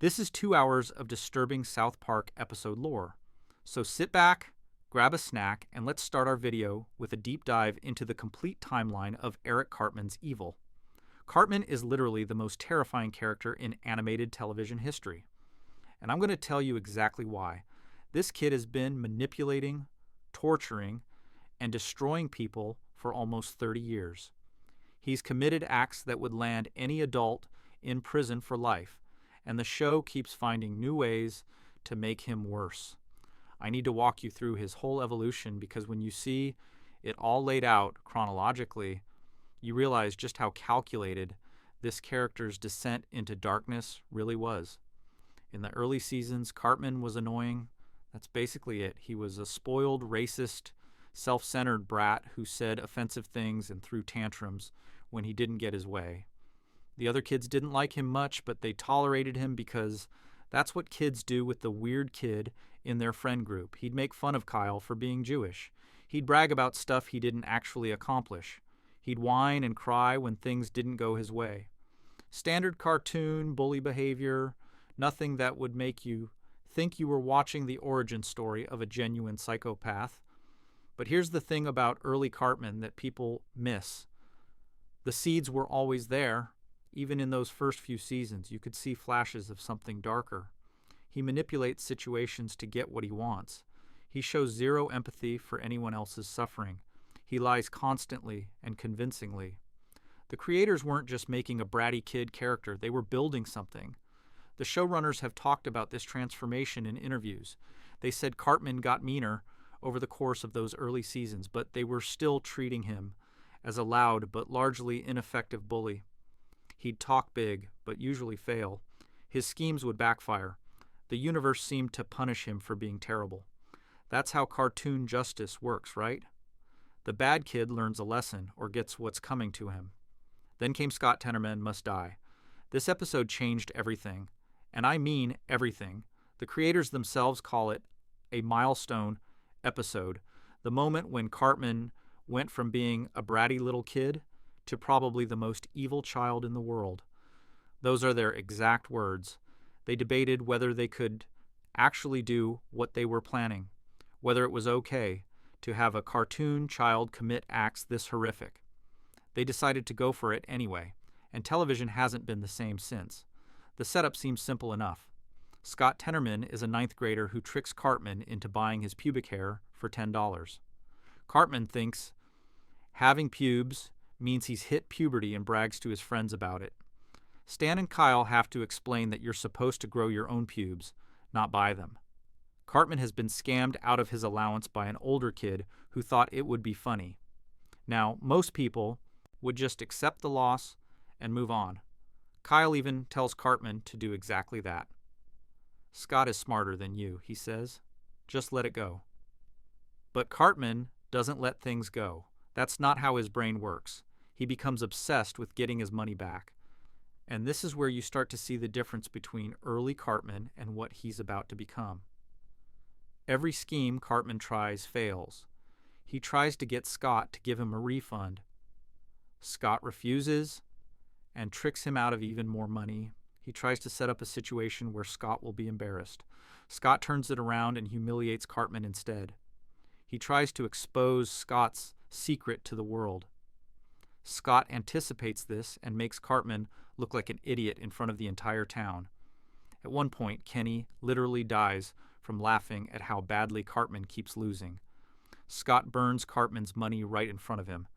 This is 2 hours of disturbing South Park episode lore. So sit back, grab a snack, and let's start our video with a deep dive into the complete timeline of Eric Cartman's evil. Cartman is literally the most terrifying character in animated television history. And I'm going to tell you exactly why. This kid has been manipulating, torturing, and destroying people for almost 30 years. He's committed acts that would land any adult in prison for life, and the show keeps finding new ways to make him worse. I need to walk you through his whole evolution because when you see it all laid out chronologically, you realize just how calculated this character's descent into darkness really was. In the early seasons, Cartman was annoying. That's basically it. He was a spoiled, racist, self-centered brat who said offensive things and threw tantrums when he didn't get his way. The other kids didn't like him much, but they tolerated him because that's what kids do with the weird kid in their friend group. He'd make fun of Kyle for being Jewish. He'd brag about stuff he didn't actually accomplish. He'd whine and cry when things didn't go his way. Standard cartoon, bully behavior, nothing that would make you think you were watching the origin story of a genuine psychopath. But here's the thing about early Cartman that people miss. The seeds were always there. Even in those first few seasons, you could see flashes of something darker. He manipulates situations to get what he wants. He shows zero empathy for anyone else's suffering. He lies constantly and convincingly. The creators weren't just making a bratty kid character, they were building something. The showrunners have talked about this transformation in interviews. They said Cartman got meaner over the course of those early seasons, but they were still treating him as a loud but largely ineffective bully. He'd talk big, but usually fail. His schemes would backfire. The universe seemed to punish him for being terrible. That's how cartoon justice works, right? The bad kid learns a lesson or gets what's coming to him. Then came Scott Tenorman Must Die. This episode changed everything. And I mean everything. The creators themselves call it a milestone episode. The moment when Cartman went from being a bratty little kid to probably the most evil child in the world. Those are their exact words. They debated whether they could actually do what they were planning, whether it was okay to have a cartoon child commit acts this horrific. They decided to go for it anyway, and television hasn't been the same since. The setup seems simple enough. Scott Tenorman is a ninth grader who tricks Cartman into buying his pubic hair for $10. Cartman thinks having pubes means he's hit puberty and brags to his friends about it. Stan and Kyle have to explain that you're supposed to grow your own pubes, not buy them. Cartman has been scammed out of his allowance by an older kid who thought it would be funny. Now, most people would just accept the loss and move on. Kyle even tells Cartman to do exactly that. Scott is smarter than you, he says. Just let it go. But Cartman doesn't let things go. That's not how his brain works. He becomes obsessed with getting his money back. And this is where you start to see the difference between early Cartman and what he's about to become. Every scheme Cartman tries fails. He tries to get Scott to give him a refund. Scott refuses and tricks him out of even more money. He tries to set up a situation where Scott will be embarrassed. Scott turns it around and humiliates Cartman instead. He tries to expose Scott's secret to the world. Scott anticipates this and makes Cartman look like an idiot in front of the entire town. At one point, Kenny literally dies from laughing at how badly Cartman keeps losing. Scott burns Cartman's money right in front of him,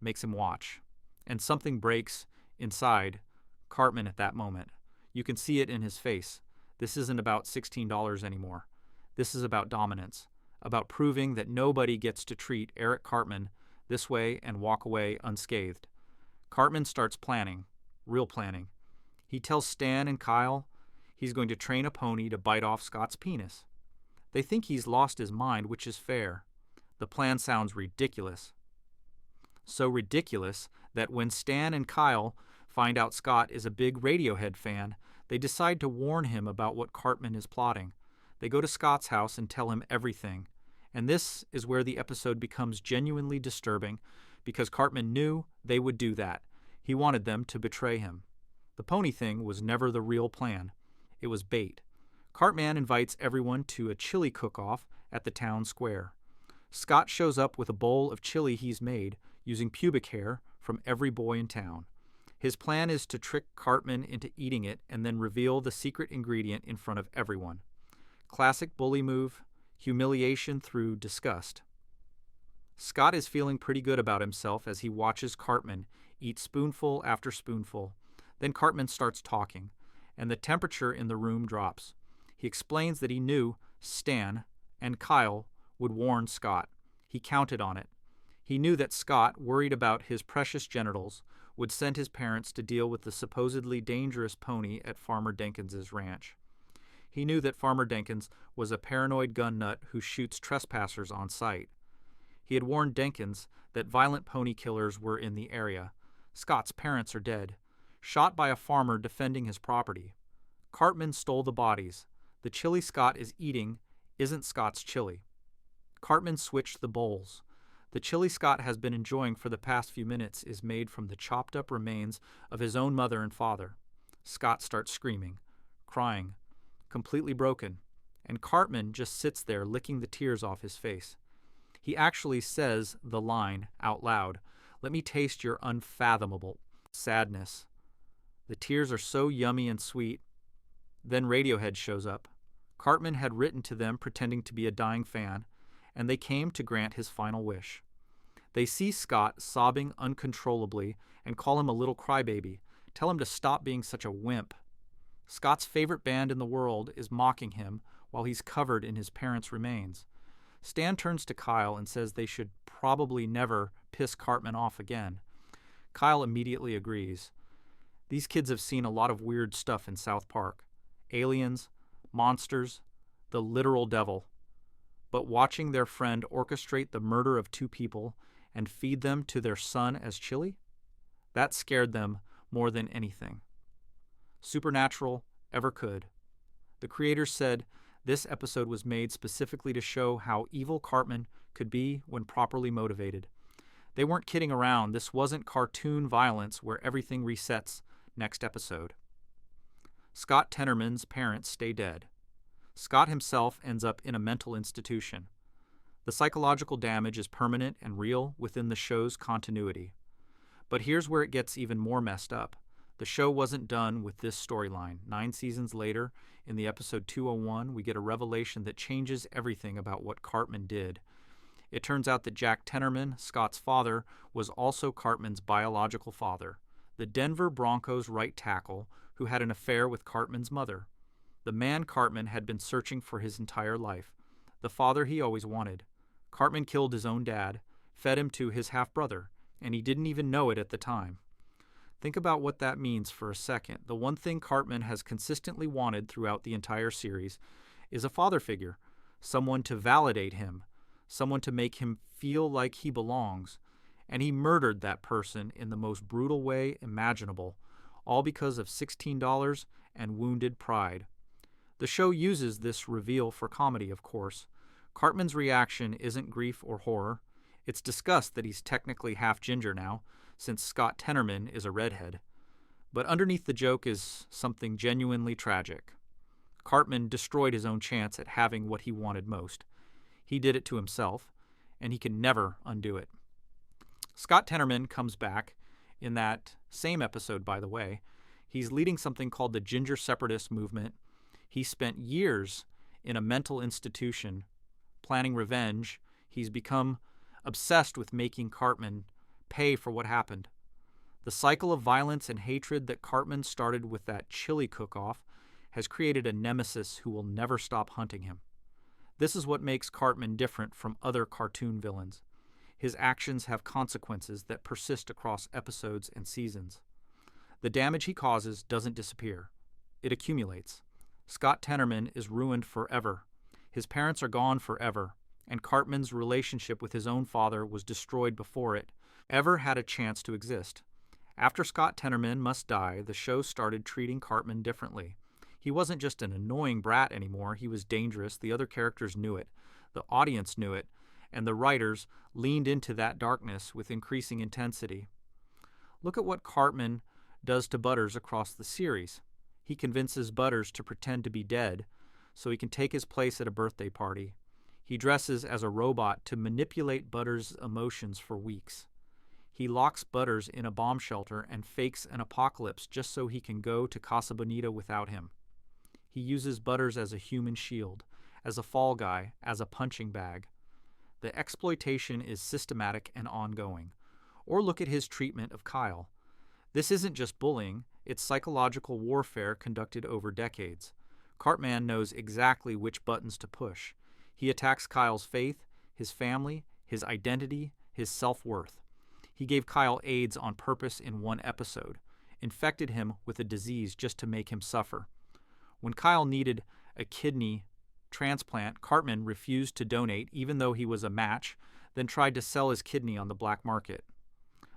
makes him watch, and something breaks inside Cartman at that moment. You can see it in his face. This isn't about $16 anymore. This is about dominance, about proving that nobody gets to treat Eric Cartman this way and walk away unscathed. Cartman starts planning, real planning. He tells Stan and Kyle he's going to train a pony to bite off Scott's penis. They think he's lost his mind, which is fair. The plan sounds ridiculous. So ridiculous that when Stan and Kyle find out Scott is a big Radiohead fan, they decide to warn him about what Cartman is plotting. They go to Scott's house and tell him everything. And this is where the episode becomes genuinely disturbing because Cartman knew they would do that. He wanted them to betray him. The pony thing was never the real plan. It was bait. Cartman invites everyone to a chili cook-off at the town square. Scott shows up with a bowl of chili he's made using pubic hair from every boy in town. His plan is to trick Cartman into eating it and then reveal the secret ingredient in front of everyone. Classic bully move, humiliation through disgust. Scott is feeling pretty good about himself as he watches Cartman eat spoonful after spoonful. Then Cartman starts talking, and the temperature in the room drops. He explains that he knew Stan and Kyle would warn Scott. He counted on it. He knew that Scott, worried about his precious genitals, would send his parents to deal with the supposedly dangerous pony at Farmer Denkins's ranch. He knew that Farmer Denkins was a paranoid gun nut who shoots trespassers on sight. He had warned Denkins that violent pony killers were in the area. Scott's parents are dead, shot by a farmer defending his property. Cartman stole the bodies. The chili Scott is eating isn't Scott's chili. Cartman switched the bowls. The chili Scott has been enjoying for the past few minutes is made from the chopped up remains of his own mother and father. Scott starts screaming, crying, completely broken, and Cartman just sits there licking the tears off his face. He actually says the line out loud, "Let me taste your unfathomable sadness." The tears are so yummy and sweet. Then Radiohead shows up. Cartman had written to them pretending to be a dying fan, and they came to grant his final wish. They see Scott sobbing uncontrollably and call him a little crybaby, tell him to stop being such a wimp. Scott's favorite band in the world is mocking him while he's covered in his parents' remains. Stan turns to Kyle and says they should probably never piss Cartman off again. Kyle immediately agrees. These kids have seen a lot of weird stuff in South Park. Aliens, monsters, the literal devil. But watching their friend orchestrate the murder of 2 people and feed them to their son as chili? That scared them more than anything. Supernatural ever could. The creators said this episode was made specifically to show how evil Cartman could be when properly motivated. They weren't kidding around. This wasn't cartoon violence where everything resets next episode. Scott Tenorman's parents stay dead. Scott himself ends up in a mental institution. The psychological damage is permanent and real within the show's continuity. But here's where it gets even more messed up. The show wasn't done with this storyline. 9 seasons later, in the episode 201, we get a revelation that changes everything about what Cartman did. It turns out that Jack Tenorman, Scott's father, was also Cartman's biological father, the Denver Broncos right tackle who had an affair with Cartman's mother. The man Cartman had been searching for his entire life, the father he always wanted. Cartman killed his own dad, fed him to his half-brother, and he didn't even know it at the time. Think about what that means for a second. The one thing Cartman has consistently wanted throughout the entire series is a father figure, someone to validate him, someone to make him feel like he belongs, and he murdered that person in the most brutal way imaginable, all because of $16 and wounded pride. The show uses this reveal for comedy, of course. Cartman's reaction isn't grief or horror. It's disgust that he's technically half ginger now, since Scott Tenorman is a redhead. But underneath the joke is something genuinely tragic. Cartman destroyed his own chance at having what he wanted most. He did it to himself, and he can never undo it. Scott Tenorman comes back in that same episode, by the way. He's leading something called the Ginger Separatist Movement. He spent years in a mental institution planning revenge. He's become obsessed with making Cartman pay for what happened. The cycle of violence and hatred that Cartman started with that chili cook-off has created a nemesis who will never stop hunting him. This is what makes Cartman different from other cartoon villains. His actions have consequences that persist across episodes and seasons. The damage he causes doesn't disappear. It accumulates. Scott Tenorman is ruined forever. His parents are gone forever, and Cartman's relationship with his own father was destroyed before it ever had a chance to exist. After Scott Tenorman must die, the show started treating Cartman differently. He wasn't just an annoying brat anymore. He was dangerous. The other characters knew it. The audience knew it. And the writers leaned into that darkness with increasing intensity. Look at what Cartman does to Butters across the series. He convinces Butters to pretend to be dead so he can take his place at a birthday party. He dresses as a robot to manipulate Butters' emotions for weeks. He locks Butters in a bomb shelter and fakes an apocalypse just so he can go to Casa Bonita without him. He uses Butters as a human shield, as a fall guy, as a punching bag. The exploitation is systematic and ongoing. Or look at his treatment of Kyle. This isn't just bullying, it's psychological warfare conducted over decades. Cartman knows exactly which buttons to push. He attacks Kyle's faith, his family, his identity, his self-worth. He gave Kyle AIDS on purpose in one episode, infected him with a disease just to make him suffer. When Kyle needed a kidney transplant, Cartman refused to donate even though he was a match, then tried to sell his kidney on the black market.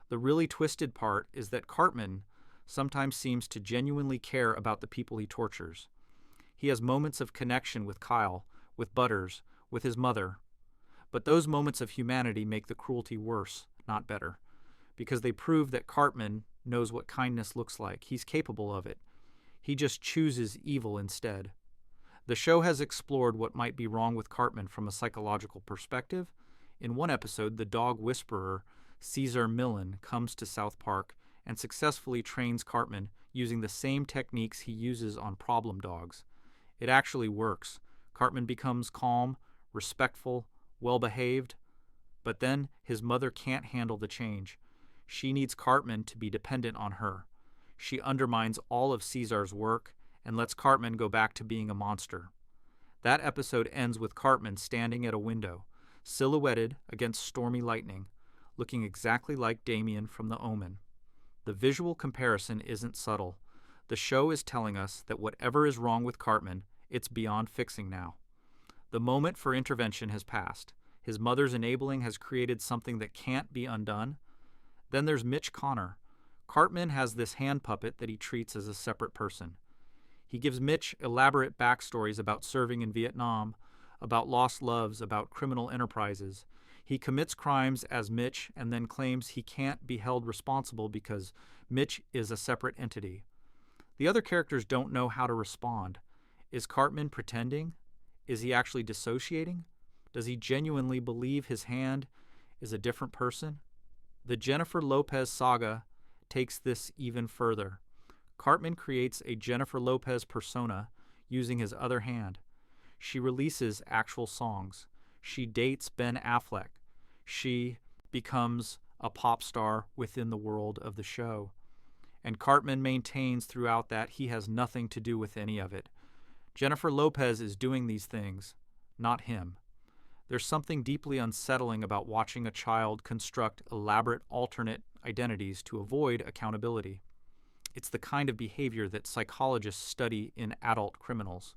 The really twisted part is that Cartman sometimes seems to genuinely care about the people he tortures. He has moments of connection with Kyle, with Butters, with his mother. But those moments of humanity make the cruelty worse, not better, because they prove that Cartman knows what kindness looks like. He's capable of it. He just chooses evil instead. The show has explored what might be wrong with Cartman from a psychological perspective. In one episode, the dog whisperer, Caesar Millen, comes to South Park and successfully trains Cartman using the same techniques he uses on problem dogs. It actually works. Cartman becomes calm, respectful, well-behaved, but then his mother can't handle the change. She needs Cartman to be dependent on her. She undermines all of Caesar's work and lets Cartman go back to being a monster. That episode ends with Cartman standing at a window, silhouetted against stormy lightning, looking exactly like Damien from The Omen. The visual comparison isn't subtle. The show is telling us that whatever is wrong with Cartman, it's beyond fixing now. The moment for intervention has passed. His mother's enabling has created something that can't be undone. Then there's Mitch Connor. Cartman has this hand puppet that he treats as a separate person. He gives Mitch elaborate backstories about serving in Vietnam, about lost loves, about criminal enterprises. He commits crimes as Mitch and then claims he can't be held responsible because Mitch is a separate entity. The other characters don't know how to respond. Is Cartman pretending? Is he actually dissociating? Does he genuinely believe his hand is a different person? The Jennifer Lopez saga takes this even further. Cartman creates a Jennifer Lopez persona using his other hand. She releases actual songs. She dates Ben Affleck. She becomes a pop star within the world of the show. And Cartman maintains throughout that he has nothing to do with any of it. Jennifer Lopez is doing these things, not him. There's something deeply unsettling about watching a child construct elaborate alternate identities to avoid accountability. It's the kind of behavior that psychologists study in adult criminals.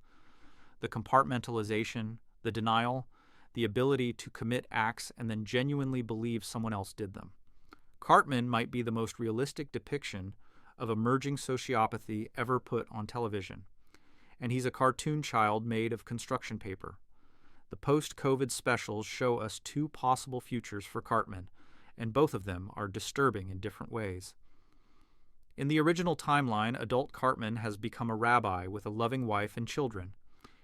The compartmentalization, the denial, the ability to commit acts and then genuinely believe someone else did them. Cartman might be the most realistic depiction of emerging sociopathy ever put on television. And he's a cartoon child made of construction paper. The post-COVID specials show us two possible futures for Cartman, and both of them are disturbing in different ways. In the original timeline, adult Cartman has become a rabbi with a loving wife and children.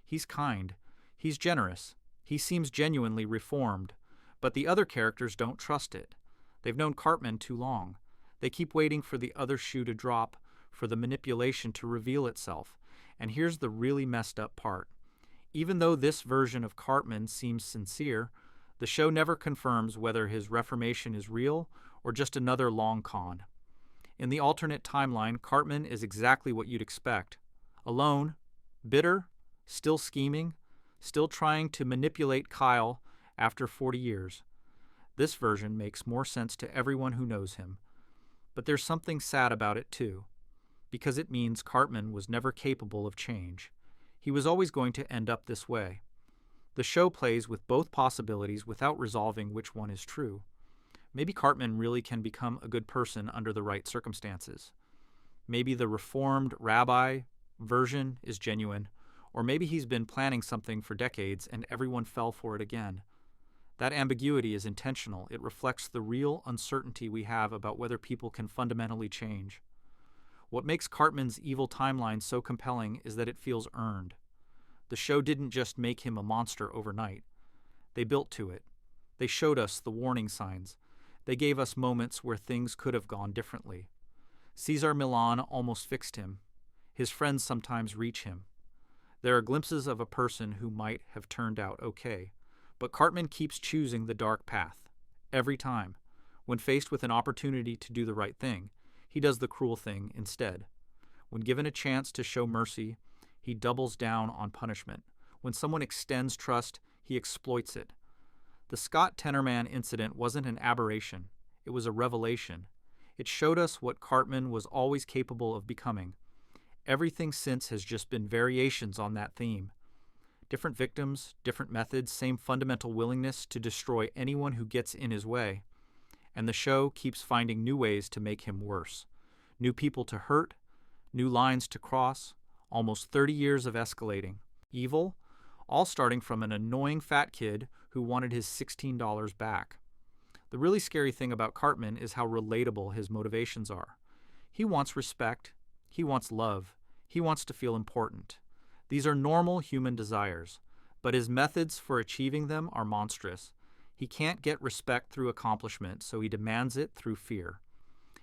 He's kind. He's generous. He seems genuinely reformed. But the other characters don't trust it. They've known Cartman too long. They keep waiting for the other shoe to drop, for the manipulation to reveal itself. And here's the really messed up part. Even though this version of Cartman seems sincere, the show never confirms whether his reformation is real or just another long con. In the alternate timeline, Cartman is exactly what you'd expect. Alone, bitter, still scheming, still trying to manipulate Kyle after 40 years. This version makes more sense to everyone who knows him. But there's something sad about it too, because it means Cartman was never capable of change. He was always going to end up this way. The show plays with both possibilities without resolving which one is true. Maybe Cartman really can become a good person under the right circumstances. Maybe the reformed rabbi version is genuine, or maybe he's been planning something for decades and everyone fell for it again. That ambiguity is intentional. It reflects the real uncertainty we have about whether people can fundamentally change. What makes Cartman's evil timeline so compelling is that it feels earned. The show didn't just make him a monster overnight. They built to it. They showed us the warning signs. They gave us moments where things could have gone differently. Cesar Millan almost fixed him. His friends sometimes reach him. There are glimpses of a person who might have turned out okay. But Cartman keeps choosing the dark path. Every time. When faced with an opportunity to do the right thing, he does the cruel thing instead. When given a chance to show mercy, he doubles down on punishment. When someone extends trust, he exploits it. The Scott Tenorman incident wasn't an aberration. It was a revelation. It showed us what Cartman was always capable of becoming. Everything since has just been variations on that theme. Different victims, different methods, same fundamental willingness to destroy anyone who gets in his way. And the show keeps finding new ways to make him worse. New people to hurt, new lines to cross, almost 30 years of escalating. Evil, all starting from an annoying fat kid who wanted his $16 back. The really scary thing about Cartman is how relatable his motivations are. He wants respect, he wants love, he wants to feel important. These are normal human desires, but his methods for achieving them are monstrous. He can't get respect through accomplishment, so he demands it through fear.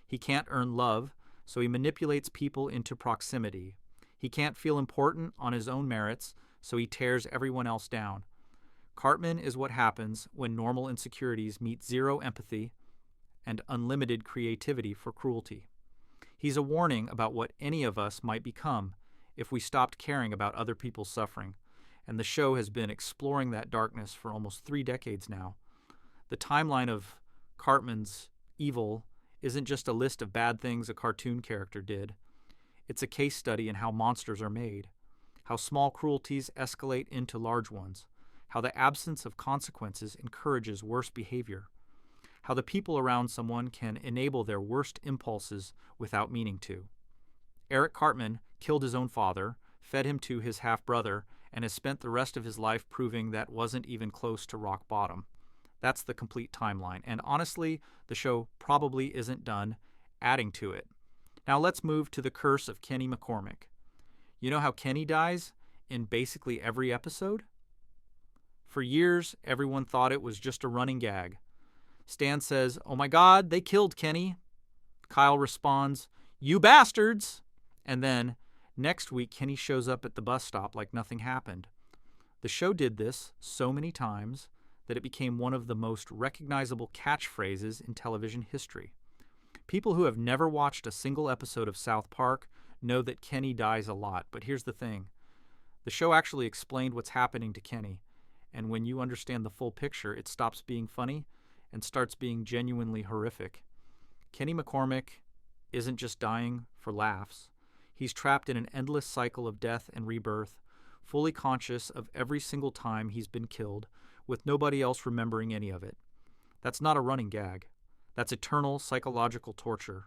He can't earn love, so he manipulates people into proximity. He can't feel important on his own merits, so he tears everyone else down. Cartman is what happens when normal insecurities meet zero empathy and unlimited creativity for cruelty. He's a warning about what any of us might become if we stopped caring about other people's suffering, and the show has been exploring that darkness for almost 3 decades now. The timeline of Cartman's evil isn't just a list of bad things a cartoon character did. It's a case study in how monsters are made, how small cruelties escalate into large ones, how the absence of consequences encourages worse behavior, how the people around someone can enable their worst impulses without meaning to. Eric Cartman killed his own father, fed him to his half-brother, and has spent the rest of his life proving that wasn't even close to rock bottom. That's the complete timeline, and honestly, the show probably isn't done adding to it. Now let's move to the curse of Kenny McCormick. You know how Kenny dies in basically every episode? For years, everyone thought it was just a running gag. Stan says, "Oh my God, they killed Kenny." Kyle responds, "You bastards!" And then, next week, Kenny shows up at the bus stop like nothing happened. The show did this so many times that it became one of the most recognizable catchphrases in television history. People who have never watched a single episode of South Park know that Kenny dies a lot, but here's the thing. The show actually explained what's happening to Kenny, and when you understand the full picture, it stops being funny and starts being genuinely horrific. Kenny McCormick isn't just dying for laughs. He's trapped in an endless cycle of death and rebirth, fully conscious of every single time he's been killed, with nobody else remembering any of it. That's not a running gag. That's eternal psychological torture.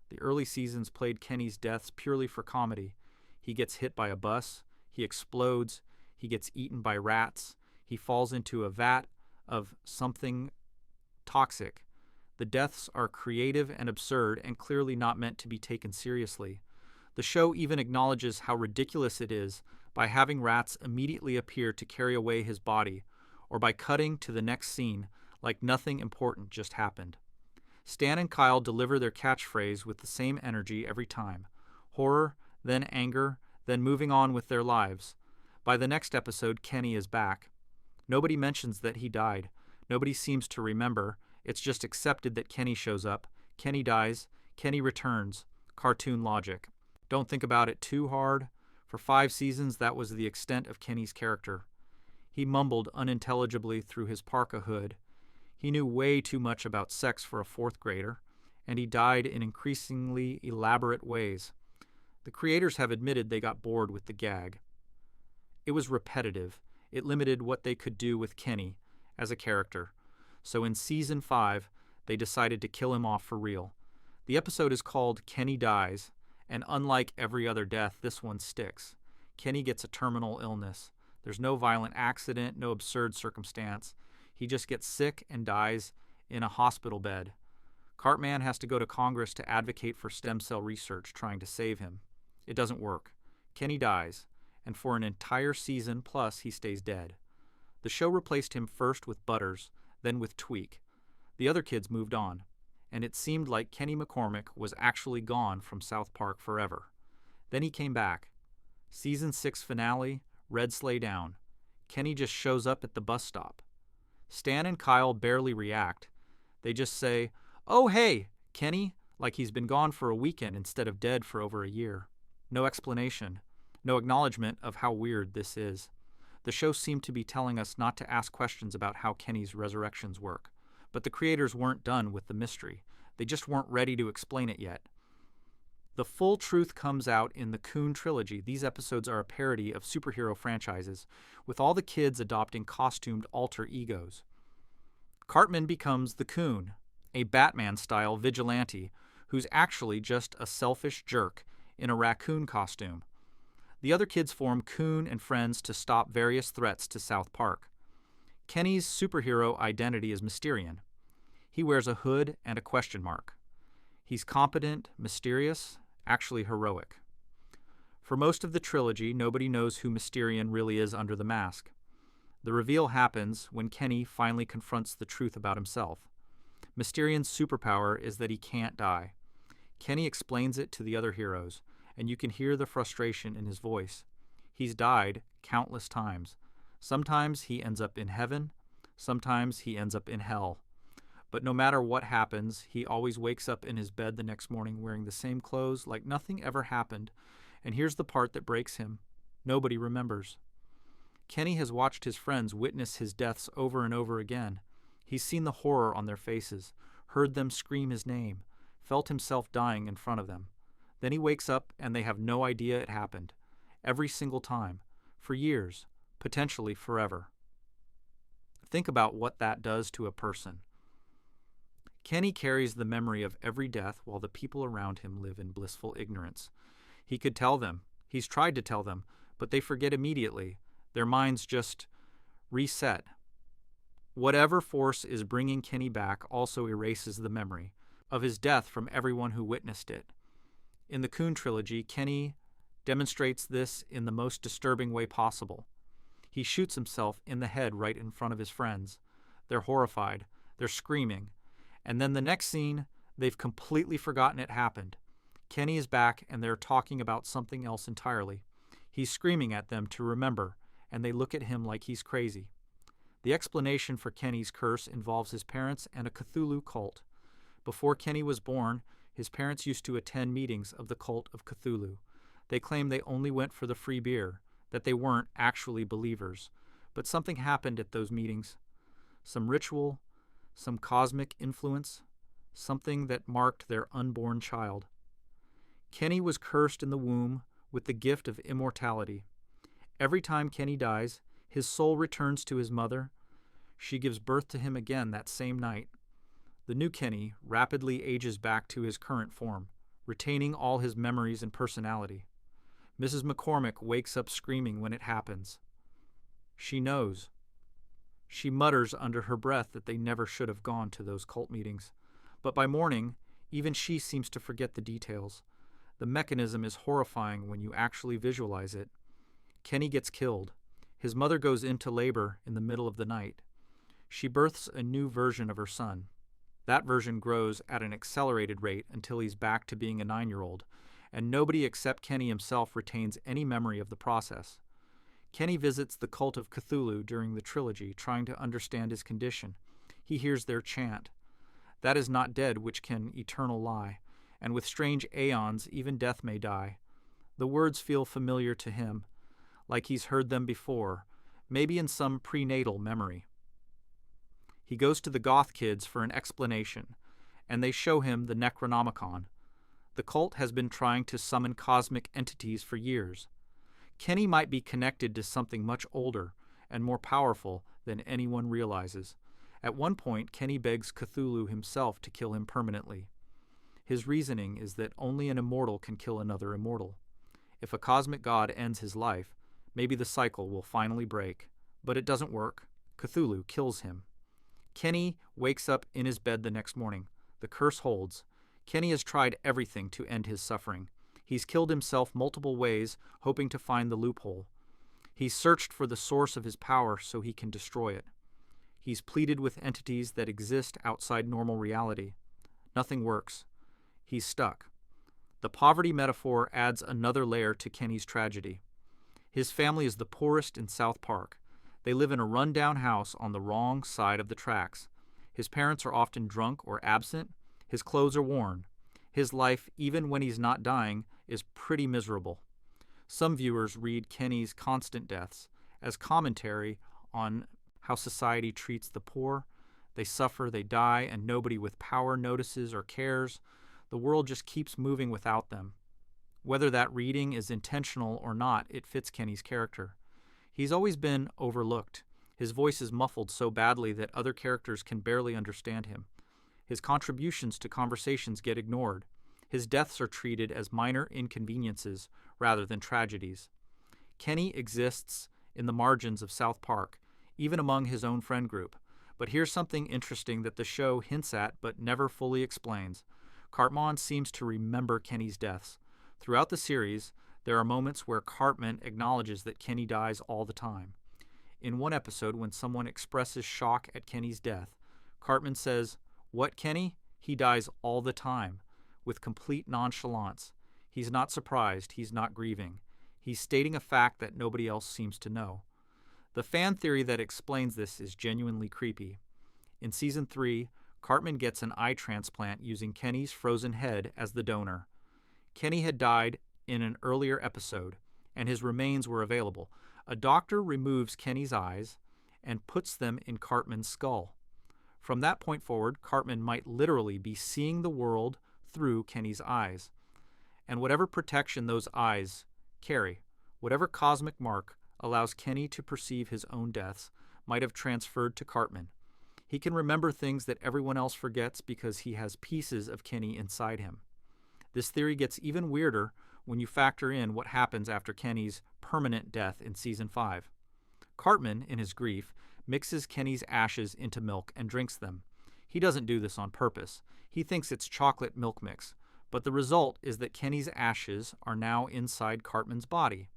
The early seasons played Kenny's deaths purely for comedy. He gets hit by a bus, he explodes, he gets eaten by rats, he falls into a vat of something toxic. The deaths are creative and absurd and clearly not meant to be taken seriously. The show even acknowledges how ridiculous it is by having rats immediately appear to carry away his body, or by cutting to the next scene like nothing important just happened. Stan and Kyle deliver their catchphrase with the same energy every time. Horror, then anger, then moving on with their lives. By the next episode, Kenny is back. Nobody mentions that he died. Nobody seems to remember. It's just accepted that Kenny shows up. Kenny dies. Kenny returns. Cartoon logic. Don't think about it too hard. For 5 seasons, that was the extent of Kenny's character. He mumbled unintelligibly through his parka hood. He knew way too much about sex for a 4th grader, and he died in increasingly elaborate ways. The creators have admitted they got bored with the gag. It was repetitive. It limited what they could do with Kenny as a character. So in season 5, they decided to kill him off for real. The episode is called Kenny Dies, and unlike every other death, this one sticks. Kenny gets a terminal illness. There's no violent accident, no absurd circumstance. He just gets sick and dies in a hospital bed. Cartman has to go to Congress to advocate for stem cell research, trying to save him. It doesn't work. Kenny dies, and for an entire season plus he stays dead. The show replaced him first with Butters, then with Tweak. The other kids moved on, and it seemed like Kenny McCormick was actually gone from South Park forever. Then he came back. Season 6 finale, Red Sleigh Down. Kenny just shows up at the bus stop. Stan and Kyle barely react. They just say, "Oh hey, Kenny," like he's been gone for a weekend instead of dead for over a year. No explanation, no acknowledgement of how weird this is. The show seemed to be telling us not to ask questions about how Kenny's resurrections work. But the creators weren't done with the mystery. They just weren't ready to explain it yet. The full truth comes out in the Coon trilogy. These episodes are a parody of superhero franchises, with all the kids adopting costumed alter egos. Cartman becomes the Coon, a Batman-style vigilante who's actually just a selfish jerk in a raccoon costume. The other kids form Coon and Friends to stop various threats to South Park. Kenny's superhero identity is Mysterian. He wears a hood and a question mark. He's competent, mysterious, actually heroic. For most of the trilogy, nobody knows who Mysterian really is under the mask. The reveal happens when Kenny finally confronts the truth about himself. Mysterian's superpower is that he can't die. Kenny explains it to the other heroes, and you can hear the frustration in his voice. He's died countless times. Sometimes he ends up in heaven, sometimes he ends up in hell. But no matter what happens, he always wakes up in his bed the next morning wearing the same clothes like nothing ever happened. And here's the part that breaks him. Nobody remembers. Kenny has watched his friends witness his deaths over and over again. He's seen the horror on their faces, heard them scream his name, felt himself dying in front of them. Then he wakes up and they have no idea it happened. Every single time. For years. Potentially forever. Think about what that does to a person. Kenny carries the memory of every death while the people around him live in blissful ignorance. He could tell them. He's tried to tell them, but they forget immediately. Their minds just reset. Whatever force is bringing Kenny back also erases the memory of his death from everyone who witnessed it. In the Coon trilogy, Kenny demonstrates this in the most disturbing way possible. He shoots himself in the head right in front of his friends. They're horrified. They're screaming. And then the next scene, they've completely forgotten it happened. Kenny is back and they're talking about something else entirely. He's screaming at them to remember, and they look at him like he's crazy. The explanation for Kenny's curse involves his parents and a Cthulhu cult. Before Kenny was born, his parents used to attend meetings of the cult of Cthulhu. They claimed they only went for the free beer, that they weren't actually believers. But something happened at those meetings. Some ritual, some cosmic influence, something that marked their unborn child. Kenny was cursed in the womb with the gift of immortality. Every time Kenny dies, his soul returns to his mother. She gives birth to him again that same night. The new Kenny rapidly ages back to his current form, retaining all his memories and personality. Mrs. McCormick wakes up screaming when it happens. She knows. She mutters under her breath that they never should have gone to those cult meetings. But by morning, even she seems to forget the details. The mechanism is horrifying when you actually visualize it. Kenny gets killed. His mother goes into labor in the middle of the night. She births a new version of her son. That version grows at an accelerated rate until he's back to being a 9-year-old, and nobody except Kenny himself retains any memory of the process. Kenny visits the cult of Cthulhu during the trilogy, trying to understand his condition. He hears their chant. That is not dead which can eternal lie, and with strange aeons even death may die. The words feel familiar to him, like he's heard them before, maybe in some prenatal memory. He goes to the goth kids for an explanation, and they show him the Necronomicon. The cult has been trying to summon cosmic entities for years. Kenny might be connected to something much older and more powerful than anyone realizes. At one point, Kenny begs Cthulhu himself to kill him permanently. His reasoning is that only an immortal can kill another immortal. If a cosmic god ends his life, maybe the cycle will finally break. But it doesn't work. Cthulhu kills him. Kenny wakes up in his bed the next morning. The curse holds. Kenny has tried everything to end his suffering. He's killed himself multiple ways, hoping to find the loophole. He's searched for the source of his power so he can destroy it. He's pleaded with entities that exist outside normal reality. Nothing works. He's stuck. The poverty metaphor adds another layer to Kenny's tragedy. His family is the poorest in South Park. They live in a run-down house on the wrong side of the tracks. His parents are often drunk or absent. His clothes are worn. His life, even when he's not dying, is pretty miserable. Some viewers read Kenny's constant deaths as commentary on how society treats the poor. They suffer, they die, and nobody with power notices or cares. The world just keeps moving without them. Whether that reading is intentional or not, it fits Kenny's character. He's always been overlooked. His voice is muffled so badly that other characters can barely understand him. His contributions to conversations get ignored. His deaths are treated as minor inconveniences rather than tragedies. Kenny exists in the margins of South Park, even among his own friend group. But here's something interesting that the show hints at but never fully explains. Cartman seems to remember Kenny's deaths. Throughout the series, there are moments where Cartman acknowledges that Kenny dies all the time. In one episode, when someone expresses shock at Kenny's death, Cartman says, "What, Kenny? He dies all the time," with complete nonchalance. He's not surprised, he's not grieving. He's stating a fact that nobody else seems to know. The fan theory that explains this is genuinely creepy. In Season 3, Cartman gets an eye transplant using Kenny's frozen head as the donor. Kenny had died in an earlier episode, and his remains were available. A doctor removes Kenny's eyes and puts them in Cartman's skull. From that point forward, Cartman might literally be seeing the world through Kenny's eyes. And whatever protection those eyes carry, whatever cosmic mark allows Kenny to perceive his own deaths, might have transferred to Cartman. He can remember things that everyone else forgets because he has pieces of Kenny inside him. This theory gets even weirder when you factor in what happens after Kenny's permanent death in Season 5. Cartman, in his grief, mixes Kenny's ashes into milk and drinks them. He doesn't do this on purpose. He thinks it's chocolate milk mix, but the result is that Kenny's ashes are now inside Cartman's body.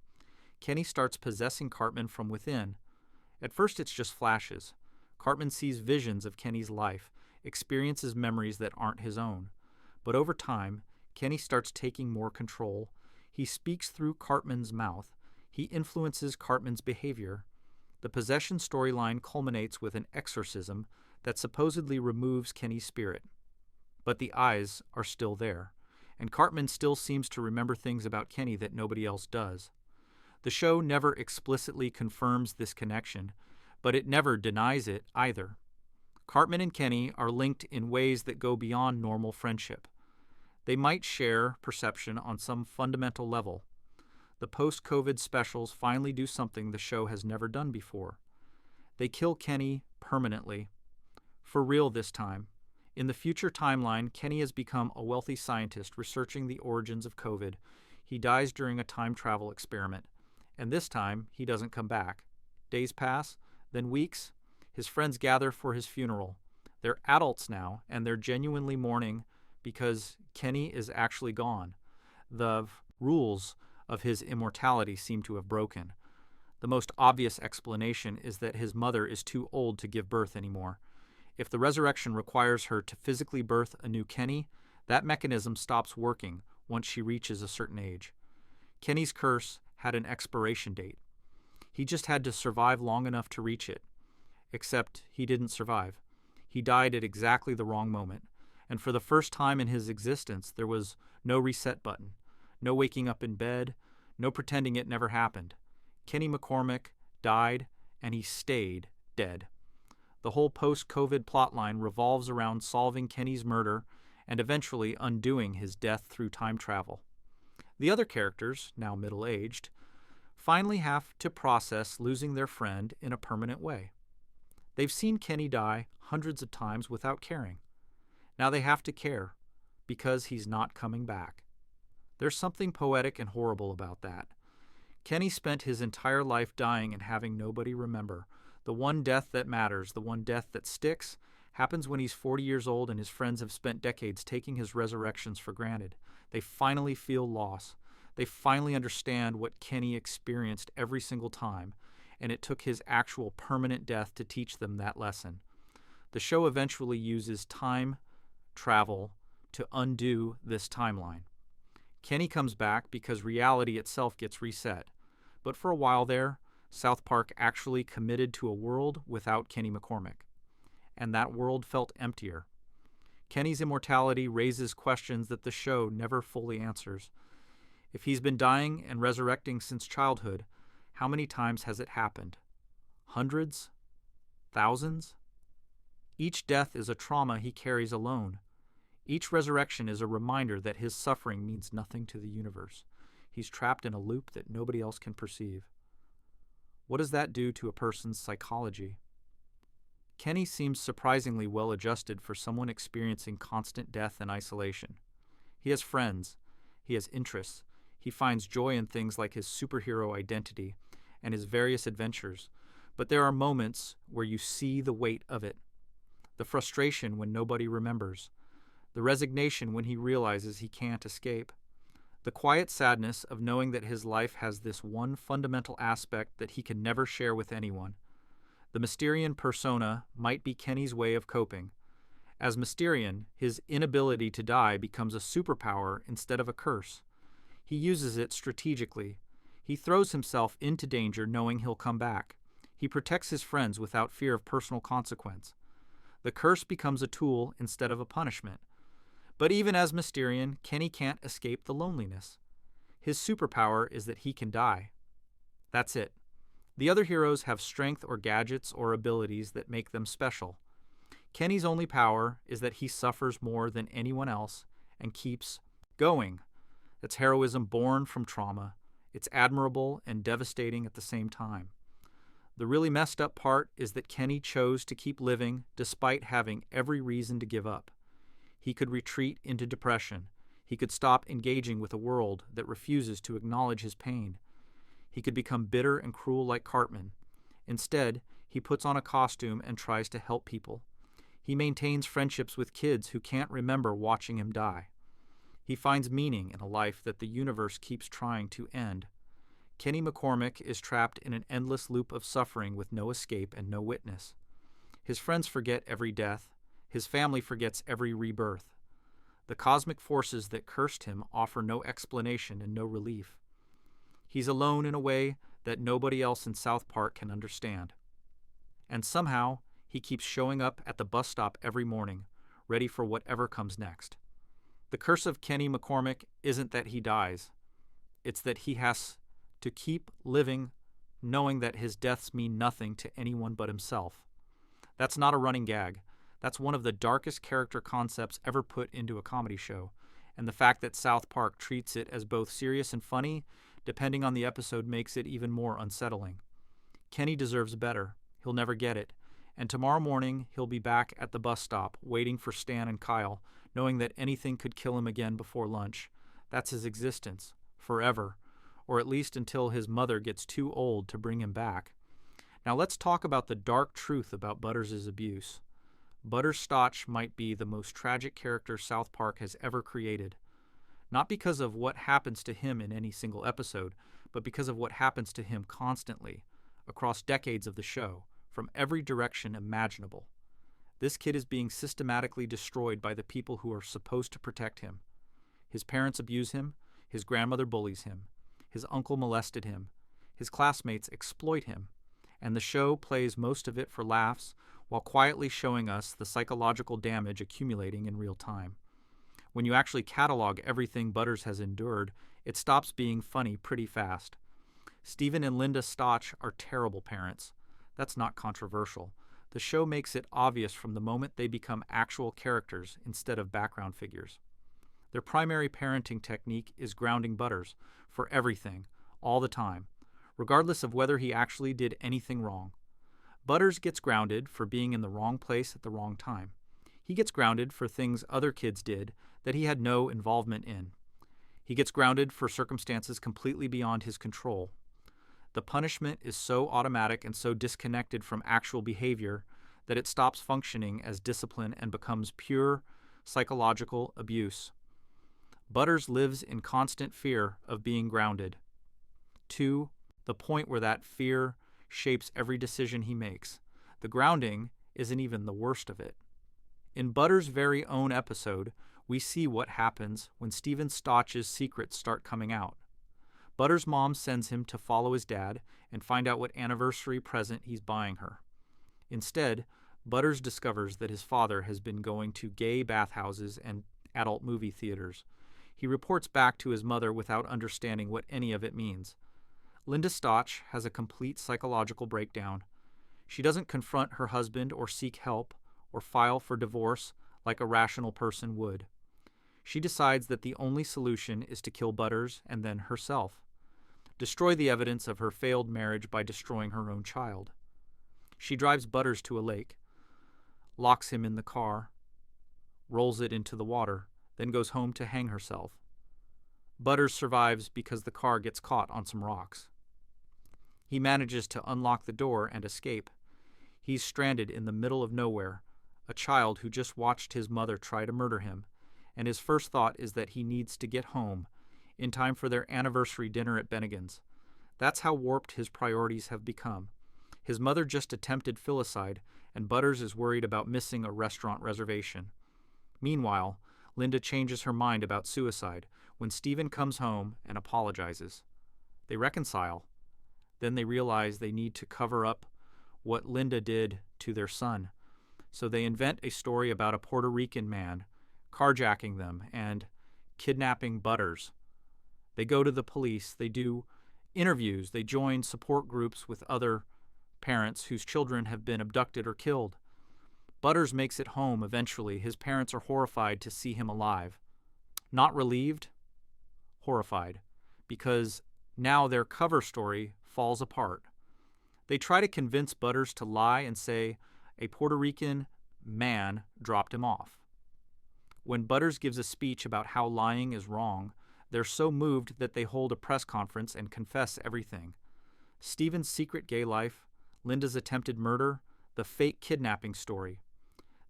Kenny starts possessing Cartman from within. At first it's just flashes. Cartman sees visions of Kenny's life, experiences memories that aren't his own. But over time, Kenny starts taking more control. He speaks through Cartman's mouth. He influences Cartman's behavior. The possession storyline culminates with an exorcism that supposedly removes Kenny's spirit. But the eyes are still there, and Cartman still seems to remember things about Kenny that nobody else does. The show never explicitly confirms this connection, but it never denies it either. Cartman and Kenny are linked in ways that go beyond normal friendship. They might share perception on some fundamental level. The post-COVID specials finally do something the show has never done before. They kill Kenny permanently. For real this time. In the future timeline, Kenny has become a wealthy scientist researching the origins of COVID. He dies during a time travel experiment. And this time, he doesn't come back. Days pass, then weeks. His friends gather for his funeral. They're adults now, and they're genuinely mourning because Kenny is actually gone. The rules of his immortality seem to have broken. The most obvious explanation is that his mother is too old to give birth anymore. If the resurrection requires her to physically birth a new Kenny, that mechanism stops working once she reaches a certain age. Kenny's curse had an expiration date. He just had to survive long enough to reach it. Except he didn't survive. He died at exactly the wrong moment. And for the first time in his existence, there was no reset button, no waking up in bed, no pretending it never happened. Kenny McCormick died, and he stayed dead. The whole post-COVID plotline revolves around solving Kenny's murder and eventually undoing his death through time travel. The other characters, now middle-aged, finally have to process losing their friend in a permanent way. They've seen Kenny die hundreds of times without caring. Now they have to care, because he's not coming back. There's something poetic and horrible about that. Kenny spent his entire life dying and having nobody remember. The one death that matters, the one death that sticks, Happens when he's 40 years old and his friends have spent decades taking his resurrections for granted. They finally feel loss. They finally understand what Kenny experienced every single time, and it took his actual permanent death to teach them that lesson. The show eventually uses time travel to undo this timeline. Kenny comes back because reality itself gets reset. But for a while there, South Park actually committed to a world without Kenny McCormick. And that world felt emptier. Kenny's immortality raises questions that the show never fully answers. If he's been dying and resurrecting since childhood, how many times has it happened? Hundreds? Thousands? Each death is a trauma he carries alone. Each resurrection is a reminder that his suffering means nothing to the universe. He's trapped in a loop that nobody else can perceive. What does that do to a person's psychology? Kenny seems surprisingly well adjusted for someone experiencing constant death and isolation. He has friends. He has interests. He finds joy in things like his superhero identity and his various adventures. But there are moments where you see the weight of it. The frustration when nobody remembers. The resignation when he realizes he can't escape. The quiet sadness of knowing that his life has this one fundamental aspect that he can never share with anyone. The Mysterian persona might be Kenny's way of coping. As Mysterian, his inability to die becomes a superpower instead of a curse. He uses it strategically. He throws himself into danger knowing he'll come back. He protects his friends without fear of personal consequence. The curse becomes a tool instead of a punishment. But even as Mysterian, Kenny can't escape the loneliness. His superpower is that he can die. That's it. The other heroes have strength or gadgets or abilities that make them special. Kenny's only power is that he suffers more than anyone else and keeps going. That's heroism born from trauma. It's admirable and devastating at the same time. The really messed up part is that Kenny chose to keep living despite having every reason to give up. He could retreat into depression. He could stop engaging with a world that refuses to acknowledge his pain. He could become bitter and cruel like Cartman. Instead, he puts on a costume and tries to help people. He maintains friendships with kids who can't remember watching him die. He finds meaning in a life that the universe keeps trying to end. Kenny McCormick is trapped in an endless loop of suffering with no escape and no witness. His friends forget every death. His family forgets every rebirth. The cosmic forces that cursed him offer no explanation and no relief. He's alone in a way that nobody else in South Park can understand. And somehow, he keeps showing up at the bus stop every morning, ready for whatever comes next. The curse of Kenny McCormick isn't that he dies. It's that he has to keep living, knowing that his deaths mean nothing to anyone but himself. That's not a running gag. That's one of the darkest character concepts ever put into a comedy show, and the fact that South Park treats it as both serious and funny, depending on the episode, makes it even more unsettling. Kenny deserves better. He'll never get it. And tomorrow morning, he'll be back at the bus stop, waiting for Stan and Kyle, knowing that anything could kill him again before lunch. That's his existence, forever, or at least until his mother gets too old to bring him back. Now let's talk about the dark truth about Butters' abuse. Butterscotch might be the most tragic character South Park has ever created. Not because of what happens to him in any single episode, but because of what happens to him constantly, across decades of the show, from every direction imaginable. This kid is being systematically destroyed by the people who are supposed to protect him. His parents abuse him, his grandmother bullies him, his uncle molested him, his classmates exploit him, and the show plays most of it for laughs while quietly showing us the psychological damage accumulating in real time. When you actually catalog everything Butters has endured, it stops being funny pretty fast. Stephen and Linda Stotch are terrible parents. That's not controversial. The show makes it obvious from the moment they become actual characters instead of background figures. Their primary parenting technique is grounding Butters for everything, all the time, regardless of whether he actually did anything wrong. Butters gets grounded for being in the wrong place at the wrong time. He gets grounded for things other kids did that he had no involvement in. He gets grounded for circumstances completely beyond his control. The punishment is so automatic and so disconnected from actual behavior that it stops functioning as discipline and becomes pure psychological abuse. Butters lives in constant fear of being grounded. 2. The point where that fear shapes every decision he makes. The grounding isn't even the worst of it. In Butters' very own episode, we see what happens when Stephen Stotch's secrets start coming out. Butters' mom sends him to follow his dad and find out what anniversary present he's buying her. Instead, Butters discovers that his father has been going to gay bathhouses and adult movie theaters. He reports back to his mother without understanding what any of it means. Linda Stotch has a complete psychological breakdown. She doesn't confront her husband or seek help or file for divorce like a rational person would. She decides that the only solution is to kill Butters and then herself. Destroy the evidence of her failed marriage by destroying her own child. She drives Butters to a lake, locks him in the car, rolls it into the water, then goes home to hang herself. Butters survives because the car gets caught on some rocks. He manages to unlock the door and escape. He's stranded in the middle of nowhere, a child who just watched his mother try to murder him, and his first thought is that he needs to get home, in time for their anniversary dinner at Bennigan's. That's how warped his priorities have become. His mother just attempted filicide, and Butters is worried about missing a restaurant reservation. Meanwhile, Linda changes her mind about suicide when Stephen comes home and apologizes. They reconcile. Then they realize they need to cover up what Linda did to their son. So they invent a story about a Puerto Rican man carjacking them and kidnapping Butters. They go to the police, they do interviews, they join support groups with other parents whose children have been abducted or killed. Butters makes it home eventually. His parents are horrified to see him alive. Not relieved, horrified, because now their cover story falls apart. They try to convince Butters to lie and say a Puerto Rican man dropped him off. When Butters gives a speech about how lying is wrong, they're so moved that they hold a press conference and confess everything. Stephen's secret gay life, Linda's attempted murder, the fake kidnapping story.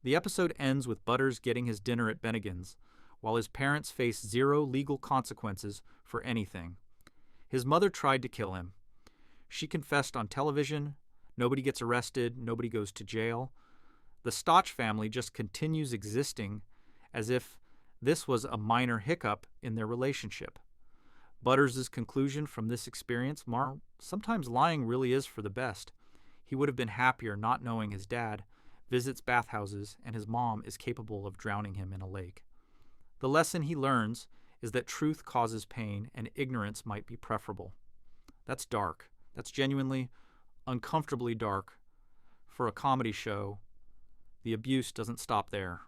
The episode ends with Butters getting his dinner at Bennigan's, while his parents face zero legal consequences for anything. His mother tried to kill him. She confessed on television. Nobody gets arrested. Nobody goes to jail. The Stotch family just continues existing as if this was a minor hiccup in their relationship. Butters' conclusion from this experience, sometimes lying really is for the best. He would have been happier not knowing his dad visits bathhouses and his mom is capable of drowning him in a lake. The lesson he learns is that truth causes pain and ignorance might be preferable. That's dark. That's genuinely uncomfortably dark. For a comedy show, the abuse doesn't stop there.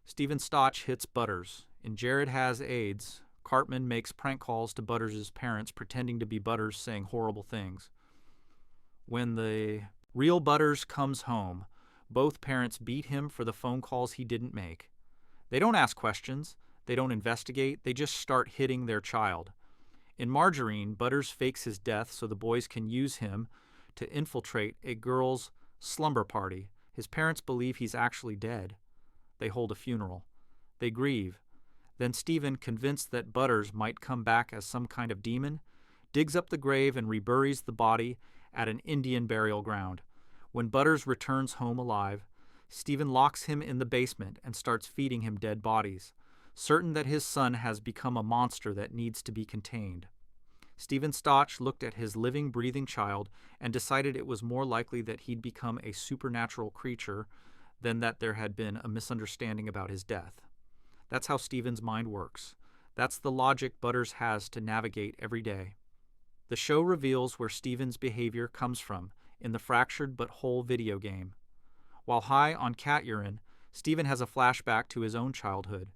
Stephen Stotch hits Butters. In Jared Has AIDS, Cartman makes prank calls to Butters' parents pretending to be Butters saying horrible things. When the real Butters comes home, both parents beat him for the phone calls he didn't make. They don't ask questions. They don't investigate. They just start hitting their child. In Margarine, Butters fakes his death so the boys can use him to infiltrate a girl's slumber party. His parents believe he's actually dead. They hold a funeral. They grieve. Then Stephen, convinced that Butters might come back as some kind of demon, digs up the grave and reburies the body at an Indian burial ground. When Butters returns home alive, Stephen locks him in the basement and starts feeding him dead bodies, certain that his son has become a monster that needs to be contained. Stephen Stotch looked at his living, breathing child and decided it was more likely that he'd become a supernatural creature than that there had been a misunderstanding about his death. That's how Stephen's mind works. That's the logic Butters has to navigate every day. The show reveals where Stephen's behavior comes from in the fractured but whole video game. While high on cat urine, Stephen has a flashback to his own childhood.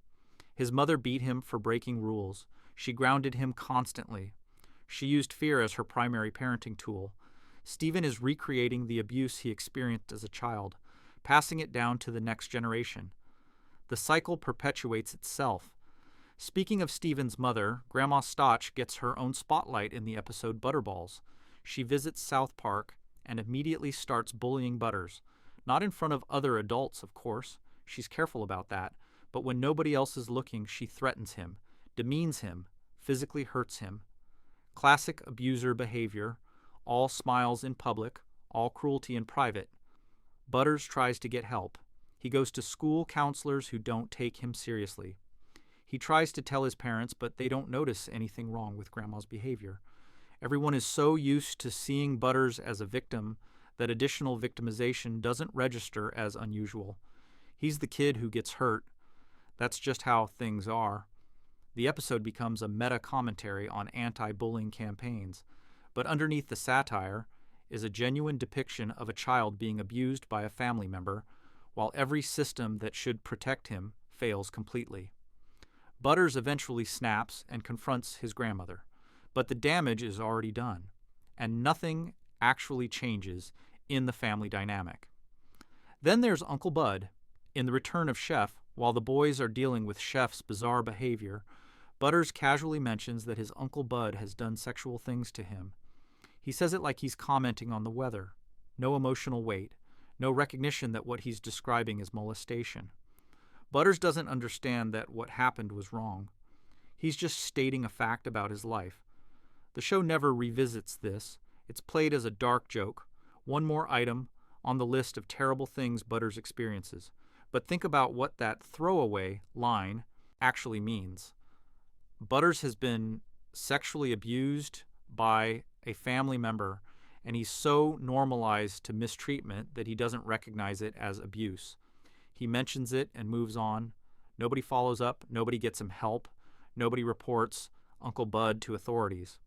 His mother beat him for breaking rules. She grounded him constantly. She used fear as her primary parenting tool. Stephen is recreating the abuse he experienced as a child, passing it down to the next generation. The cycle perpetuates itself. Speaking of Stephen's mother, Grandma Stotch gets her own spotlight in the episode Butterballs. She visits South Park and immediately starts bullying Butters. Not in front of other adults, of course. She's careful about that. But when nobody else is looking, she threatens him, demeans him, physically hurts him. Classic abuser behavior, all smiles in public, all cruelty in private. Butters tries to get help. He goes to school counselors who don't take him seriously. He tries to tell his parents, but they don't notice anything wrong with Grandma's behavior. Everyone is so used to seeing Butters as a victim that additional victimization doesn't register as unusual. He's the kid who gets hurt. That's just how things are. The episode becomes a meta-commentary on anti-bullying campaigns, but underneath the satire is a genuine depiction of a child being abused by a family member, while every system that should protect him fails completely. Butters eventually snaps and confronts his grandmother, but the damage is already done, and nothing actually changes in the family dynamic. Then there's Uncle Bud. In The Return of Chef, while the boys are dealing with Chef's bizarre behavior, Butters casually mentions that his Uncle Bud has done sexual things to him. He says it like he's commenting on the weather. No emotional weight. No recognition that what he's describing is molestation. Butters doesn't understand that what happened was wrong. He's just stating a fact about his life. The show never revisits this. It's played as a dark joke, one more item on the list of terrible things Butters experiences. But think about what that throwaway line actually means. Butters has been sexually abused by a family member, and he's so normalized to mistreatment that he doesn't recognize it as abuse. He mentions it and moves on. Nobody follows up. Nobody gets him help. Nobody reports Uncle Bud to authorities.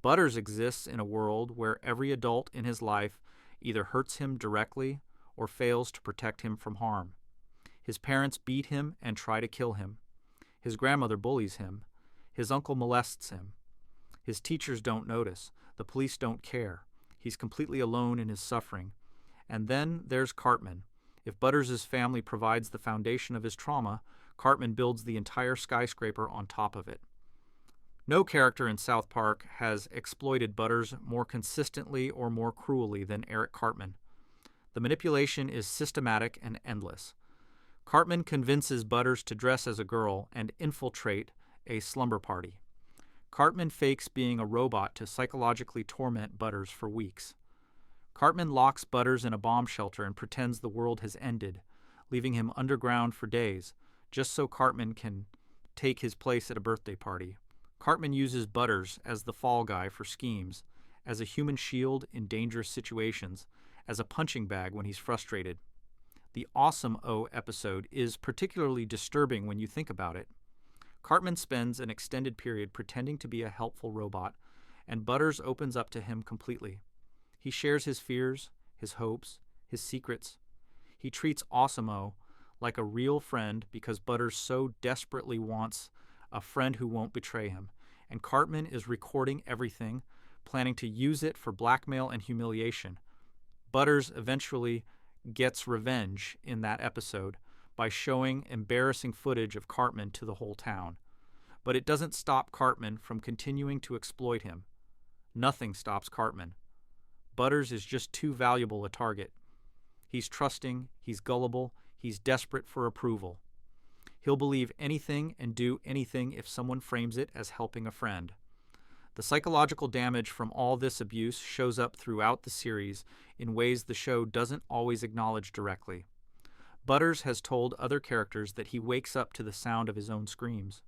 Butters exists in a world where every adult in his life either hurts him directly or fails to protect him from harm. His parents beat him and try to kill him. His grandmother bullies him. His uncle molests him. His teachers don't notice. The police don't care. He's completely alone in his suffering. And then there's Cartman. If Butters' family provides the foundation of his trauma, Cartman builds the entire skyscraper on top of it. No character in South Park has exploited Butters more consistently or more cruelly than Eric Cartman. The manipulation is systematic and endless. Cartman convinces Butters to dress as a girl and infiltrate a slumber party. Cartman fakes being a robot to psychologically torment Butters for weeks. Cartman locks Butters in a bomb shelter and pretends the world has ended, leaving him underground for days, just so Cartman can take his place at a birthday party. Cartman uses Butters as the fall guy for schemes, as a human shield in dangerous situations, as a punching bag when he's frustrated. The Awesome O episode is particularly disturbing when you think about it. Cartman spends an extended period pretending to be a helpful robot, and Butters opens up to him completely. He shares his fears, his hopes, his secrets. He treats Awesome O like a real friend because Butters so desperately wants a friend who won't betray him, and Cartman is recording everything, planning to use it for blackmail and humiliation. Butters eventually gets revenge in that episode by showing embarrassing footage of Cartman to the whole town. But it doesn't stop Cartman from continuing to exploit him. Nothing stops Cartman. Butters is just too valuable a target. He's trusting, he's gullible, he's desperate for approval. He'll believe anything and do anything if someone frames it as helping a friend. The psychological damage from all this abuse shows up throughout the series in ways the show doesn't always acknowledge directly. Butters has told other characters that he wakes up to the sound of his own screams.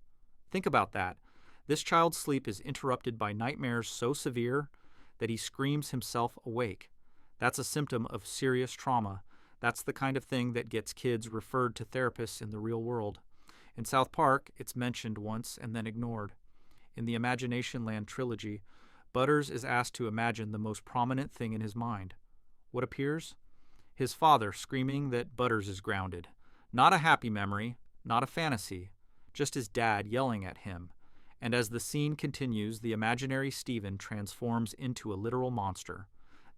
Think about that. This child's sleep is interrupted by nightmares so severe that he screams himself awake. That's a symptom of serious trauma. That's the kind of thing that gets kids referred to therapists in the real world. In South Park, it's mentioned once and then ignored. In the Imagination Land trilogy, Butters is asked to imagine the most prominent thing in his mind. What appears? His father screaming that Butters is grounded. Not a happy memory, not a fantasy, just his dad yelling at him. And as the scene continues, the imaginary Steven transforms into a literal monster.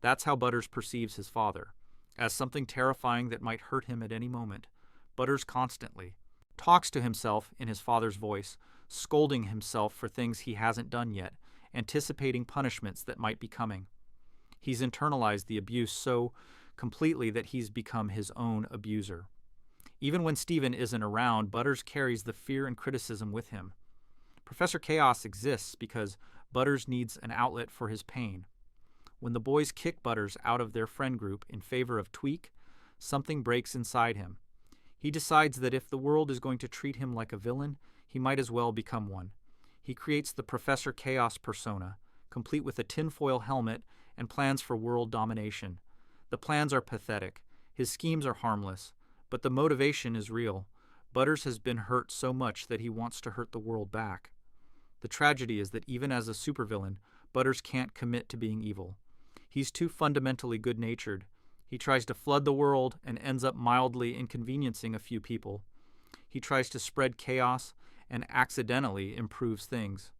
That's how Butters perceives his father, as something terrifying that might hurt him at any moment. Butters constantly talks to himself in his father's voice, scolding himself for things he hasn't done yet, anticipating punishments that might be coming. He's internalized the abuse so completely that he's become his own abuser. Even when Steven isn't around, Butters carries the fear and criticism with him. Professor Chaos exists because Butters needs an outlet for his pain. When the boys kick Butters out of their friend group in favor of Tweak, something breaks inside him. He decides that if the world is going to treat him like a villain, he might as well become one. He creates the Professor Chaos persona, complete with a tinfoil helmet and plans for world domination. The plans are pathetic. His schemes are harmless. But the motivation is real. Butters has been hurt so much that he wants to hurt the world back. The tragedy is that even as a supervillain, Butters can't commit to being evil. He's too fundamentally good-natured. He tries to flood the world and ends up mildly inconveniencing a few people. He tries to spread chaos and accidentally improves things.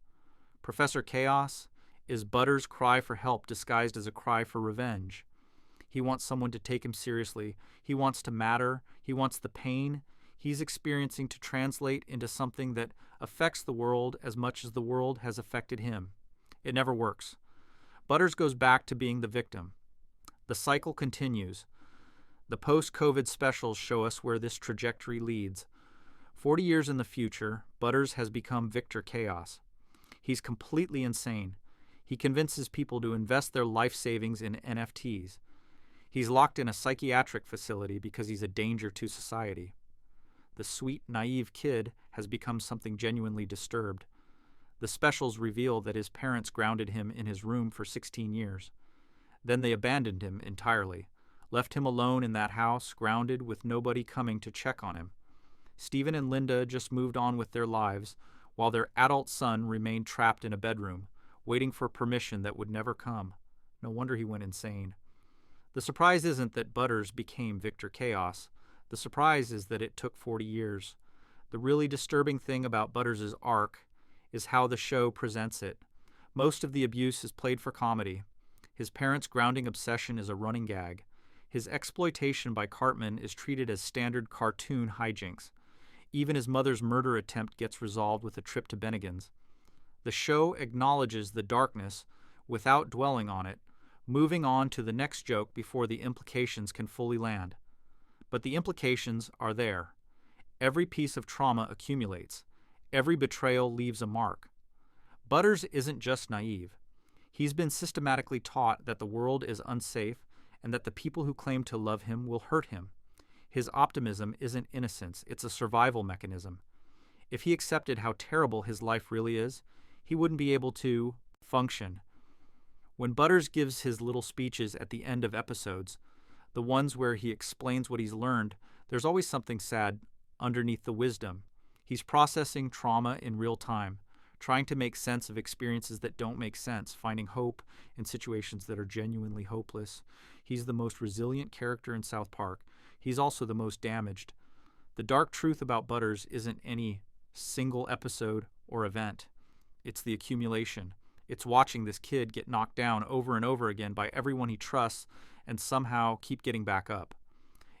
Professor Chaos is Butters' cry for help disguised as a cry for revenge. He wants someone to take him seriously. He wants to matter. He wants the pain he's experiencing to translate into something that affects the world as much as the world has affected him. It never works. Butters goes back to being the victim. The cycle continues. The post-COVID specials show us where this trajectory leads. 40 years in the future, Butters has become Victor Chaos. He's completely insane. He convinces people to invest their life savings in NFTs. He's locked in a psychiatric facility because he's a danger to society. The sweet, naive kid has become something genuinely disturbed. The specials reveal that his parents grounded him in his room for 16 years. Then they abandoned him entirely, left him alone in that house, grounded with nobody coming to check on him. Steven and Linda just moved on with their lives, while their adult son remained trapped in a bedroom, waiting for permission that would never come. No wonder he went insane. The surprise isn't that Butters became Victor Chaos. The surprise is that it took 40 years. The really disturbing thing about Butters' arc is how the show presents it. Most of the abuse is played for comedy. His parents' grounding obsession is a running gag. His exploitation by Cartman is treated as standard cartoon hijinks. Even his mother's murder attempt gets resolved with a trip to Bennigan's. The show acknowledges the darkness without dwelling on it, moving on to the next joke before the implications can fully land. But the implications are there. Every piece of trauma accumulates. Every betrayal leaves a mark. Butters isn't just naive. He's been systematically taught that the world is unsafe and that the people who claim to love him will hurt him. His optimism isn't innocence, it's a survival mechanism. If he accepted how terrible his life really is, he wouldn't be able to function. When Butters gives his little speeches at the end of episodes, the ones where he explains what he's learned, there's always something sad underneath the wisdom. He's processing trauma in real time, trying to make sense of experiences that don't make sense, finding hope in situations that are genuinely hopeless. He's the most resilient character in South Park. He's also the most damaged. The dark truth about Butters isn't any single episode or event. It's the accumulation. It's watching this kid get knocked down over and over again by everyone he trusts and somehow keep getting back up.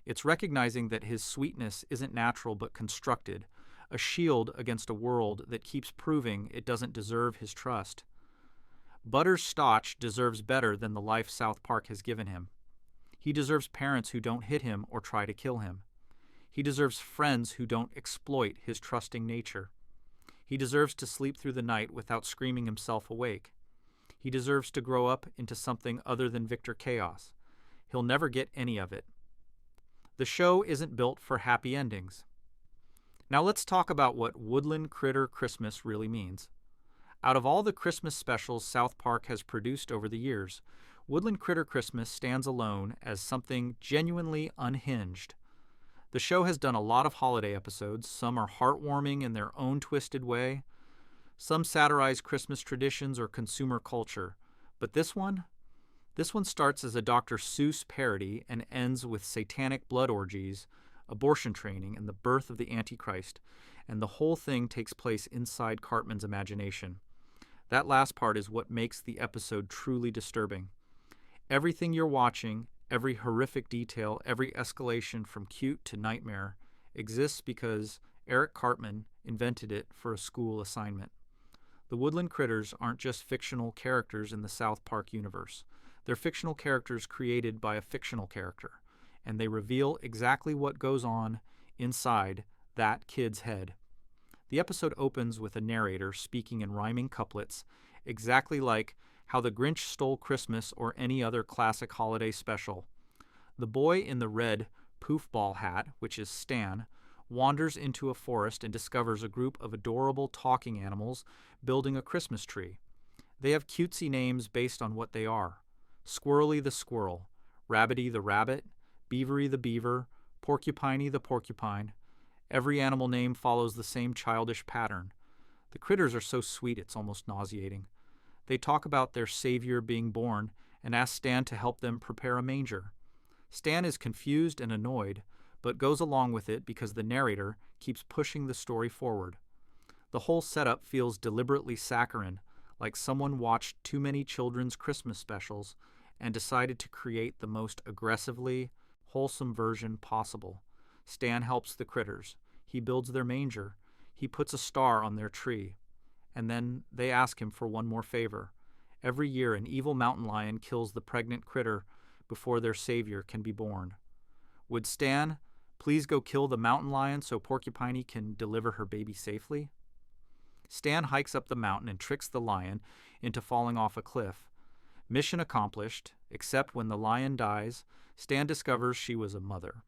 It's recognizing that his sweetness isn't natural but constructed, a shield against a world that keeps proving it doesn't deserve his trust. Butters Stotch deserves better than the life South Park has given him. He deserves parents who don't hit him or try to kill him. He deserves friends who don't exploit his trusting nature. He deserves to sleep through the night without screaming himself awake. He deserves to grow up into something other than Victor Chaos. He'll never get any of it. The show isn't built for happy endings. Now let's talk about what Woodland Critter Christmas really means. Out of all the Christmas specials South Park has produced over the years, Woodland Critter Christmas stands alone as something genuinely unhinged. The show has done a lot of holiday episodes. Some are heartwarming in their own twisted way. Some satirize Christmas traditions or consumer culture. But this one starts as a Dr. Seuss parody and ends with satanic blood orgies, abortion training, and the birth of the Antichrist. And the whole thing takes place inside Cartman's imagination. That last part is what makes the episode truly disturbing. Everything you're watching, every horrific detail, every escalation from cute to nightmare exists because Eric Cartman invented it for a school assignment. The Woodland Critters aren't just fictional characters in the South Park universe. They're fictional characters created by a fictional character, and they reveal exactly what goes on inside that kid's head. The episode opens with a narrator speaking in rhyming couplets, exactly like How the Grinch Stole Christmas or any other classic holiday special. The boy in the red poofball hat, which is Stan, wanders into a forest and discovers a group of adorable talking animals building a Christmas tree. They have cutesy names based on what they are. Squirrely the squirrel, Rabbity the rabbit, Beavery the beaver, Porcupiney the porcupine. Every animal name follows the same childish pattern. The critters are so sweet it's almost nauseating. They talk about their savior being born and ask Stan to help them prepare a manger. Stan is confused and annoyed, but goes along with it because the narrator keeps pushing the story forward. The whole setup feels deliberately saccharine, like someone watched too many children's Christmas specials and decided to create the most aggressively wholesome version possible. Stan helps the critters. He builds their manger. He puts a star on their tree. And then they ask him for one more favor. Every year, an evil mountain lion kills the pregnant critter before their savior can be born. Would Stan please go kill the mountain lion so Porcupiney can deliver her baby safely? Stan hikes up the mountain and tricks the lion into falling off a cliff. Mission accomplished, except when the lion dies, Stan discovers she was a mother.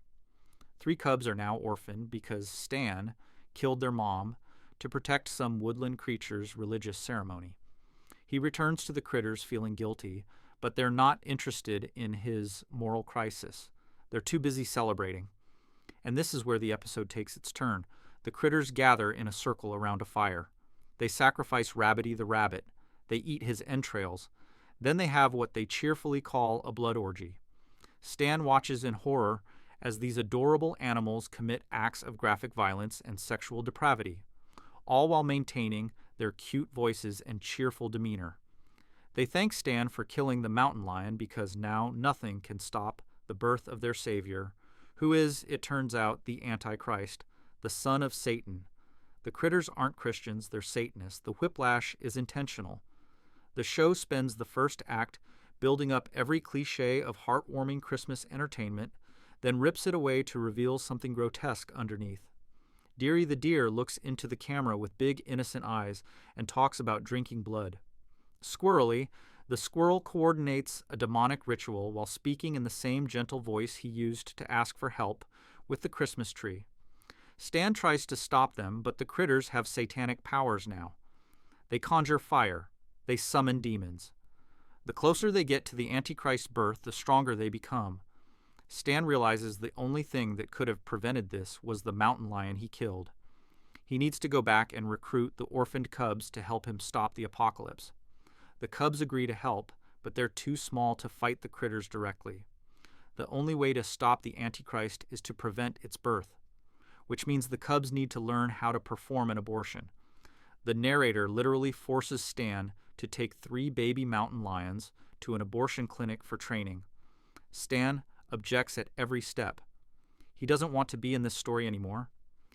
3 cubs are now orphaned because Stan killed their mom to protect some woodland creature's religious ceremony. He returns to the critters feeling guilty, but they're not interested in his moral crisis. They're too busy celebrating. And this is where the episode takes its turn. The critters gather in a circle around a fire. They sacrifice Rabbity the rabbit. They eat his entrails. Then they have what they cheerfully call a blood orgy. Stan watches in horror as these adorable animals commit acts of graphic violence and sexual depravity, all while maintaining their cute voices and cheerful demeanor. They thank Stan for killing the mountain lion because now nothing can stop the birth of their savior, who is, it turns out, the Antichrist, the son of Satan. The critters aren't Christians, they're Satanists. The whiplash is intentional. The show spends the first act building up every cliché of heartwarming Christmas entertainment, then rips it away to reveal something grotesque underneath. Dearie the deer looks into the camera with big innocent eyes and talks about drinking blood. Squirrely, the squirrel coordinates a demonic ritual while speaking in the same gentle voice he used to ask for help with the Christmas tree. Stan tries to stop them, but the critters have satanic powers now. They conjure fire. They summon demons. The closer they get to the Antichrist's birth, the stronger they become. Stan realizes the only thing that could have prevented this was the mountain lion he killed. He needs to go back and recruit the orphaned cubs to help him stop the apocalypse. The cubs agree to help, but they're too small to fight the critters directly. The only way to stop the Antichrist is to prevent its birth, which means the cubs need to learn how to perform an abortion. The narrator literally forces Stan to take 3 baby mountain lions to an abortion clinic for training. Stan objects at every step. He doesn't want to be in this story anymore.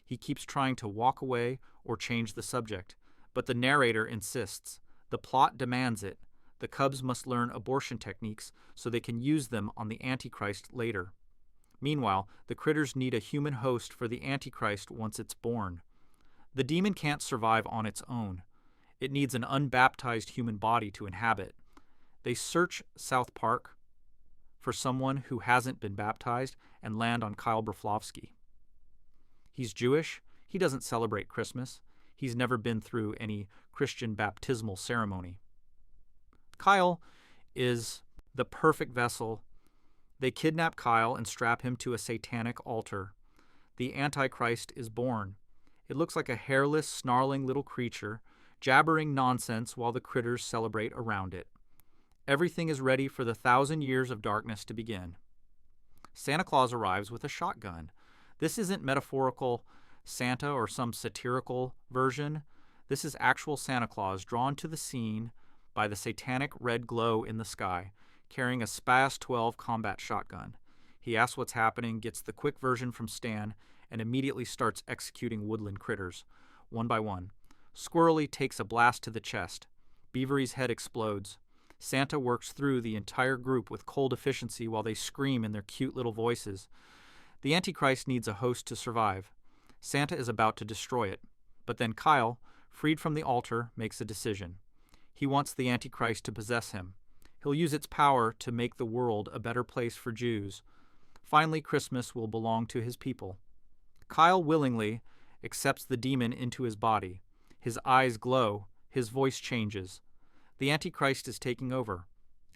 He keeps trying to walk away or change the subject, but the narrator insists. The plot demands it. The cubs must learn abortion techniques so they can use them on the Antichrist later. Meanwhile, the critters need a human host for the Antichrist once it's born. The demon can't survive on its own. It needs an unbaptized human body to inhabit. They search South Park for someone who hasn't been baptized and land on Kyle Broflovsky. He's Jewish. He doesn't celebrate Christmas. He's never been through any Christian baptismal ceremony. Kyle is the perfect vessel. They kidnap Kyle and strap him to a satanic altar. The Antichrist is born. It looks like a hairless, snarling little creature, jabbering nonsense while the critters celebrate around it. Everything is ready for the 1,000 years of darkness to begin. Santa Claus arrives with a shotgun. This isn't metaphorical Santa or some satirical version. This is actual Santa Claus drawn to the scene by the satanic red glow in the sky, carrying a Spas 12 combat shotgun. He asks what's happening, gets the quick version from Stan, and immediately starts executing woodland critters, one by one. Squirrely takes a blast to the chest. Beavery's head explodes. Santa works through the entire group with cold efficiency while they scream in their cute little voices. The Antichrist needs a host to survive. Santa is about to destroy it. But then Kyle, freed from the altar, makes a decision. He wants the Antichrist to possess him. He'll use its power to make the world a better place for Jews. Finally, Christmas will belong to his people. Kyle willingly accepts the demon into his body. His eyes glow. His voice changes. The Antichrist is taking over.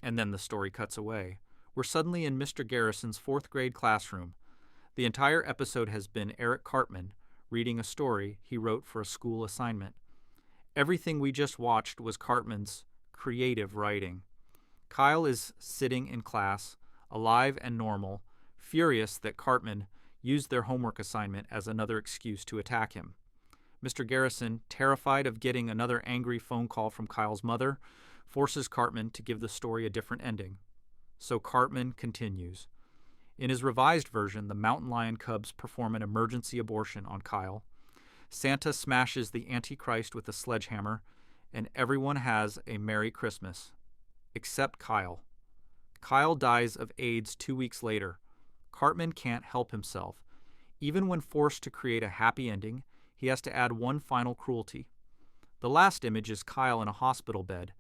And then the story cuts away. We're suddenly in Mr. Garrison's 4th grade classroom. The entire episode has been Eric Cartman reading a story he wrote for a school assignment. Everything we just watched was Cartman's creative writing. Kyle is sitting in class, alive and normal, furious that Cartman used their homework assignment as another excuse to attack him. Mr. Garrison, terrified of getting another angry phone call from Kyle's mother, forces Cartman to give the story a different ending. So Cartman continues. In his revised version, the mountain lion cubs perform an emergency abortion on Kyle. Santa smashes the Antichrist with a sledgehammer, and everyone has a Merry Christmas. Except Kyle. Kyle dies of AIDS 2 weeks later. Cartman can't help himself. Even when forced to create a happy ending, he has to add one final cruelty. The last image is Kyle in a hospital bed,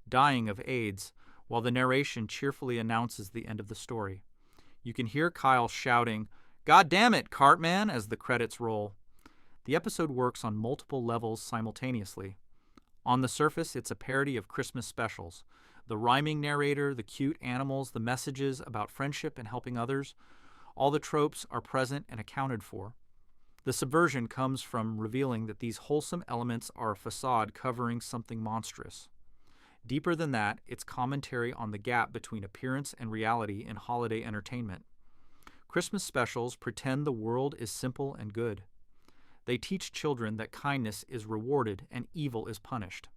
dying of AIDS, while the narration cheerfully announces the end of the story. You can hear Kyle shouting, "God damn it, Cartman," as the credits roll. The episode works on multiple levels simultaneously. On the surface, it's a parody of Christmas specials. The rhyming narrator, the cute animals, the messages about friendship and helping others, all the tropes are present and accounted for. The subversion comes from revealing that these wholesome elements are a facade covering something monstrous. Deeper than that, it's commentary on the gap between appearance and reality in holiday entertainment. Christmas specials pretend the world is simple and good. They teach children that kindness is rewarded and evil is punished.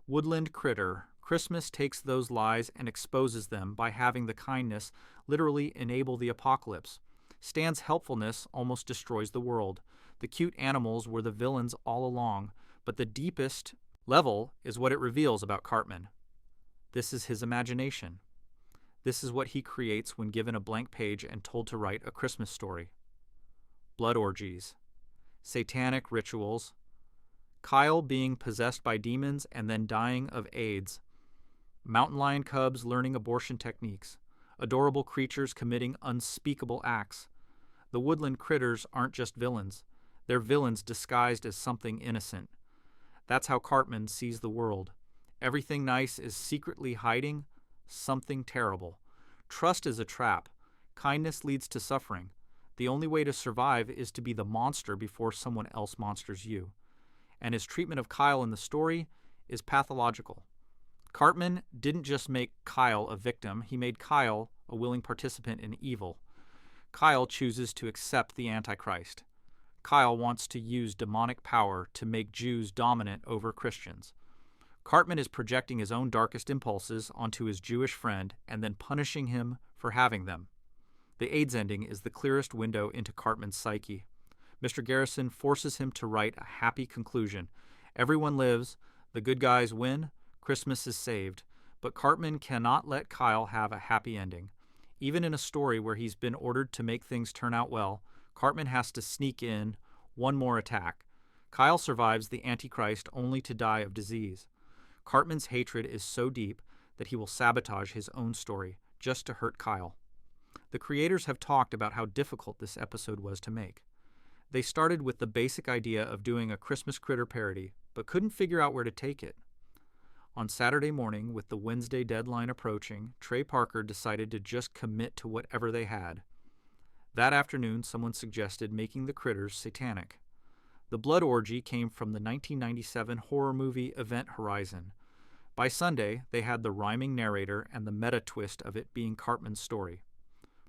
Woodland Critter, Christmas takes those lies and exposes them by having the kindness literally enable the apocalypse. Stan's helpfulness almost destroys the world. The cute animals were the villains all along, but the deepest level is what it reveals about Cartman. This is his imagination. This is what he creates when given a blank page and told to write a Christmas story. Blood orgies, satanic rituals, Kyle being possessed by demons and then dying of AIDS, mountain lion cubs learning abortion techniques, adorable creatures committing unspeakable acts. The woodland critters aren't just villains. They're villains disguised as something innocent. That's how Cartman sees the world. Everything nice is secretly hiding something terrible. Trust is a trap. Kindness leads to suffering. The only way to survive is to be the monster before someone else monsters you. And his treatment of Kyle in the story is pathological. Cartman didn't just make Kyle a victim, he made Kyle a willing participant in evil. Kyle chooses to accept the Antichrist. Kyle wants to use demonic power to make Jews dominant over Christians. Cartman is projecting his own darkest impulses onto his Jewish friend and then punishing him for having them. The AIDS ending is the clearest window into Cartman's psyche. Mr. Garrison forces him to write a happy conclusion. Everyone lives, the good guys win, Christmas is saved, but Cartman cannot let Kyle have a happy ending. Even in a story where he's been ordered to make things turn out well, Cartman has to sneak in one more attack. Kyle survives the Antichrist only to die of disease. Cartman's hatred is so deep that he will sabotage his own story just to hurt Kyle. The creators have talked about how difficult this episode was to make. They started with the basic idea of doing a Christmas critter parody, but couldn't figure out where to take it. On Saturday morning, with the Wednesday deadline approaching, Trey Parker decided to just commit to whatever they had. That afternoon, someone suggested making the critters satanic. The blood orgy came from the 1997 horror movie Event Horizon. By Sunday, they had the rhyming narrator and the meta twist of it being Cartman's story.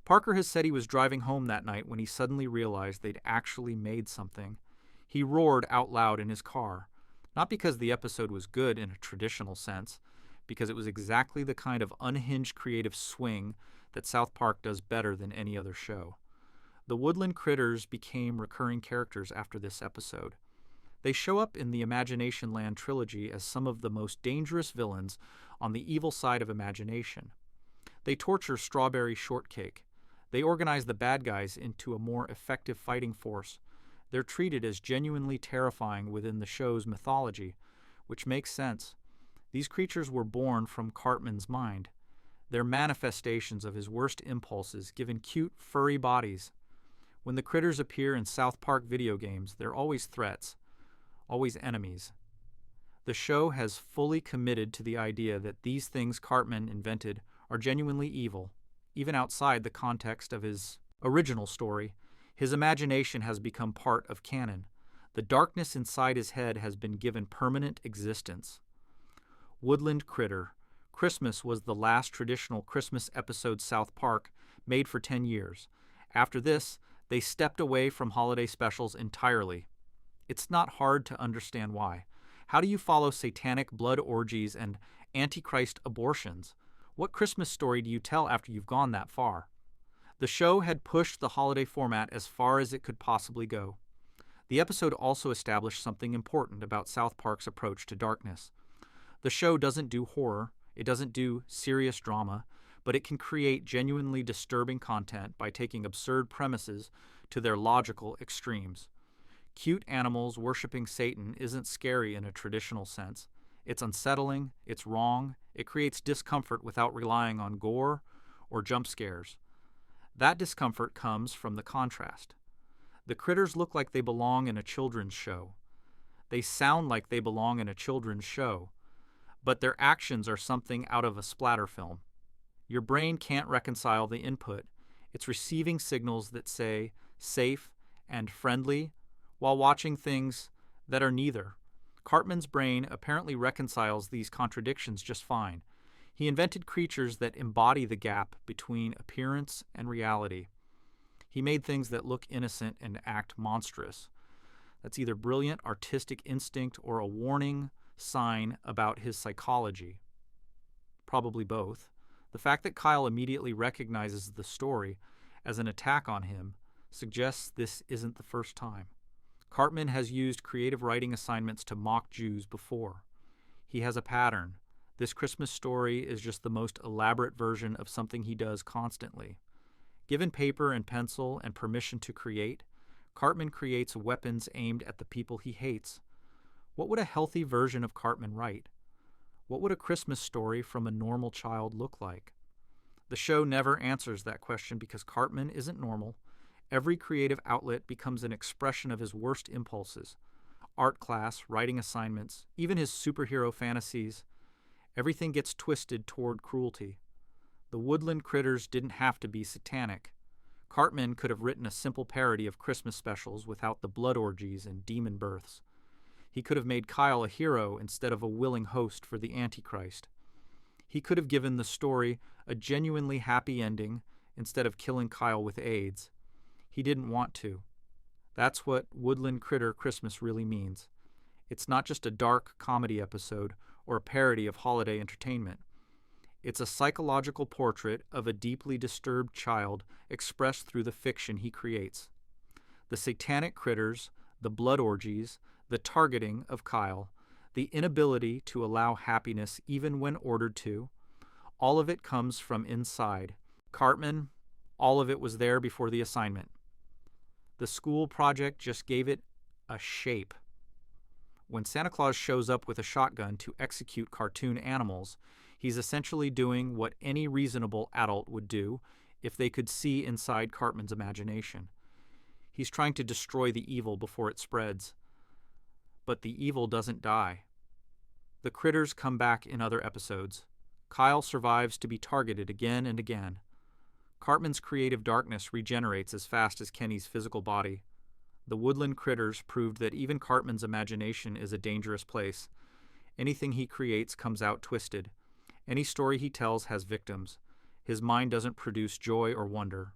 Parker has said he was driving home that night when he suddenly realized they'd actually made something. He roared out loud in his car, not because the episode was good in a traditional sense, because it was exactly the kind of unhinged creative swing that South Park does better than any other show. The woodland critters became recurring characters after this episode. They show up in the Imagination Land trilogy as some of the most dangerous villains on the evil side of imagination. They torture Strawberry Shortcake. They organize the bad guys into a more effective fighting force. They're treated as genuinely terrifying within the show's mythology, which makes sense. These creatures were born from Cartman's mind. They're manifestations of his worst impulses, given cute, furry bodies. When the critters appear in South Park video games, they're always threats, always enemies. The show has fully committed to the idea that these things Cartman invented are genuinely evil, even outside the context of his original story. His imagination has become part of canon. The darkness inside his head has been given permanent existence. Woodland Critter. Christmas was the last traditional Christmas episode South Park made for 10 years. After this, they stepped away from holiday specials entirely. It's not hard to understand why. How do you follow satanic blood orgies and antichrist abortions? What Christmas story do you tell after you've gone that far? The show had pushed the holiday format as far as it could possibly go. The episode also established something important about South Park's approach to darkness. The show doesn't do horror, it doesn't do serious drama, but it can create genuinely disturbing content by taking absurd premises to their logical extremes. Cute animals worshiping Satan isn't scary in a traditional sense. It's unsettling, it's wrong, it creates discomfort without relying on gore or jump scares. That discomfort comes from the contrast. The critters look like they belong in a children's show. They sound like they belong in a children's show, but their actions are something out of a splatter film. Your brain can't reconcile the input. It's receiving signals that say safe and friendly while watching things that are neither. Cartman's brain apparently reconciles these contradictions just fine. He invented creatures that embody the gap between appearance and reality. He made things that look innocent and act monstrous. That's either brilliant artistic instinct or a warning sign about his psychology. Probably both. The fact that Kyle immediately recognizes the story as an attack on him suggests this isn't the first time. Cartman has used creative writing assignments to mock Jews before. He has a pattern. This Christmas story is just the most elaborate version of something he does constantly. Given paper and pencil and permission to create, Cartman creates weapons aimed at the people he hates. What would a healthy version of Cartman write? What would a Christmas story from a normal child look like? The show never answers that question because Cartman isn't normal. Every creative outlet becomes an expression of his worst impulses. Art class, writing assignments, even his superhero fantasies. Everything gets twisted toward cruelty. The Woodland Critters didn't have to be satanic. Cartman could have written a simple parody of Christmas specials without the blood orgies and demon births. He could have made Kyle a hero instead of a willing host for the Antichrist. He could have given the story a genuinely happy ending instead of killing Kyle with AIDS. He didn't want to. That's what Woodland Critter Christmas really means. It's not just a dark comedy episode or a parody of holiday entertainment. It's a psychological portrait of a deeply disturbed child expressed through the fiction he creates. The satanic critters, the blood orgies, the targeting of Kyle, the inability to allow happiness even when ordered to, all of it comes from inside. Cartman, all of it was there before the assignment. The school project just gave it a shape. When Santa Claus shows up with a shotgun to execute cartoon animals, he's essentially doing what any reasonable adult would do if they could see inside Cartman's imagination. He's trying to destroy the evil before it spreads. But the evil doesn't die. The critters come back in other episodes. Kyle survives to be targeted again and again. Cartman's creative darkness regenerates as fast as Kenny's physical body. The Woodland Critters proved that even Cartman's imagination is a dangerous place. Anything he creates comes out twisted. Any story he tells has victims. His mind doesn't produce joy or wonder.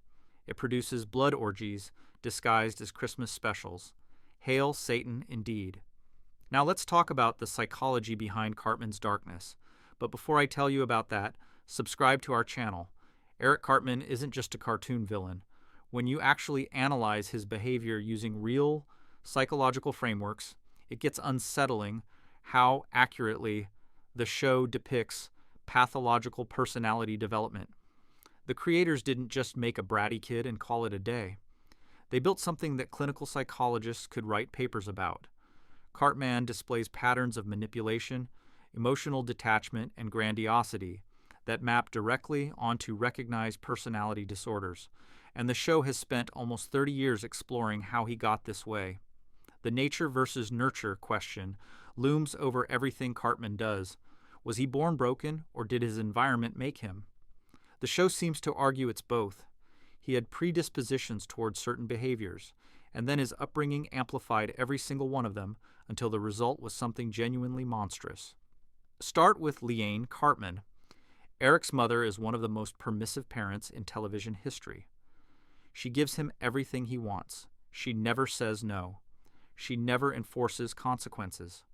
It produces blood orgies disguised as Christmas specials. Hail Satan indeed. Now let's talk about the psychology behind Cartman's darkness. But before I tell you about that, subscribe to our channel. Eric Cartman isn't just a cartoon villain. When you actually analyze his behavior using real psychological frameworks, It gets unsettling how accurately the show depicts pathological personality development. The creators didn't just make a bratty kid and call it a day. They built something that clinical psychologists could write papers about. Cartman displays patterns of manipulation, emotional detachment, and grandiosity that map directly onto recognized personality disorders, and the show has spent almost 30 years exploring how he got this way. The nature versus nurture question looms over everything Cartman does. Was he born broken, or did his environment make him? The show seems to argue it's both. He had predispositions towards certain behaviors, and then his upbringing amplified every single one of them until the result was something genuinely monstrous. Start with Liane Cartman. Eric's mother is one of the most permissive parents in television history. She gives him everything he wants. She never says no. She never enforces consequences.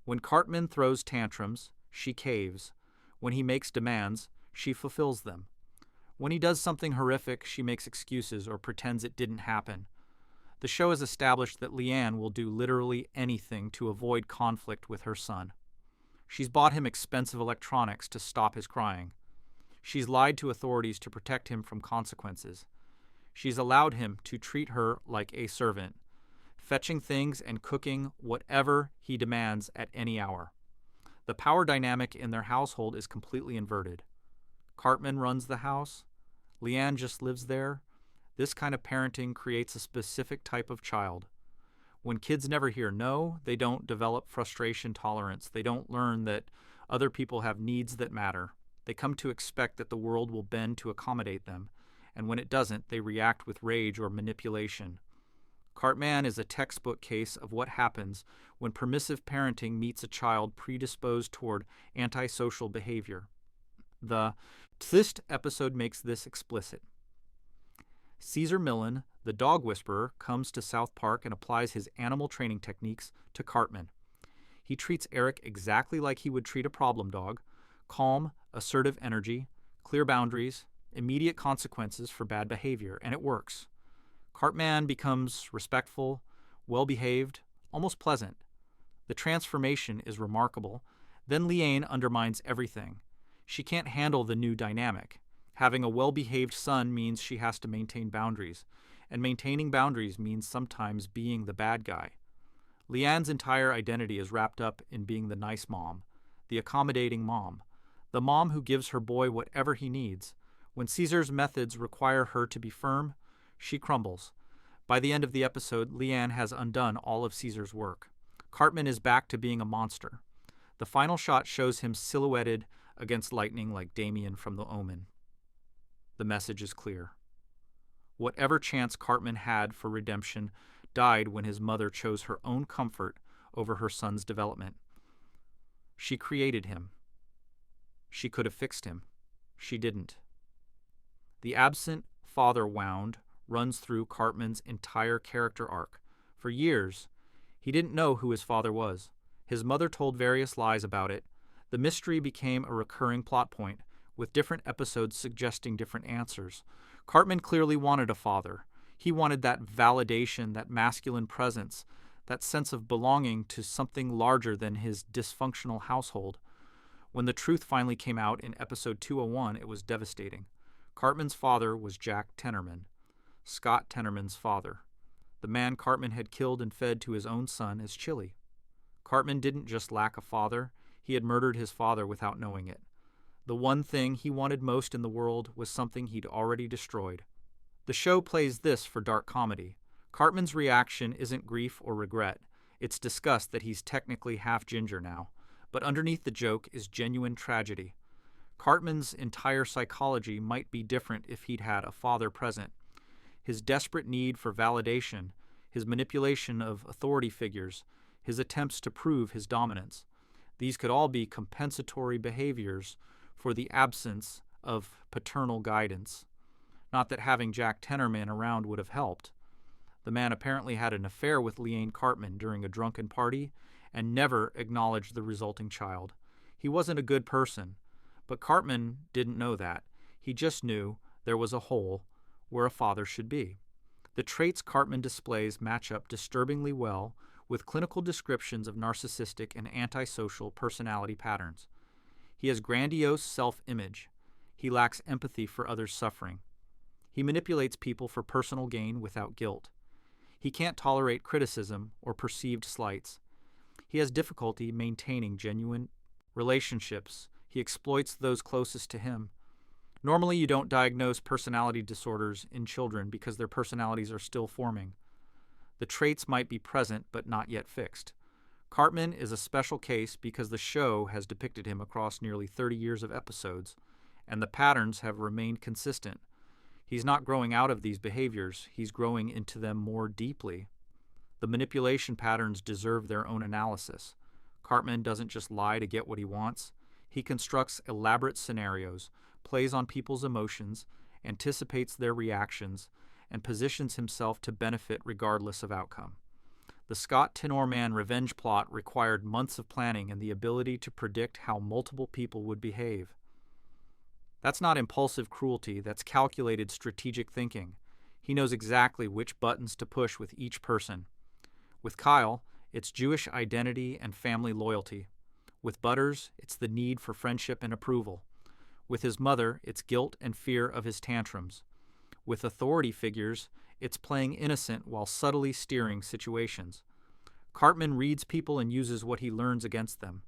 When Cartman throws tantrums, she caves. When he makes demands, she fulfills them. When he does something horrific, she makes excuses or pretends it didn't happen. The show has established that Liane will do literally anything to avoid conflict with her son. She's bought him expensive electronics to stop his crying. She's lied to authorities to protect him from consequences. She's allowed him to treat her like a servant, fetching things and cooking whatever he demands at any hour. The power dynamic in their household is completely inverted. Cartman runs the house. Liane just lives there. This kind of parenting creates a specific type of child. When kids never hear no, they don't develop frustration tolerance. They don't learn that other people have needs that matter. They come to expect that the world will bend to accommodate them, and when it doesn't, they react with rage or manipulation. Cartman is a textbook case of what happens when permissive parenting meets a child predisposed toward antisocial behavior. The Twist episode makes this explicit. Caesar Millen, the dog whisperer, comes to South Park and applies his animal training techniques to Cartman. He treats Eric exactly like he would treat a problem dog: calm, assertive energy, clear boundaries, immediate consequences for bad behavior, and it works. Cartman becomes respectful, well-behaved, almost pleasant. The transformation is remarkable. Then Liane undermines everything. She can't handle the new dynamic. Having a well-behaved son means she has to maintain boundaries, and maintaining boundaries means sometimes being the bad guy. Liane's entire identity is wrapped up in being the nice mom, the accommodating mom, the mom who gives her boy whatever he needs. When Caesar's methods require her to be firm, she crumbles. By the end of the episode, Liane has undone all of Caesar's work. Cartman is back to being a monster. The final shot shows him silhouetted against lightning like Damien from The Omen. The message is clear. Whatever chance Cartman had for redemption died when his mother chose her own comfort over her son's development. She created him. She could have fixed him. She didn't. The absent father wound runs through Cartman's entire character arc. For years, he didn't know who his father was. His mother told various lies about it. The mystery became a recurring plot point, with different episodes suggesting different answers. Cartman clearly wanted a father. He wanted that validation, that masculine presence, that sense of belonging to something larger than his dysfunctional household. When the truth finally came out in episode 201, it was devastating. Cartman's father was Jack Tenorman, Scott Tenorman's father. The man Cartman had killed and fed to his own son as chili. Cartman didn't just lack a father, he had murdered his father without knowing it. The one thing he wanted most in the world was something he'd already destroyed. The show plays this for dark comedy. Cartman's reaction isn't grief or regret. It's disgust that he's technically half ginger now. But underneath the joke is genuine tragedy. Cartman's entire psychology might be different if he'd had a father present. His desperate need for validation, his manipulation of authority figures, his attempts to prove his dominance. These could all be compensatory behaviors for the absence of paternal guidance. Not that having Jack Tenorman around would have helped. The man apparently had an affair with Liane Cartman during a drunken party and never acknowledged the resulting child. He wasn't a good person, but Cartman didn't know that. He just knew there was a hole where a father should be. The traits Cartman displays match up disturbingly well with clinical descriptions of narcissistic and antisocial personality patterns. He has grandiose self-image. He lacks empathy for others' suffering. He manipulates people for personal gain without guilt. He can't tolerate criticism or perceived slights. He has difficulty maintaining genuine relationships. He exploits those closest to him. Normally, you don't diagnose personality disorders in children because their personalities are still forming. The traits might be present but not yet fixed. Cartman is a special case because the show has depicted him across nearly 30 years of episodes, and the patterns have remained consistent. He's not growing out of these behaviors, he's growing into them more deeply. The manipulation patterns deserve their own analysis. Cartman doesn't just lie to get what he wants. He constructs elaborate scenarios, plays on people's emotions, anticipates their reactions, and positions himself to benefit regardless of outcome. The Scott Tenorman revenge plot required months of planning and the ability to predict how multiple people would behave. That's not impulsive cruelty, that's calculated strategic thinking. He knows exactly which buttons to push with each person. With Kyle, it's Jewish identity and family loyalty. With Butters, it's the need for friendship and approval. With his mother, it's guilt and fear of his tantrums. With authority figures, it's playing innocent while subtly steering situations. Cartman reads people and uses what he learns against them.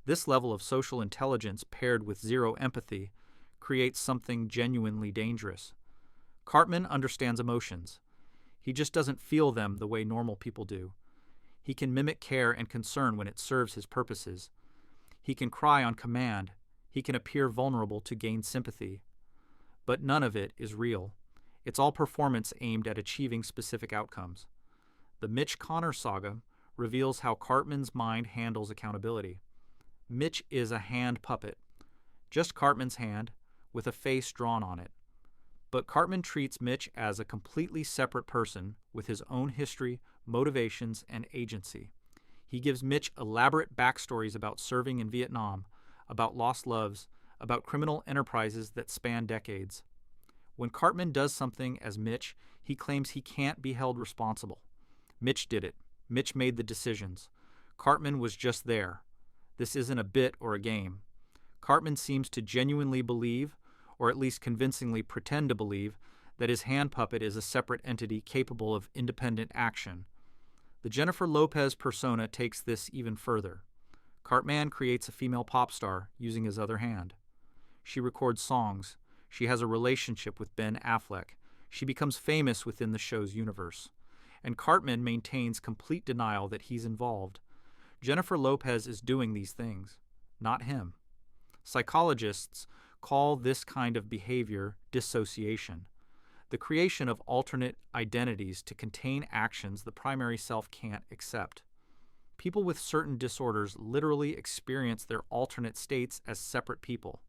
This level of social intelligence paired with zero empathy creates something genuinely dangerous. Cartman understands emotions. He just doesn't feel them the way normal people do. He can mimic care and concern when it serves his purposes. He can cry on command. He can appear vulnerable to gain sympathy. But none of it is real. It's all performance aimed at achieving specific outcomes. The Mitch Connor saga reveals how Cartman's mind handles accountability. Mitch is a hand puppet, just Cartman's hand, with a face drawn on it. But Cartman treats Mitch as a completely separate person with his own history, motivations, and agency. He gives Mitch elaborate backstories about serving in Vietnam, about lost loves, about criminal enterprises that span decades. When Cartman does something as Mitch, he claims he can't be held responsible. Mitch did it. Mitch made the decisions. Cartman was just there. This isn't a bit or a game. Cartman seems to genuinely believe, or at least convincingly pretend to believe, that his hand puppet is a separate entity capable of independent action. The Jennifer Lopez persona takes this even further. Cartman creates a female pop star using his other hand. She records songs. She has a relationship with Ben Affleck. She becomes famous within the show's universe. And Cartman maintains complete denial that he's involved. Jennifer Lopez is doing these things, not him. Psychologists call this kind of behavior dissociation, the creation of alternate identities to contain actions the primary self can't accept. People with certain disorders literally experience their alternate states as separate people.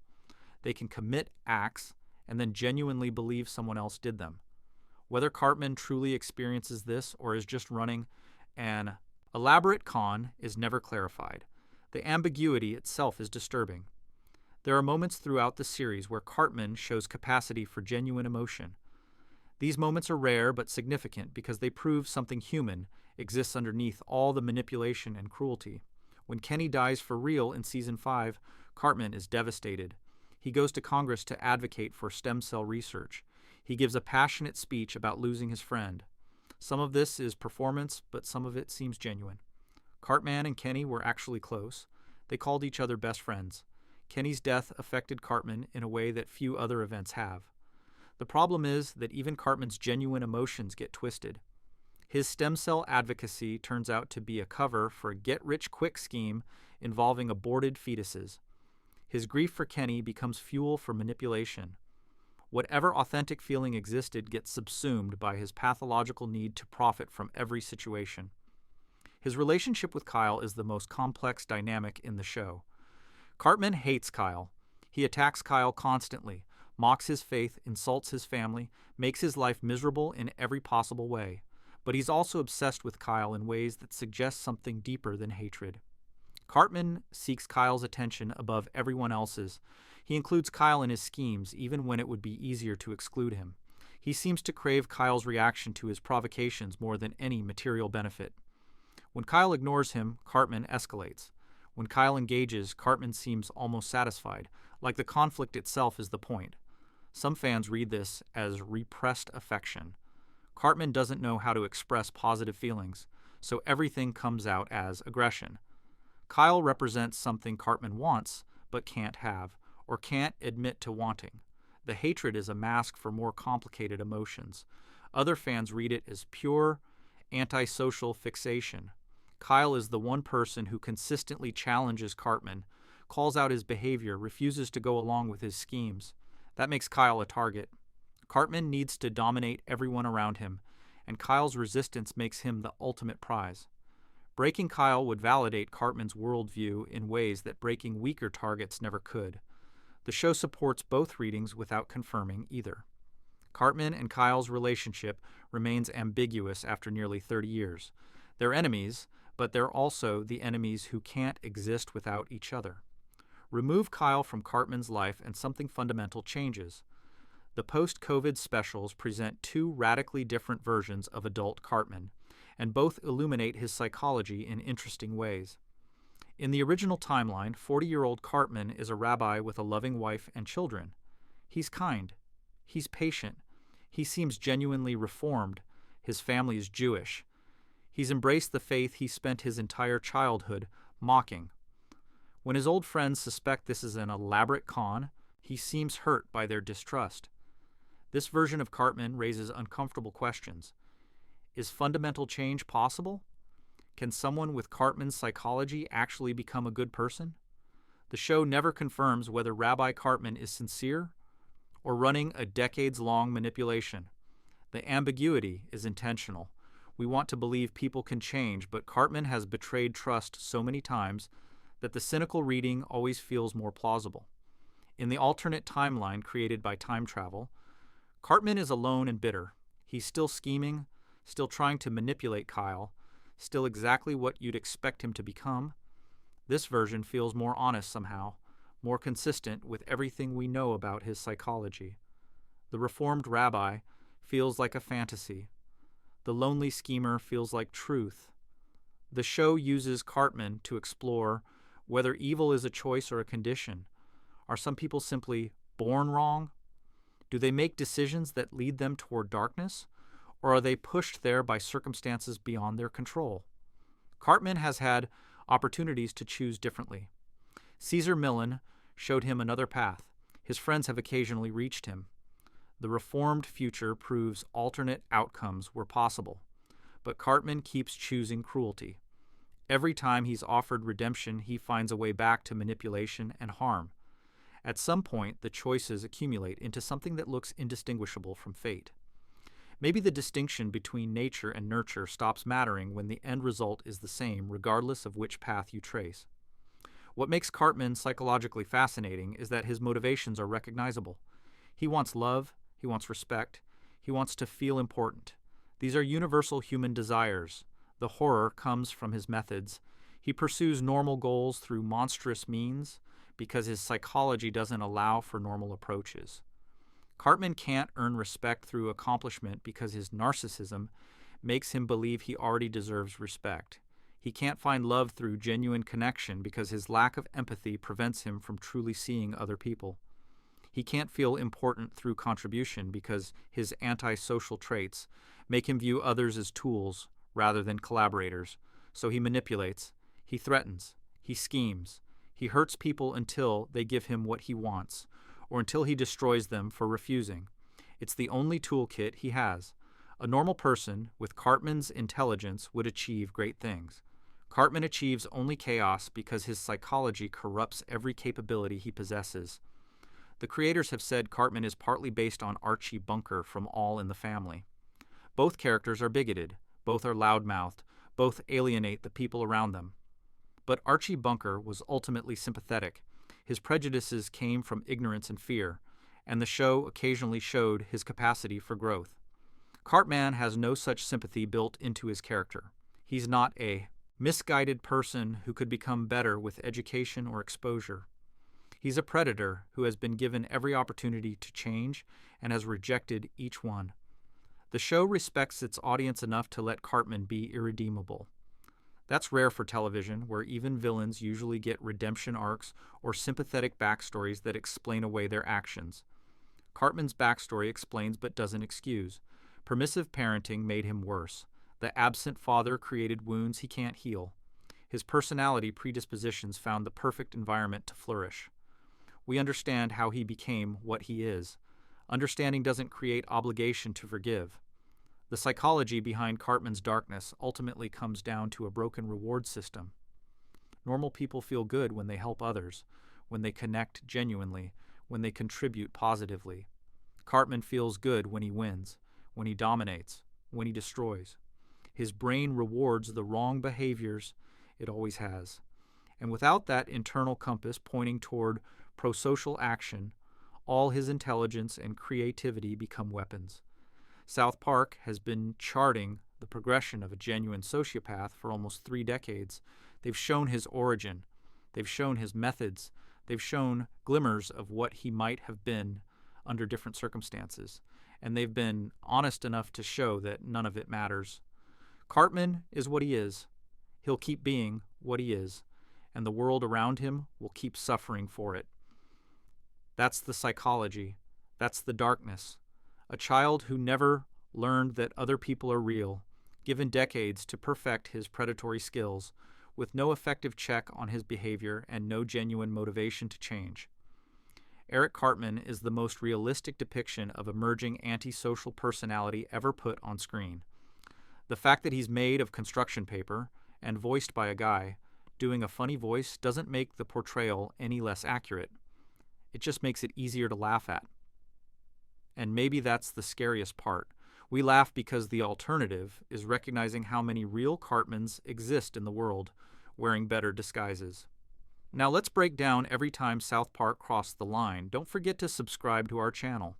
They can commit acts and then genuinely believe someone else did them. Whether Cartman truly experiences this or is just running an elaborate con is never clarified. The ambiguity itself is disturbing. There are moments throughout the series where Cartman shows capacity for genuine emotion. These moments are rare but significant because they prove something human exists underneath all the manipulation and cruelty. When Kenny dies for real in Season 5, Cartman is devastated. He goes to Congress to advocate for stem cell research. He gives a passionate speech about losing his friend. Some of this is performance, but some of it seems genuine. Cartman and Kenny were actually close. They called each other best friends. Kenny's death affected Cartman in a way that few other events have. The problem is that even Cartman's genuine emotions get twisted. His stem cell advocacy turns out to be a cover for a get-rich-quick scheme involving aborted fetuses. His grief for Kenny becomes fuel for manipulation. Whatever authentic feeling existed gets subsumed by his pathological need to profit from every situation. His relationship with Kyle is the most complex dynamic in the show. Cartman hates Kyle. He attacks Kyle constantly, mocks his faith, insults his family, makes his life miserable in every possible way. But he's also obsessed with Kyle in ways that suggest something deeper than hatred. Cartman seeks Kyle's attention above everyone else's. He includes Kyle in his schemes, even when it would be easier to exclude him. He seems to crave Kyle's reaction to his provocations more than any material benefit. When Kyle ignores him, Cartman escalates. When Kyle engages, Cartman seems almost satisfied, like the conflict itself is the point. Some fans read this as repressed affection. Cartman doesn't know how to express positive feelings, so everything comes out as aggression. Kyle represents something Cartman wants, but can't have, or can't admit to wanting. The hatred is a mask for more complicated emotions. Other fans read it as pure, antisocial fixation. Kyle is the one person who consistently challenges Cartman, calls out his behavior, refuses to go along with his schemes. That makes Kyle a target. Cartman needs to dominate everyone around him, and Kyle's resistance makes him the ultimate prize. Breaking Kyle would validate Cartman's worldview in ways that breaking weaker targets never could. The show supports both readings without confirming either. Cartman and Kyle's relationship remains ambiguous after nearly 30 years. They're enemies, but they're also the enemies who can't exist without each other. Remove Kyle from Cartman's life and something fundamental changes. The post-COVID specials present two radically different versions of adult Cartman, and both illuminate his psychology in interesting ways. In the original timeline, 40-year-old Cartman is a rabbi with a loving wife and children. He's kind. He's patient. He seems genuinely reformed. His family is Jewish. He's embraced the faith he spent his entire childhood mocking. When his old friends suspect this is an elaborate con, he seems hurt by their distrust. This version of Cartman raises uncomfortable questions. Is fundamental change possible? Can someone with Cartman's psychology actually become a good person? The show never confirms whether Rabbi Cartman is sincere or running a decades-long manipulation. The ambiguity is intentional. We want to believe people can change, but Cartman has betrayed trust so many times that the cynical reading always feels more plausible. In the alternate timeline created by time travel, Cartman is alone and bitter. He's still scheming, still trying to manipulate Kyle, still exactly what you'd expect him to become. This version feels more honest somehow, more consistent with everything we know about his psychology. The reformed rabbi feels like a fantasy. The lonely schemer feels like truth. The show uses Cartman to explore whether evil is a choice or a condition. Are some people simply born wrong? Do they make decisions that lead them toward darkness? Or are they pushed there by circumstances beyond their control? Cartman has had opportunities to choose differently. Caesar Millen showed him another path. His friends have occasionally reached him. The reformed future proves alternate outcomes were possible. But Cartman keeps choosing cruelty. Every time he's offered redemption, he finds a way back to manipulation and harm. At some point, the choices accumulate into something that looks indistinguishable from fate. Maybe the distinction between nature and nurture stops mattering when the end result is the same, regardless of which path you trace. What makes Cartman psychologically fascinating is that his motivations are recognizable. He wants love, he wants respect, he wants to feel important. These are universal human desires. The horror comes from his methods. He pursues normal goals through monstrous means because his psychology doesn't allow for normal approaches. Cartman can't earn respect through accomplishment because his narcissism makes him believe he already deserves respect. He can't find love through genuine connection because his lack of empathy prevents him from truly seeing other people. He can't feel important through contribution because his antisocial traits make him view others as tools rather than collaborators. So he manipulates, he threatens, he schemes, he hurts people until they give him what he wants, or until he destroys them for refusing. It's the only toolkit he has. A normal person with Cartman's intelligence would achieve great things. Cartman achieves only chaos because his psychology corrupts every capability he possesses. The creators have said Cartman is partly based on Archie Bunker from All in the Family. Both characters are bigoted, both are loudmouthed, both alienate the people around them. But Archie Bunker was ultimately sympathetic. His prejudices came from ignorance and fear, and the show occasionally showed his capacity for growth. Cartman has no such sympathy built into his character. He's not a misguided person who could become better with education or exposure. He's a predator who has been given every opportunity to change and has rejected each one. The show respects its audience enough to let Cartman be irredeemable. That's rare for television, where even villains usually get redemption arcs or sympathetic backstories that explain away their actions. Cartman's backstory explains but doesn't excuse. Permissive parenting made him worse. The absent father created wounds he can't heal. His personality predispositions found the perfect environment to flourish. We understand how he became what he is. Understanding doesn't create obligation to forgive. The psychology behind Cartman's darkness ultimately comes down to a broken reward system. Normal people feel good when they help others, when they connect genuinely, when they contribute positively. Cartman feels good when he wins, when he dominates, when he destroys. His brain rewards the wrong behaviors it always has. And without that internal compass pointing toward prosocial action, all his intelligence and creativity become weapons. South Park has been charting the progression of a genuine sociopath for almost 3 decades. They've shown his origin. They've shown his methods. They've shown glimmers of what he might have been under different circumstances. And they've been honest enough to show that none of it matters. Cartman is what he is. He'll keep being what he is. And the world around him will keep suffering for it. That's the psychology. That's the darkness. A child who never learned that other people are real, given decades to perfect his predatory skills, with no effective check on his behavior and no genuine motivation to change. Eric Cartman is the most realistic depiction of emerging antisocial personality ever put on screen. The fact that he's made of construction paper and voiced by a guy doing a funny voice doesn't make the portrayal any less accurate. It just makes it easier to laugh at. And maybe that's the scariest part. We laugh because the alternative is recognizing how many real Cartmans exist in the world, wearing better disguises. Now let's break down every time South Park crossed the line. Don't forget to subscribe to our channel.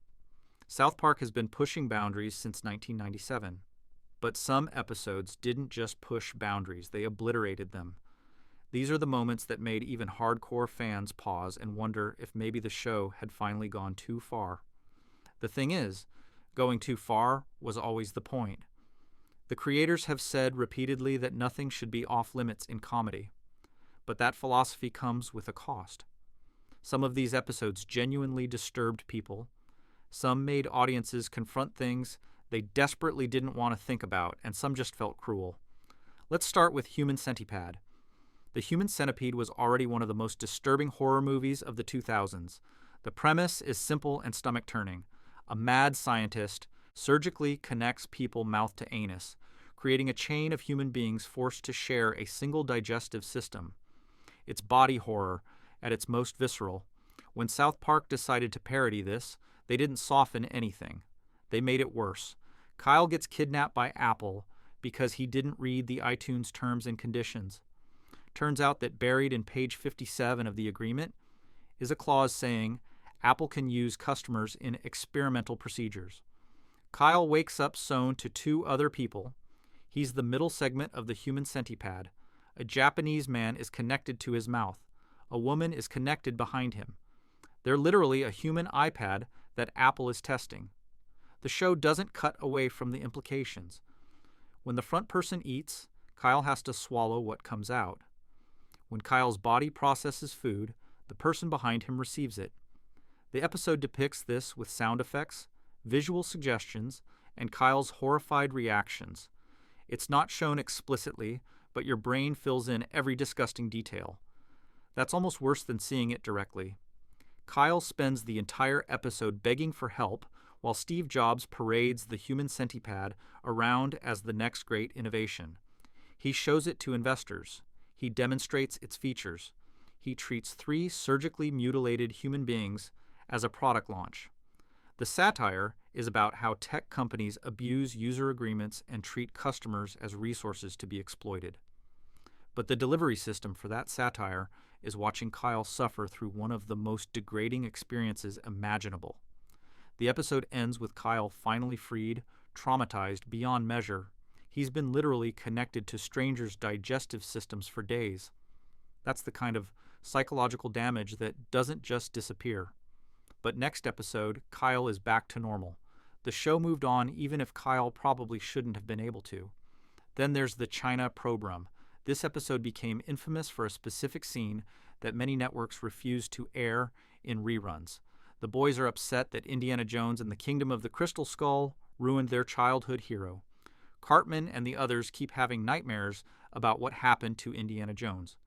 South Park has been pushing boundaries since 1997. But some episodes didn't just push boundaries, they obliterated them. These are the moments that made even hardcore fans pause and wonder if maybe the show had finally gone too far. The thing is, going too far was always the point. The creators have said repeatedly that nothing should be off limits in comedy. But that philosophy comes with a cost. Some of these episodes genuinely disturbed people. Some made audiences confront things they desperately didn't want to think about, and some just felt cruel. Let's start with Human Centipede. The Human Centipede was already one of the most disturbing horror movies of the 2000s. The premise is simple and stomach-turning. A mad scientist surgically connects people mouth to anus, creating a chain of human beings forced to share a single digestive system. It's body horror at its most visceral. When South Park decided to parody this, they didn't soften anything. They made it worse. Kyle gets kidnapped by Apple because he didn't read the iTunes terms and conditions. Turns out that buried in page 57 of the agreement is a clause saying Apple can use customers in experimental procedures. Kyle wakes up sewn to 2 other people. He's the middle segment of the Human Centipede. A Japanese man is connected to his mouth. A woman is connected behind him. They're literally a human iPad that Apple is testing. The show doesn't cut away from the implications. When the front person eats, Kyle has to swallow what comes out. When Kyle's body processes food, the person behind him receives it. The episode depicts this with sound effects, visual suggestions, and Kyle's horrified reactions. It's not shown explicitly, but your brain fills in every disgusting detail. That's almost worse than seeing it directly. Kyle spends the entire episode begging for help while Steve Jobs parades the Human Centipede around as the next great innovation. He shows it to investors. He demonstrates its features. He treats 3 surgically mutilated human beings as a product launch. The satire is about how tech companies abuse user agreements and treat customers as resources to be exploited. But the delivery system for that satire is watching Kyle suffer through one of the most degrading experiences imaginable. The episode ends with Kyle finally freed, traumatized beyond measure. He's been literally connected to strangers' digestive systems for days. That's the kind of psychological damage that doesn't just disappear. But next episode, Kyle is back to normal. The show moved on even if Kyle probably shouldn't have been able to. Then there's the China program, This episode became infamous for a specific scene that many networks refused to air in reruns. The boys are upset that Indiana Jones and the Kingdom of the Crystal Skull ruined their childhood hero. Cartman and the others keep having nightmares about what happened to Indiana Jones.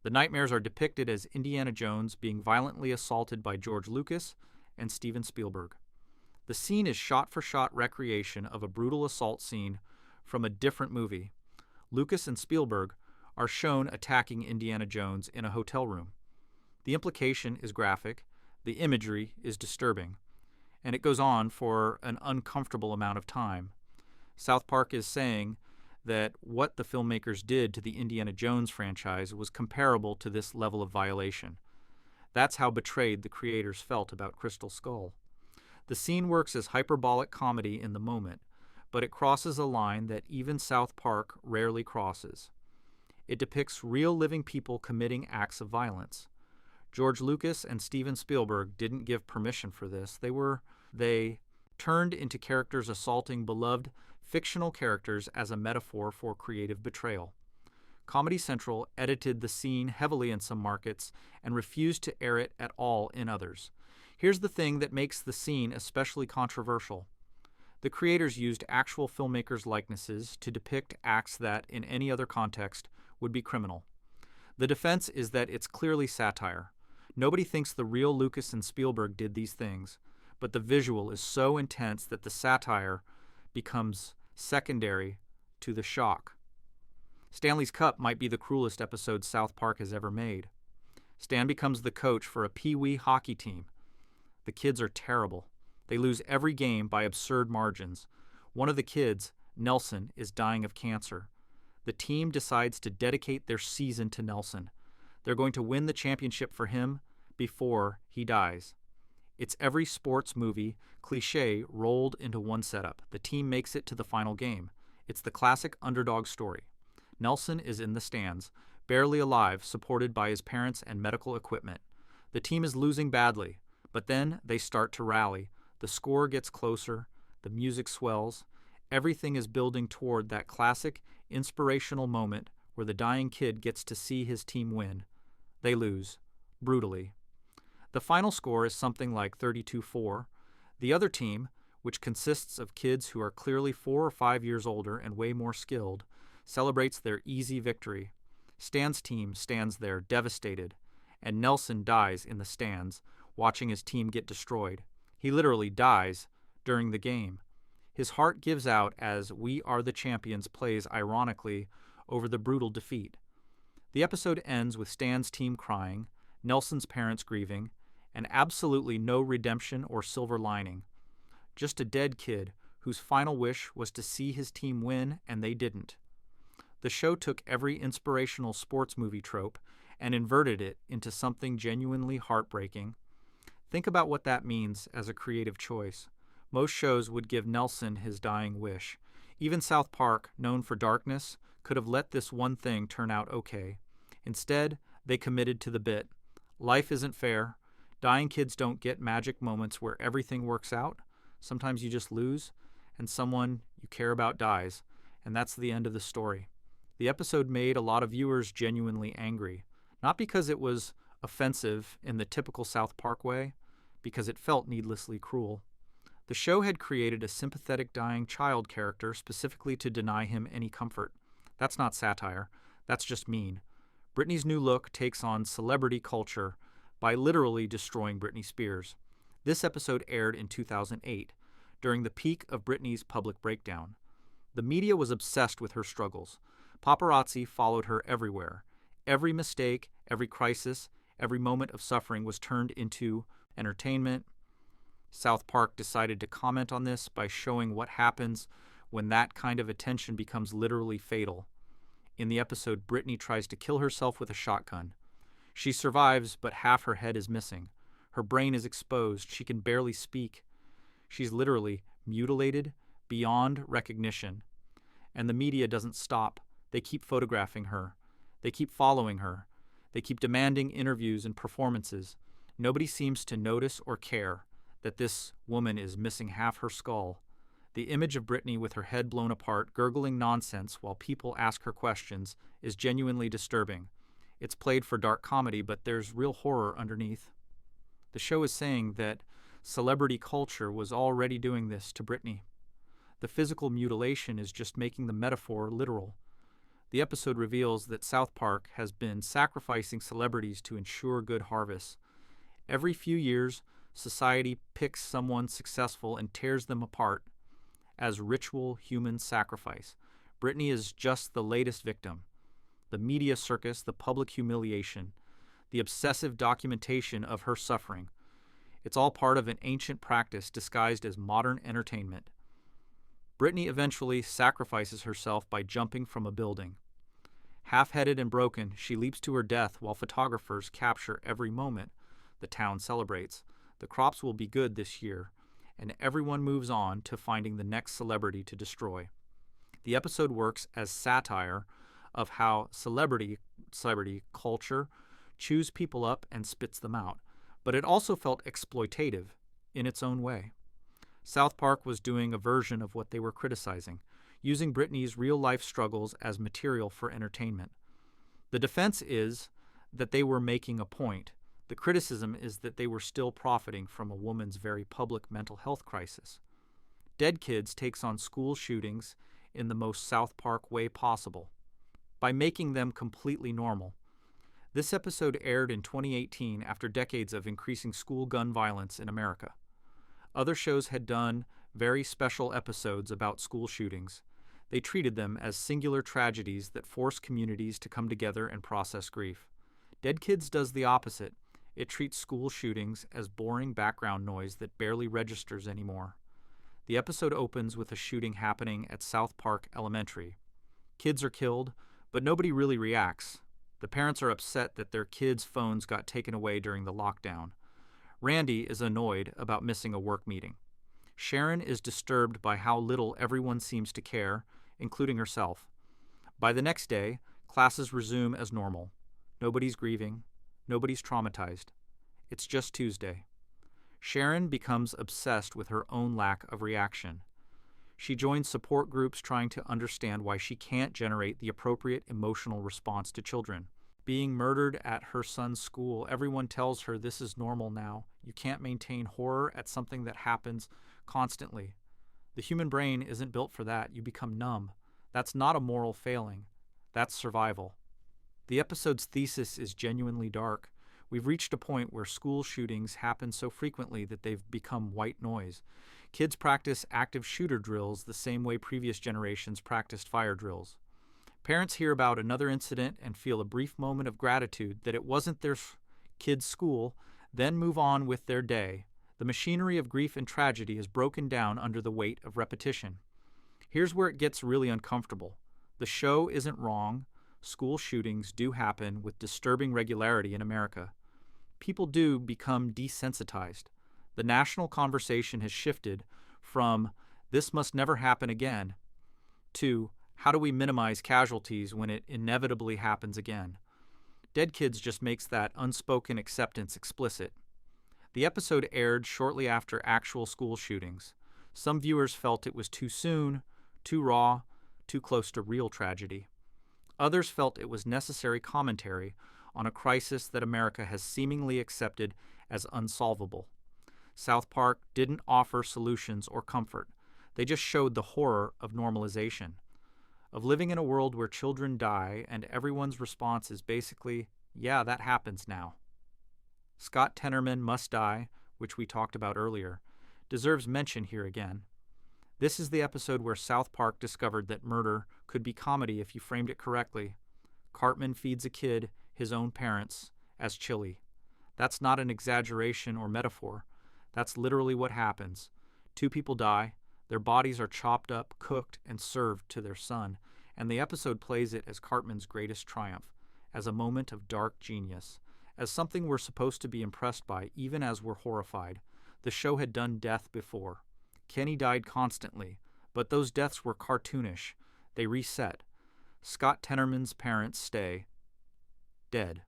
The nightmares are depicted as Indiana Jones being violently assaulted by George Lucas and Steven Spielberg. The scene is shot-for-shot recreation of a brutal assault scene from a different movie. Lucas and Spielberg are shown attacking Indiana Jones in a hotel room. The implication is graphic, the imagery is disturbing, and it goes on for an uncomfortable amount of time. South Park is saying that what the filmmakers did to the Indiana Jones franchise was comparable to this level of violation. That's how betrayed the creators felt about Crystal Skull. The scene works as hyperbolic comedy in the moment, but it crosses a line that even South Park rarely crosses. It depicts real living people committing acts of violence. George Lucas and Steven Spielberg didn't give permission for this. They turned into characters assaulting beloved fictional characters as a metaphor for creative betrayal. Comedy Central edited the scene heavily in some markets and refused to air it at all in others. Here's the thing that makes the scene especially controversial. The creators used actual filmmakers' likenesses to depict acts that, in any other context, would be criminal. The defense is that it's clearly satire. Nobody thinks the real Lucas and Spielberg did these things, but the visual is so intense that the satire becomes secondary to the shock. Stanley's Cup might be the cruelest episode South Park has ever made. Stan becomes the coach for a pee-wee hockey team. The kids are terrible. They lose every game by absurd margins. One of the kids, Nelson, is dying of cancer. The team decides to dedicate their season to Nelson. They're going to win the championship for him before he dies. It's every sports movie cliche rolled into one setup. The team makes it to the final game. It's the classic underdog story. Nelson is in the stands, barely alive, supported by his parents and medical equipment. The team is losing badly, but then they start to rally. The score gets closer, the music swells. Everything is building toward that classic, inspirational moment where the dying kid gets to see his team win. They lose, brutally. The final score is something like 32-4. The other team, which consists of kids who are clearly 4 or 5 years older and way more skilled, celebrates their easy victory. Stan's team stands there devastated, and Nelson dies in the stands, watching his team get destroyed. He literally dies during the game. His heart gives out as "We Are the Champions" plays ironically over the brutal defeat. The episode ends with Stan's team crying, Nelson's parents grieving, and absolutely no redemption or silver lining. Just a dead kid whose final wish was to see his team win, and they didn't. The show took every inspirational sports movie trope and inverted it into something genuinely heartbreaking. Think about what that means as a creative choice. Most shows would give Nelson his dying wish. Even South Park, known for darkness, could have let this one thing turn out okay. Instead, they committed to the bit. Life isn't fair. Dying kids don't get magic moments where everything works out. Sometimes you just lose, and someone you care about dies, and that's the end of the story. The episode made a lot of viewers genuinely angry, not because it was offensive in the typical South Park way, because it felt needlessly cruel. The show had created a sympathetic dying child character specifically to deny him any comfort. That's not satire. That's just mean. Britney's new look takes on celebrity culture by literally destroying Britney Spears. This episode aired in 2008, during the peak of Britney's public breakdown. The media was obsessed with her struggles. Paparazzi followed her everywhere. Every mistake, every crisis, every moment of suffering was turned into entertainment. South Park decided to comment on this by showing what happens when that kind of attention becomes literally fatal. In the episode, Britney tries to kill herself with a shotgun. She survives, but half her head is missing. Her brain is exposed. She can barely speak. She's literally mutilated beyond recognition. And the media doesn't stop. They keep photographing her. They keep following her. They keep demanding interviews and performances. Nobody seems to notice or care that this woman is missing half her skull. The image of Brittany with her head blown apart, gurgling nonsense while people ask her questions, is genuinely disturbing. It's played for dark comedy, but there's real horror underneath. The show is saying that celebrity culture was already doing this to Brittany. The physical mutilation is just making the metaphor literal. The episode reveals that South Park has been sacrificing celebrities to ensure good harvests. Every few years, society picks someone successful and tears them apart as ritual human sacrifice. Brittany is just the latest victim. The media circus, the public humiliation, the obsessive documentation of her suffering. It's all part of an ancient practice disguised as modern entertainment. Brittany eventually sacrifices herself by jumping from a building. Half-headed and broken, she leaps to her death while photographers capture every moment. The town celebrates. The crops will be good this year, and everyone moves on to finding the next celebrity to destroy. The episode works as satire of how celebrity culture chews people up and spits them out, but it also felt exploitative in its own way. South Park was doing a version of what they were criticizing, using Brittany's real-life struggles as material for entertainment. The defense is that they were making a point. The criticism is that they were still profiting from a woman's very public mental health crisis. Dead Kids takes on school shootings in the most South Park way possible, by making them completely normal. This episode aired in 2018 after decades of increasing school gun violence in America. Other shows had done very special episodes about school shootings. They treated them as singular tragedies that force communities to come together and process grief. Dead Kids does the opposite. It treats school shootings as boring background noise that barely registers anymore. The episode opens with a shooting happening at South Park Elementary. Kids are killed, but nobody really reacts. The parents are upset that their kids' phones got taken away during the lockdown. Randy is annoyed about missing a work meeting. Sharon is disturbed by how little everyone seems to care, including herself. By the next day, classes resume as normal. Nobody's grieving. Nobody's traumatized. It's just Tuesday. Sharon becomes obsessed with her own lack of reaction. She joins support groups trying to understand why she can't generate the appropriate emotional response to children. Being murdered at her son's school, everyone tells her this is normal now. You can't maintain horror at something that happens constantly. The human brain isn't built for that. You become numb. That's not a moral failing. That's survival. The episode's thesis is genuinely dark. We've reached a point where school shootings happen so frequently that they've become white noise. Kids practice active shooter drills the same way previous generations practiced fire drills. Parents hear about another incident and feel a brief moment of gratitude that it wasn't their kid's school, then move on with their day. The machinery of grief and tragedy is broken down under the weight of repetition. Here's where it gets really uncomfortable. The show isn't wrong. School shootings do happen with disturbing regularity in America. People do become desensitized. The national conversation has shifted from "this must never happen again" to "how do we minimize casualties when it inevitably happens again?" Dead Kids just makes that unspoken acceptance explicit. The episode aired shortly after actual school shootings. Some viewers felt it was too soon, too raw, too close to real tragedy. Others felt it was necessary commentary on a crisis that America has seemingly accepted as unsolvable. South Park didn't offer solutions or comfort. They just showed the horror of normalization, of living in a world where children die and everyone's response is basically, yeah, that happens now. Scott Tenorman Must Die, which we talked about earlier, deserves mention here again. This is the episode where South Park discovered that murder could be comedy if you framed it correctly. Cartman feeds a kid his own parents as chili. That's not an exaggeration or metaphor. That's literally what happens. 2 people die, their bodies are chopped up, cooked, and served to their son, and the episode plays it as Cartman's greatest triumph, as a moment of dark genius, as something we're supposed to be impressed by even as we're horrified. The show had done death before. Kenny died constantly, but those deaths were cartoonish. They reset. Scott Tenorman's parents stay dead.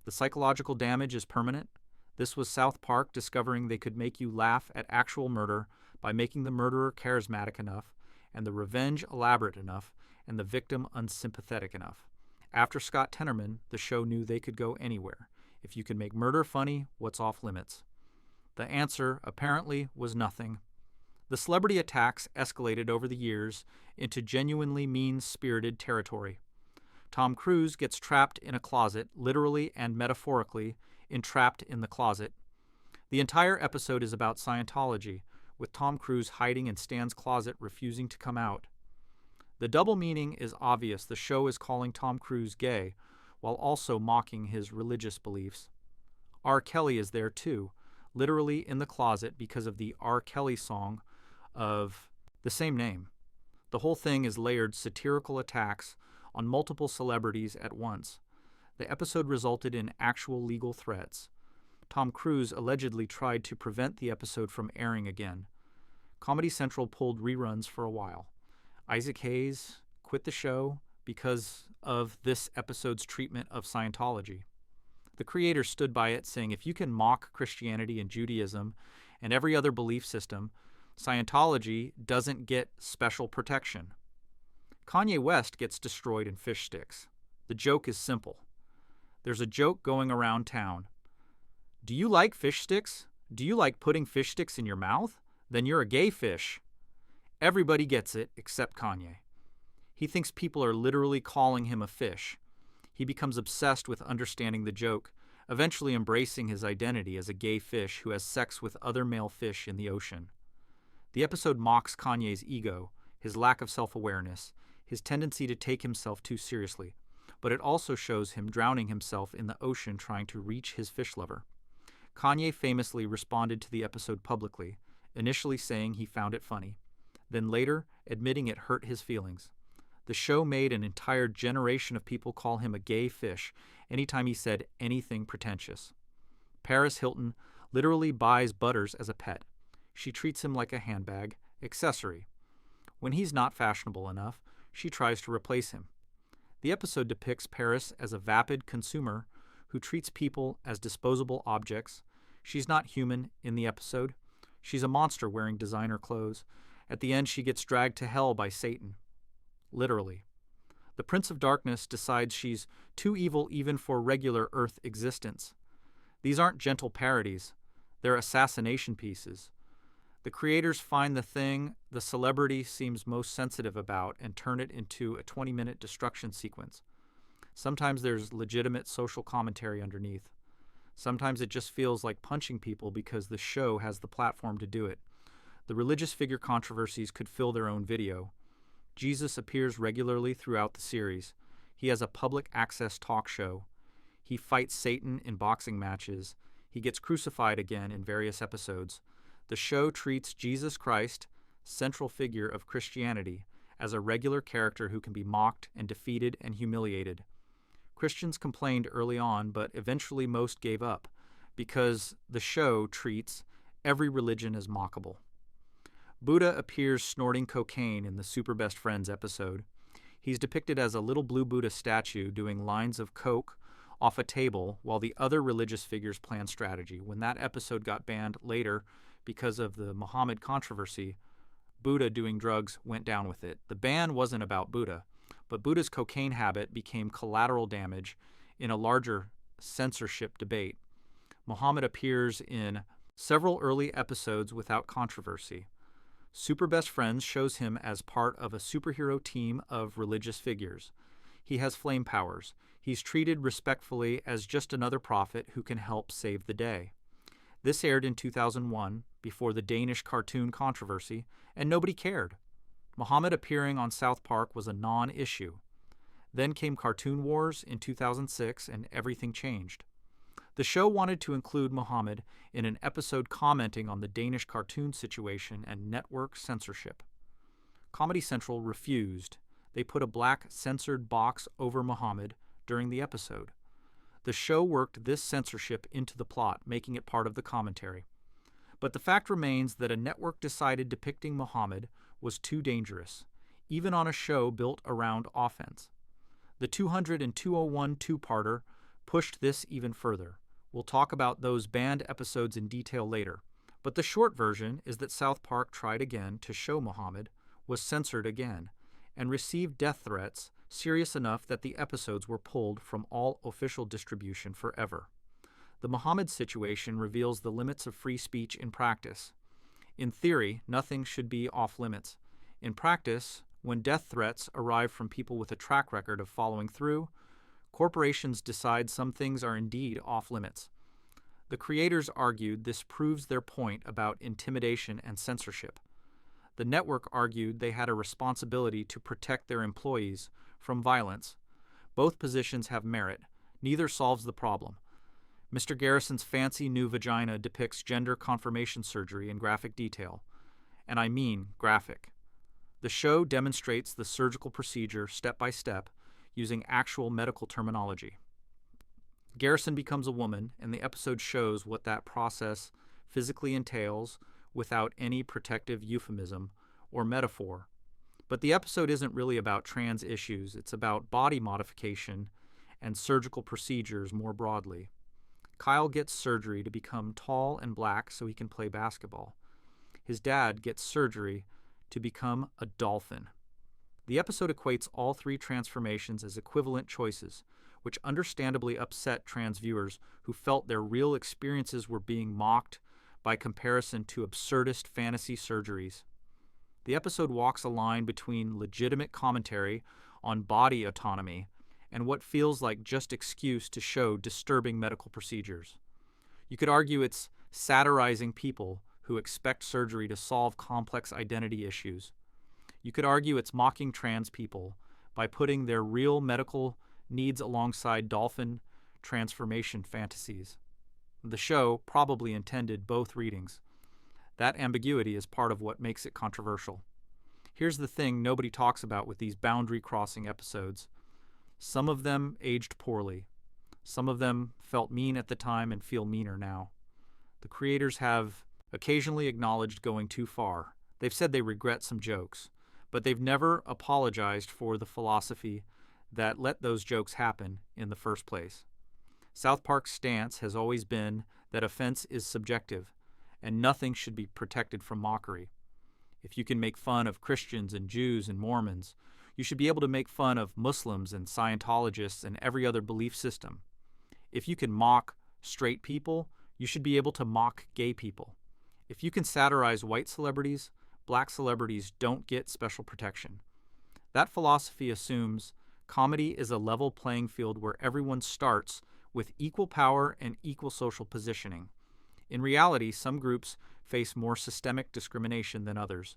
The psychological damage is permanent. This was South Park discovering they could make you laugh at actual murder, by making the murderer charismatic enough, and the revenge elaborate enough, and the victim unsympathetic enough. After Scott Tenorman, the show knew they could go anywhere. If you can make murder funny, what's off limits? The answer, apparently, was nothing. The celebrity attacks escalated over the years into genuinely mean-spirited territory. Tom Cruise gets trapped in a closet, literally and metaphorically, entrapped in the closet. The entire episode is about Scientology, with Tom Cruise hiding in Stan's closet, refusing to come out. The double meaning is obvious. The show is calling Tom Cruise gay, while also mocking his religious beliefs. R. Kelly is there too, literally in the closet because of the R. Kelly song of the same name. The whole thing is layered satirical attacks on multiple celebrities at once. The episode resulted in actual legal threats. Tom Cruise allegedly tried to prevent the episode from airing again. Comedy Central pulled reruns for a while. Isaac Hayes quit the show because of this episode's treatment of Scientology. The creator stood by it, saying, if you can mock Christianity and Judaism and every other belief system, Scientology doesn't get special protection. Kanye West gets destroyed in fish sticks. The joke is simple. There's a joke going around town. Do you like fish sticks? Do you like putting fish sticks in your mouth? Then you're a gay fish. Everybody gets it except Kanye. He thinks people are literally calling him a fish. He becomes obsessed with understanding the joke, eventually embracing his identity as a gay fish who has sex with other male fish in the ocean. The episode mocks Kanye's ego, his lack of self-awareness, his tendency to take himself too seriously, but it also shows him drowning himself in the ocean trying to reach his fish lover. Kanye famously responded to the episode publicly, initially saying he found it funny, then later admitting it hurt his feelings. The show made an entire generation of people call him a gay fish anytime he said anything pretentious. Paris Hilton literally buys Butters as a pet. She treats him like a handbag, accessory. When he's not fashionable enough, she tries to replace him. The episode depicts Paris as a vapid consumer who treats people as disposable objects. She's not human in the episode. She's a monster wearing designer clothes. At the end, she gets dragged to hell by Satan. Literally. The Prince of Darkness decides she's too evil even for regular Earth existence. These aren't gentle parodies. They're assassination pieces. The creators find the thing the celebrity seems most sensitive about and turn it into a 20-minute destruction sequence. Sometimes there's legitimate social commentary underneath. Sometimes it just feels like punching people because the show has the platform to do it. The religious figure controversies could fill their own video. Jesus appears regularly throughout the series. He has a public access talk show. He fights Satan in boxing matches. He gets crucified again in various episodes. The show treats Jesus Christ, central figure of Christianity, as a regular character who can be mocked and defeated and humiliated. Christians complained early on, but eventually most gave up, because the show treats every religion as mockable. Buddha appears snorting cocaine in the Super Best Friends episode. He's depicted as a little blue Buddha statue doing lines of coke off a table while the other religious figures plan strategy. When that episode got banned later because of the Muhammad controversy, Buddha doing drugs went down with it. The ban wasn't about Buddha, but Buddha's cocaine habit became collateral damage in a larger censorship debate. Muhammad appears in several early episodes without controversy. Super Best Friends shows him as part of a superhero team of religious figures. He has flame powers. He's treated respectfully as just another prophet who can help save the day. This aired in 2001, before the Danish cartoon controversy, and nobody cared. Muhammad appearing on South Park was a non-issue. Then came Cartoon Wars in 2006, and everything changed. The show wanted to include Muhammad in an episode commenting on the Danish cartoon situation and network censorship. Comedy Central refused. They put a black censored box over Muhammad during the episode. The show worked this censorship into the plot, making it part of the commentary. But the fact remains that a network decided depicting Muhammad was too dangerous, even on a show built around offense. The 200 and 201 two-parter pushed this even further. We'll talk about those banned episodes in detail later, But the short version is that South Park tried again to show Muhammad, was censored again, and received death threats serious enough that the episodes were pulled from all official distribution forever. The Muhammad situation reveals the limits of free speech in practice. In theory, nothing should be off limits. In practice, when death threats arrive from people with a track record of following through, corporations decide some things are indeed off limits. The creators argued this proves their point about intimidation and censorship. The network argued they had a responsibility to protect their employees from violence. Both positions have merit. Neither solves the problem. Mr. Garrison's fancy new vagina depicts gender confirmation surgery in graphic detail. And I mean graphic. The show demonstrates the surgical procedure step by step using actual medical terminology. Garrison becomes a woman, and the episode shows what that process physically entails without any protective euphemism or metaphor. But the episode isn't really about trans issues. It's about body modification and surgical procedures more broadly. Kyle gets surgery to become tall and black so he can play basketball. His dad gets surgery to become a dolphin. The episode equates all three transformations as equivalent choices, which understandably upset trans viewers who felt their real experiences were being mocked by comparison to absurdist fantasy surgeries. The episode walks a line between legitimate commentary on body autonomy and what feels like just excuse to show disturbing medical procedures. You could argue it's satirizing people who expect surgery to solve complex identity issues. You could argue it's mocking trans people by putting their real medical needs alongside dolphin transformation fantasies. The show probably intended both readings. That ambiguity is part of what makes it controversial. Here's the thing nobody talks about with these boundary-crossing episodes. Some of them aged poorly. Some of them felt mean at the time and feel meaner now. The creators have occasionally acknowledged going too far. They've said they regret some jokes, but they've never apologized for the philosophy that let those jokes happen in the first place. South Park's stance has always been that offense is subjective, and nothing should be protected from mockery. If you can make fun of Christians and Jews and Mormons, you should be able to make fun of Muslims and Scientologists and every other belief system. If you can mock straight people, you should be able to mock gay people. If you can satirize white celebrities, black celebrities don't get special protection. That philosophy assumes comedy is a level playing field where everyone starts with equal power and equal social positioning. In reality, some groups face more systemic discrimination than others.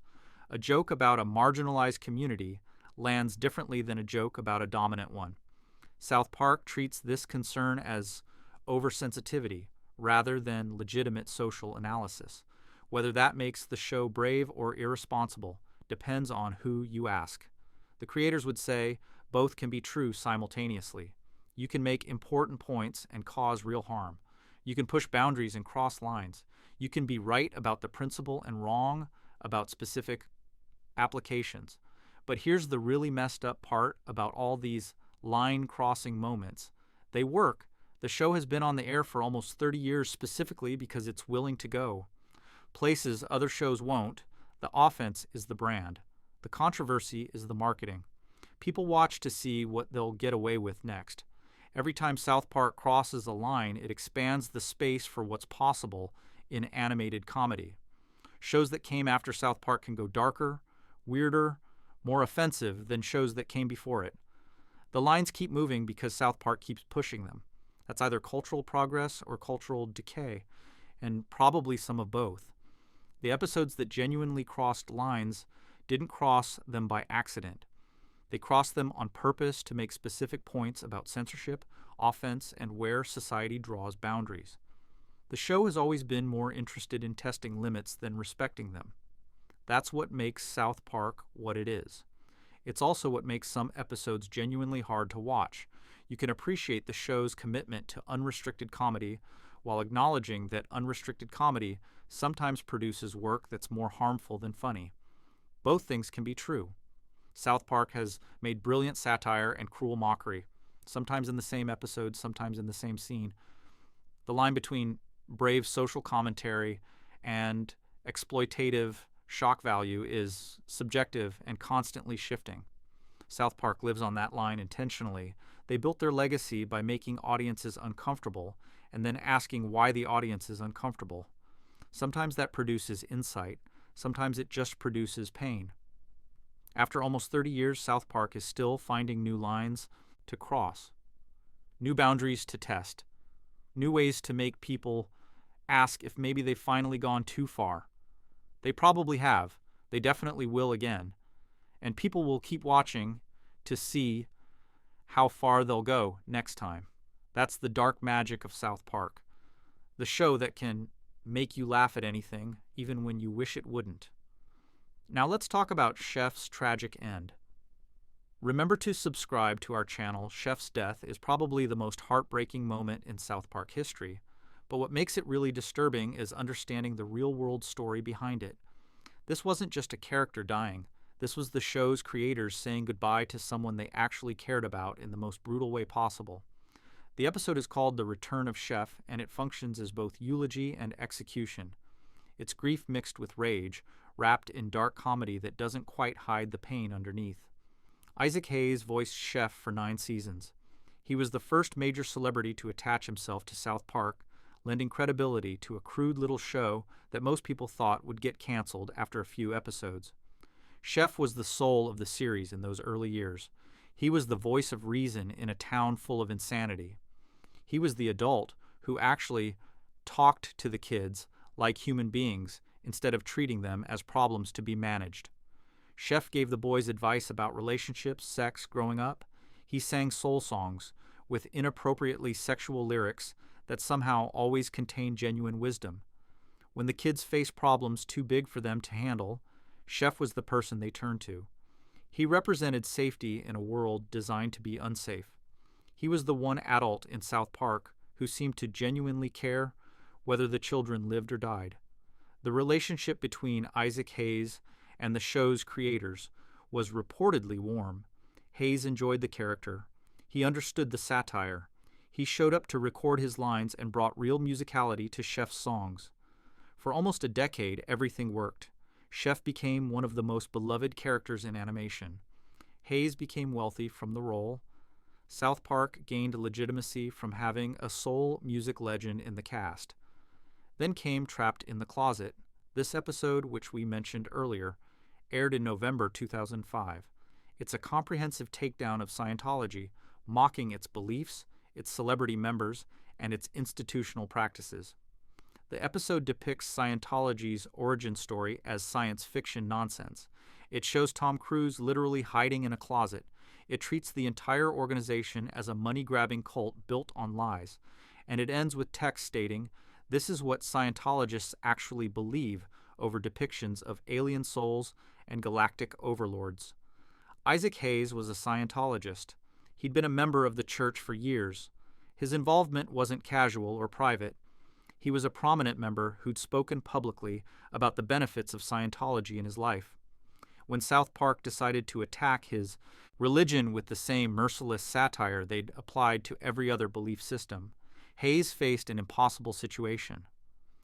A joke about a marginalized community lands differently than a joke about a dominant one. South Park treats this concern as oversensitivity rather than legitimate social analysis. Whether that makes the show brave or irresponsible depends on who you ask. The creators would say both can be true simultaneously. You can make important points and cause real harm. You can push boundaries and cross lines. You can be right about the principle and wrong about specific applications. But here's the really messed up part about all these line-crossing moments. They work. The show has been on the air for almost 30 years specifically because it's willing to go. Places other shows won't. The offense is the brand. The controversy is the marketing. People watch to see what they'll get away with next. Every time South Park crosses a line, it expands the space for what's possible in animated comedy. Shows that came after South Park can go darker, weirder, more offensive than shows that came before it. The lines keep moving because South Park keeps pushing them. That's either cultural progress or cultural decay, and probably some of both. The episodes that genuinely crossed lines didn't cross them by accident. They crossed them on purpose to make specific points about censorship, offense, and where society draws boundaries. The show has always been more interested in testing limits than respecting them. That's what makes South Park what it is. It's also what makes some episodes genuinely hard to watch. You can appreciate the show's commitment to unrestricted comedy while acknowledging that unrestricted comedy sometimes produces work that's more harmful than funny. Both things can be true. South Park has made brilliant satire and cruel mockery, sometimes in the same episode, sometimes in the same scene. The line between brave social commentary and exploitative shock value is subjective and constantly shifting. South Park lives on that line intentionally. They built their legacy by making audiences uncomfortable and then asking why the audience is uncomfortable. Sometimes that produces insight. Sometimes it just produces pain. After almost 30 years, South Park is still finding new lines to cross, new boundaries to test, new ways to make people ask if maybe they've finally gone too far. They probably have. They definitely will again. And people will keep watching to see how far they'll go next time. That's the dark magic of South Park. The show that can make you laugh at anything, even when you wish it wouldn't. Now let's talk about Chef's tragic end. Remember to subscribe to our channel. Chef's death is probably the most heartbreaking moment in South Park history, but what makes it really disturbing is understanding the real-world story behind it. This wasn't just a character dying. This was the show's creators saying goodbye to someone they actually cared about in the most brutal way possible. The episode is called The Return of Chef, and it functions as both eulogy and execution. It's grief mixed with rage, wrapped in dark comedy that doesn't quite hide the pain underneath. Isaac Hayes voiced Chef for 9 seasons. He was the first major celebrity to attach himself to South Park, lending credibility to a crude little show that most people thought would get canceled after a few episodes. Chef was the soul of the series in those early years. He was the voice of reason in a town full of insanity. He was the adult who actually talked to the kids like human beings instead of treating them as problems to be managed. Chef gave the boys advice about relationships, sex, growing up. He sang soul songs with inappropriately sexual lyrics that somehow always contained genuine wisdom. When the kids faced problems too big for them to handle, Chef was the person they turned to. He represented safety in a world designed to be unsafe. He was the one adult in South Park who seemed to genuinely care whether the children lived or died. The relationship between Isaac Hayes and the show's creators was reportedly warm. Hayes enjoyed the character. He understood the satire. He showed up to record his lines and brought real musicality to Chef's songs. For almost a decade, everything worked. Chef became one of the most beloved characters in animation. Hayes became wealthy from the role. South Park gained legitimacy from having a soul music legend in the cast. Then came Trapped in the Closet. This episode, which we mentioned earlier, aired in November 2005. It's a comprehensive takedown of Scientology, mocking its beliefs, its celebrity members, and its institutional practices. The episode depicts Scientology's origin story as science fiction nonsense. It shows Tom Cruise literally hiding in a closet. It treats the entire organization as a money-grabbing cult built on lies. And it ends with text stating, "This is what Scientologists actually believe," over depictions of alien souls and galactic overlords. Isaac Hayes was a Scientologist. He'd been a member of the church for years. His involvement wasn't casual or private. He was a prominent member who'd spoken publicly about the benefits of Scientology in his life. When South Park decided to attack his religion with the same merciless satire they'd applied to every other belief system, Hayes faced an impossible situation.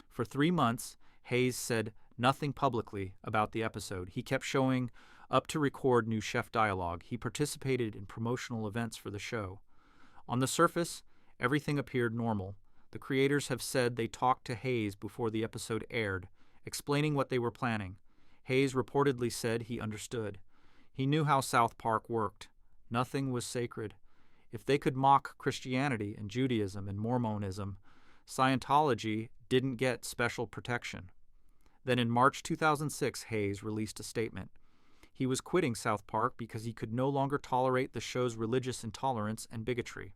For 3 months, Hayes said nothing publicly about the episode. He kept showing up to record new Chef dialogue. He participated in promotional events for the show. On the surface, everything appeared normal. The creators have said they talked to Hayes before the episode aired, explaining what they were planning. Hayes reportedly said he understood. He knew how South Park worked. Nothing was sacred. If they could mock Christianity and Judaism and Mormonism, Scientology didn't get special protection. Then in March 2006, Hayes released a statement. He was quitting South Park because he could no longer tolerate the show's religious intolerance and bigotry.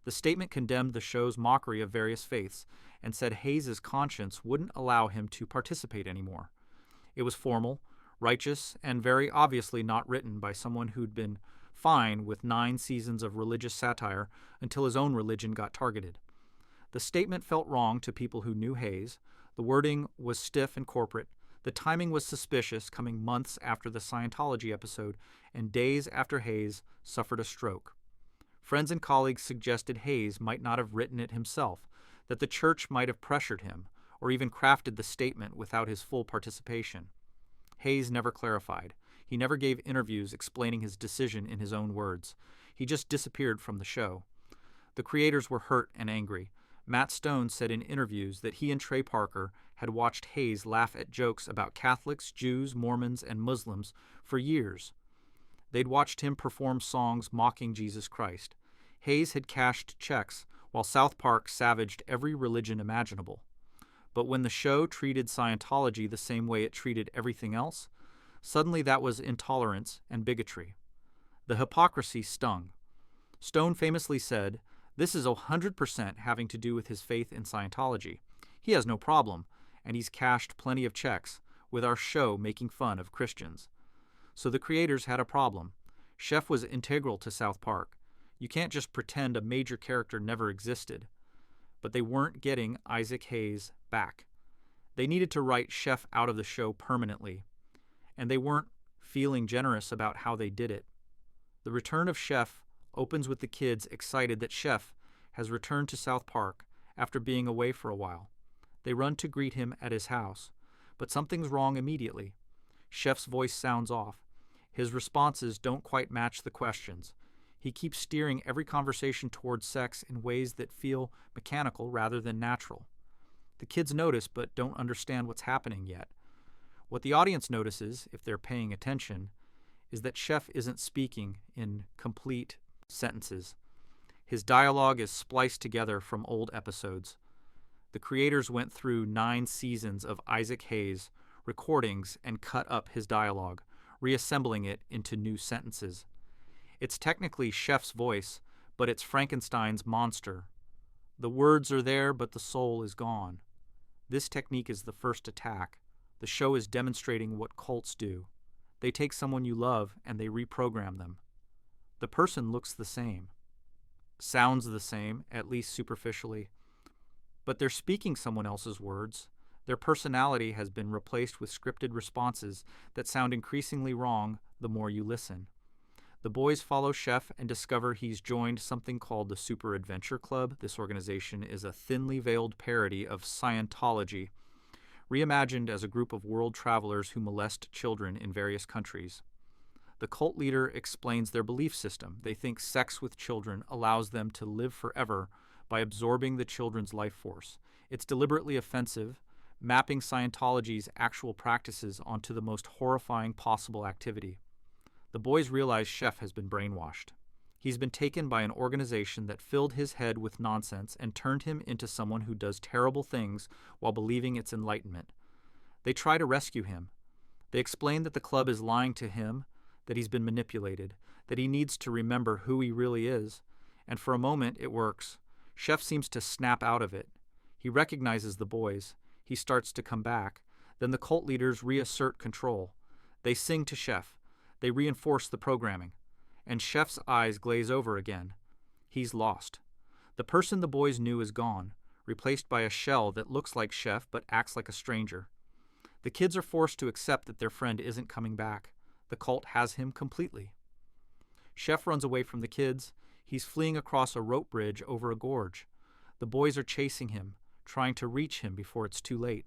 The statement condemned the show's mockery of various faiths and said Hayes' conscience wouldn't allow him to participate anymore. It was formal, righteous, and very obviously not written by someone who'd been fine with 9 seasons of religious satire until his own religion got targeted. The statement felt wrong to people who knew Hayes. The wording was stiff and corporate. The timing was suspicious, coming months after the Scientology episode and days after Hayes suffered a stroke. Friends and colleagues suggested Hayes might not have written it himself, that the church might have pressured him, or even crafted the statement without his full participation. Hayes never clarified. He never gave interviews explaining his decision in his own words. He just disappeared from the show. The creators were hurt and angry. Matt Stone said in interviews that he and Trey Parker had watched Hayes laugh at jokes about Catholics, Jews, Mormons, and Muslims for years. They'd watched him perform songs mocking Jesus Christ. Hayes had cashed checks while South Park savaged every religion imaginable. But when the show treated Scientology the same way it treated everything else, suddenly that was intolerance and bigotry. The hypocrisy stung. Stone famously said, "This is 100% having to do with his faith in Scientology. He has no problem, and he's cashed plenty of checks, with our show making fun of Christians." So the creators had a problem. Chef was integral to South Park. You can't just pretend a major character never existed. But they weren't getting Isaac Hayes back. They needed to write Chef out of the show permanently, and they weren't feeling generous about how they did it. The return of Chef opens with the kids excited that Chef has returned to South Park after being away for a while. They run to greet him at his house, but something's wrong immediately. Chef's voice sounds off. His responses don't quite match the questions. He keeps steering every conversation towards sex in ways that feel mechanical rather than natural. The kids notice but don't understand what's happening yet. What the audience notices, if they're paying attention, is that Chef isn't speaking in complete sentences. His dialogue is spliced together from old episodes. The creators went through 9 seasons of Isaac Hayes recordings and cut up his dialogue, reassembling it into new sentences. It's technically Chef's voice, but it's Frankenstein's monster. The words are there, but the soul is gone. This technique is the first attack. The show is demonstrating what cults do. They take someone you love and they reprogram them. The person looks the same, sounds the same, at least superficially, but they're speaking someone else's words. Their personality has been replaced with scripted responses that sound increasingly wrong the more you listen. The boys follow Chef and discover he's joined something called the Super Adventure Club. This organization is a thinly veiled parody of Scientology, reimagined as a group of world travelers who molest children in various countries. The cult leader explains their belief system. They think sex with children allows them to live forever by absorbing the children's life force. It's deliberately offensive, mapping Scientology's actual practices onto the most horrifying possible activity. The boys realize Chef has been brainwashed. He's been taken by an organization that filled his head with nonsense and turned him into someone who does terrible things while believing it's enlightenment. They try to rescue him. They explain that the club is lying to him, that he's been manipulated, that he needs to remember who he really is, and for a moment it works. Chef seems to snap out of it. He recognizes the boys. He starts to come back. Then the cult leaders reassert control. They sing to Chef. They reinforce the programming, and Chef's eyes glaze over again. He's lost. The person the boys knew is gone, replaced by a shell that looks like Chef but acts like a stranger. The kids are forced to accept that their friend isn't coming back. The cult has him completely. Chef runs away from the kids. He's fleeing across a rope bridge over a gorge. The boys are chasing him, trying to reach him before it's too late.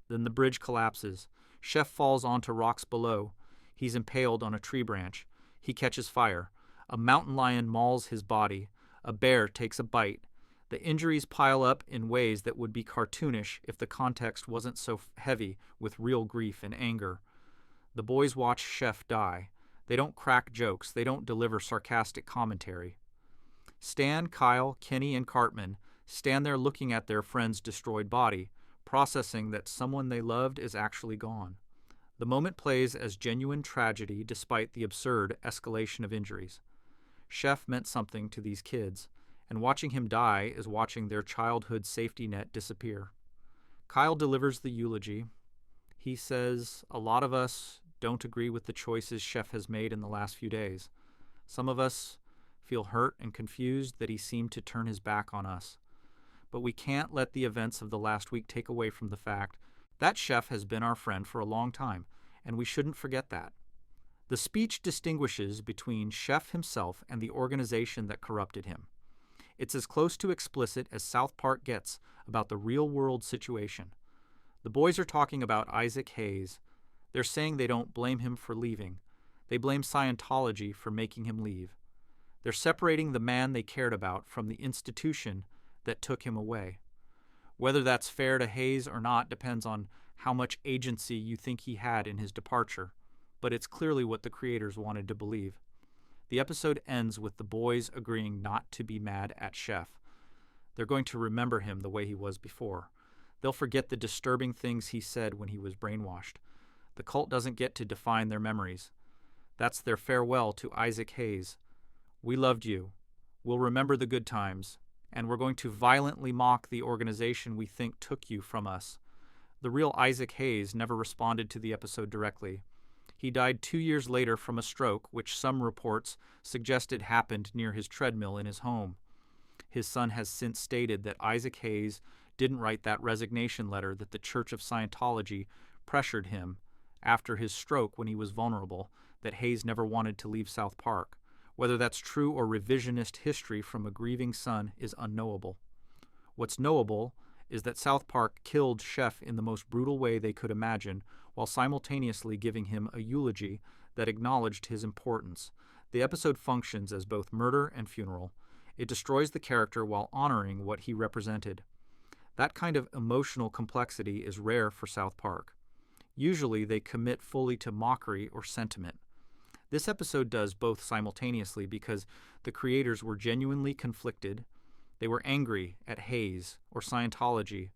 Then the bridge collapses. Chef falls onto rocks below. He's impaled on a tree branch. He catches fire. A mountain lion mauls his body. A bear takes a bite. The injuries pile up in ways that would be cartoonish if the context wasn't so heavy with real grief and anger. The boys watch Chef die. They don't crack jokes. They don't deliver sarcastic commentary. Stan, Kyle, Kenny, and Cartman stand there looking at their friend's destroyed body, processing that someone they loved is actually gone. The moment plays as genuine tragedy despite the absurd escalation of injuries. Chef meant something to these kids, and watching him die is watching their childhood safety net disappear. Kyle delivers the eulogy. He says, "A lot of us don't agree with the choices Chef has made in the last few days. Some of us feel hurt and confused that he seemed to turn his back on us. But we can't let the events of the last week take away from the fact that Chef has been our friend for a long time, and we shouldn't forget that." The speech distinguishes between Chef himself and the organization that corrupted him. It's as close to explicit as South Park gets about the real-world situation. The boys are talking about Isaac Hayes. They're saying they don't blame him for leaving. They blame Scientology for making him leave. They're separating the man they cared about from the institution that took him away. Whether that's fair to Hayes or not depends on how much agency you think he had in his departure, but it's clearly what the creators wanted to believe. The episode ends with the boys agreeing not to be mad at Chef. They're going to remember him the way he was before. They'll forget the disturbing things he said when he was brainwashed. The cult doesn't get to define their memories. That's their farewell to Isaac Hayes. We loved you. We'll remember the good times, and we're going to violently mock the organization we think took you from us. The real Isaac Hayes never responded to the episode directly. He died 2 years later from a stroke, which some reports suggested happened near his treadmill in his home. His son has since stated that Isaac Hayes didn't write that resignation letter that the Church of Scientology pressured him after his stroke when he was vulnerable, that Hayes never wanted to leave South Park. Whether that's true or revisionist history from a grieving son is unknowable. What's knowable is that South Park killed Chef in the most brutal way they could imagine, while simultaneously giving him a eulogy that acknowledged his importance. The episode functions as both murder and funeral. It destroys the character while honoring what he represented. That kind of emotional complexity is rare for South Park. Usually they commit fully to mockery or sentiment. This episode does both simultaneously because the creators were genuinely conflicted. They were angry at Hayes or Scientology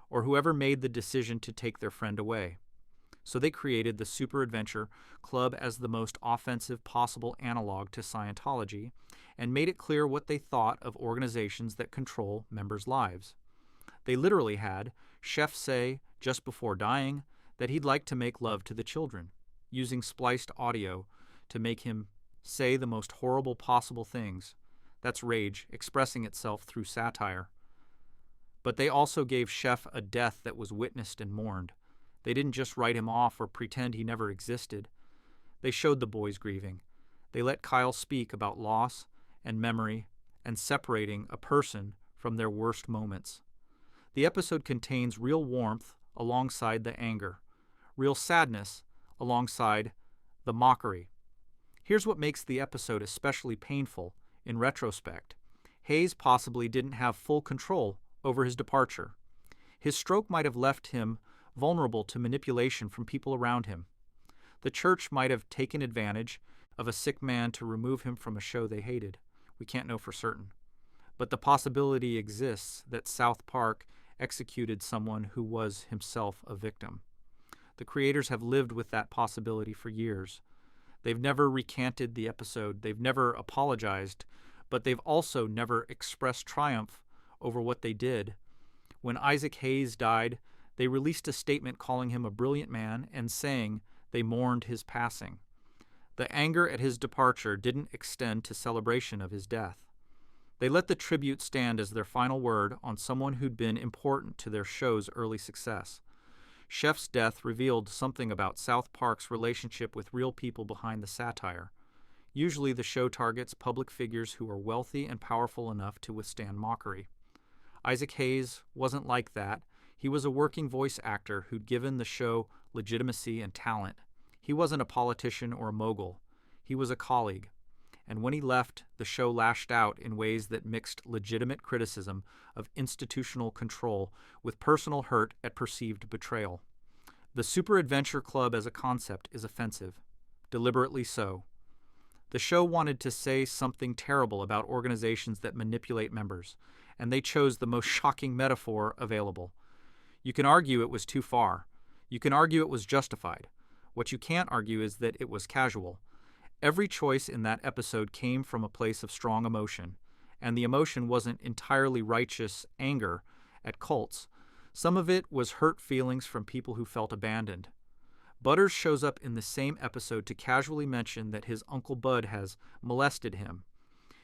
or whoever made the decision to take their friend away. So they created the Super Adventure Club as the most offensive possible analog to Scientology and made it clear what they thought of organizations that control members' lives. They literally had Chef say, just before dying, that he'd like to make love to the children, using spliced audio to make him say the most horrible possible things. That's rage, expressing itself through satire. But they also gave Chef a death that was witnessed and mourned. They didn't just write him off or pretend he never existed. They showed the boys grieving. They let Kyle speak about loss and memory and separating a person from their worst moments. The episode contains real warmth alongside the anger, real sadness alongside the mockery. Here's what makes the episode especially painful in retrospect. Hayes possibly didn't have full control over his departure. His stroke might have left him vulnerable to manipulation from people around him. The church might have taken advantage of a sick man to remove him from a show they hated. We can't know for certain. But the possibility exists that South Park executed someone who was himself a victim. The creators have lived with that possibility for years. They've never recanted the episode, they've never apologized, but they've also never expressed triumph over what they did. When Isaac Hayes died, they released a statement calling him a brilliant man and saying they mourned his passing. The anger at his departure didn't extend to celebration of his death. They let the tribute stand as their final word on someone who'd been important to their show's early success. Chef's death revealed something about South Park's relationship with real people behind the satire. Usually the show targets public figures who are wealthy and powerful enough to withstand mockery. Isaac Hayes wasn't like that. He was a working voice actor who'd given the show legitimacy and talent. He wasn't a politician or a mogul. He was a colleague. And when he left, the show lashed out in ways that mixed legitimate criticism of institutional control with personal hurt at perceived betrayal. The Super Adventure Club as a concept is offensive, deliberately so. The show wanted to say something terrible about organizations that manipulate members, and they chose the most shocking metaphor available. You can argue it was too far. You can argue it was justified. What you can't argue is that it was casual. Every choice in that episode came from a place of strong emotion, and the emotion wasn't entirely righteous anger at cults. Some of it was hurt feelings from people who felt abandoned. Butters shows up in the same episode to casually mention that his Uncle Bud has molested him.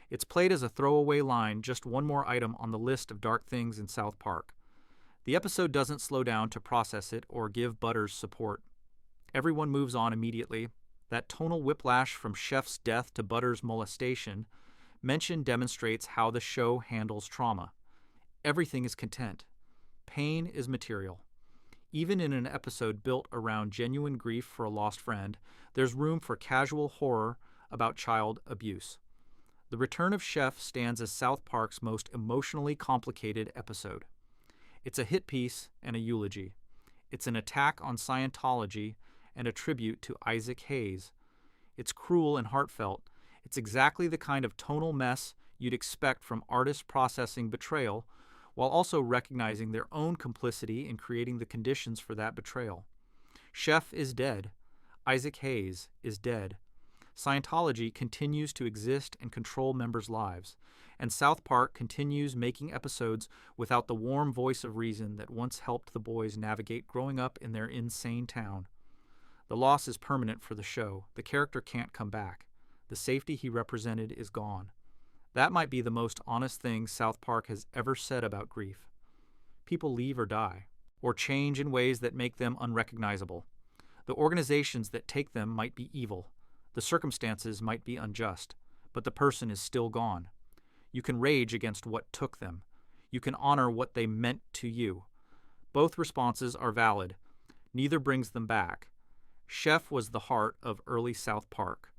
It's played as a throwaway line, just one more item on the list of dark things in South Park. The episode doesn't slow down to process it or give Butters support. Everyone moves on immediately. That tonal whiplash from Chef's death to Butters' molestation Mention demonstrates how the show handles trauma. Everything is content. Pain is material. Even in an episode built around genuine grief for a lost friend, there's room for casual horror about child abuse. The Return of Chef stands as South Park's most emotionally complicated episode. It's a hit piece and a eulogy. It's an attack on Scientology and a tribute to Isaac Hayes. It's cruel and heartfelt. It's exactly the kind of tonal mess you'd expect from artists processing betrayal, while also recognizing their own complicity in creating the conditions for that betrayal. Chef is dead. Isaac Hayes is dead. Scientology continues to exist and control members' lives, and South Park continues making episodes without the warm voice of reason that once helped the boys navigate growing up in their insane town. The loss is permanent for the show. The character can't come back. The safety he represented is gone. That might be the most honest thing South Park has ever said about grief. People leave or die, or change in ways that make them unrecognizable. The organizations that take them might be evil. The circumstances might be unjust, but the person is still gone. You can rage against what took them. You can honor what they meant to you. Both responses are valid. Neither brings them back. Chef was the heart of early South Park.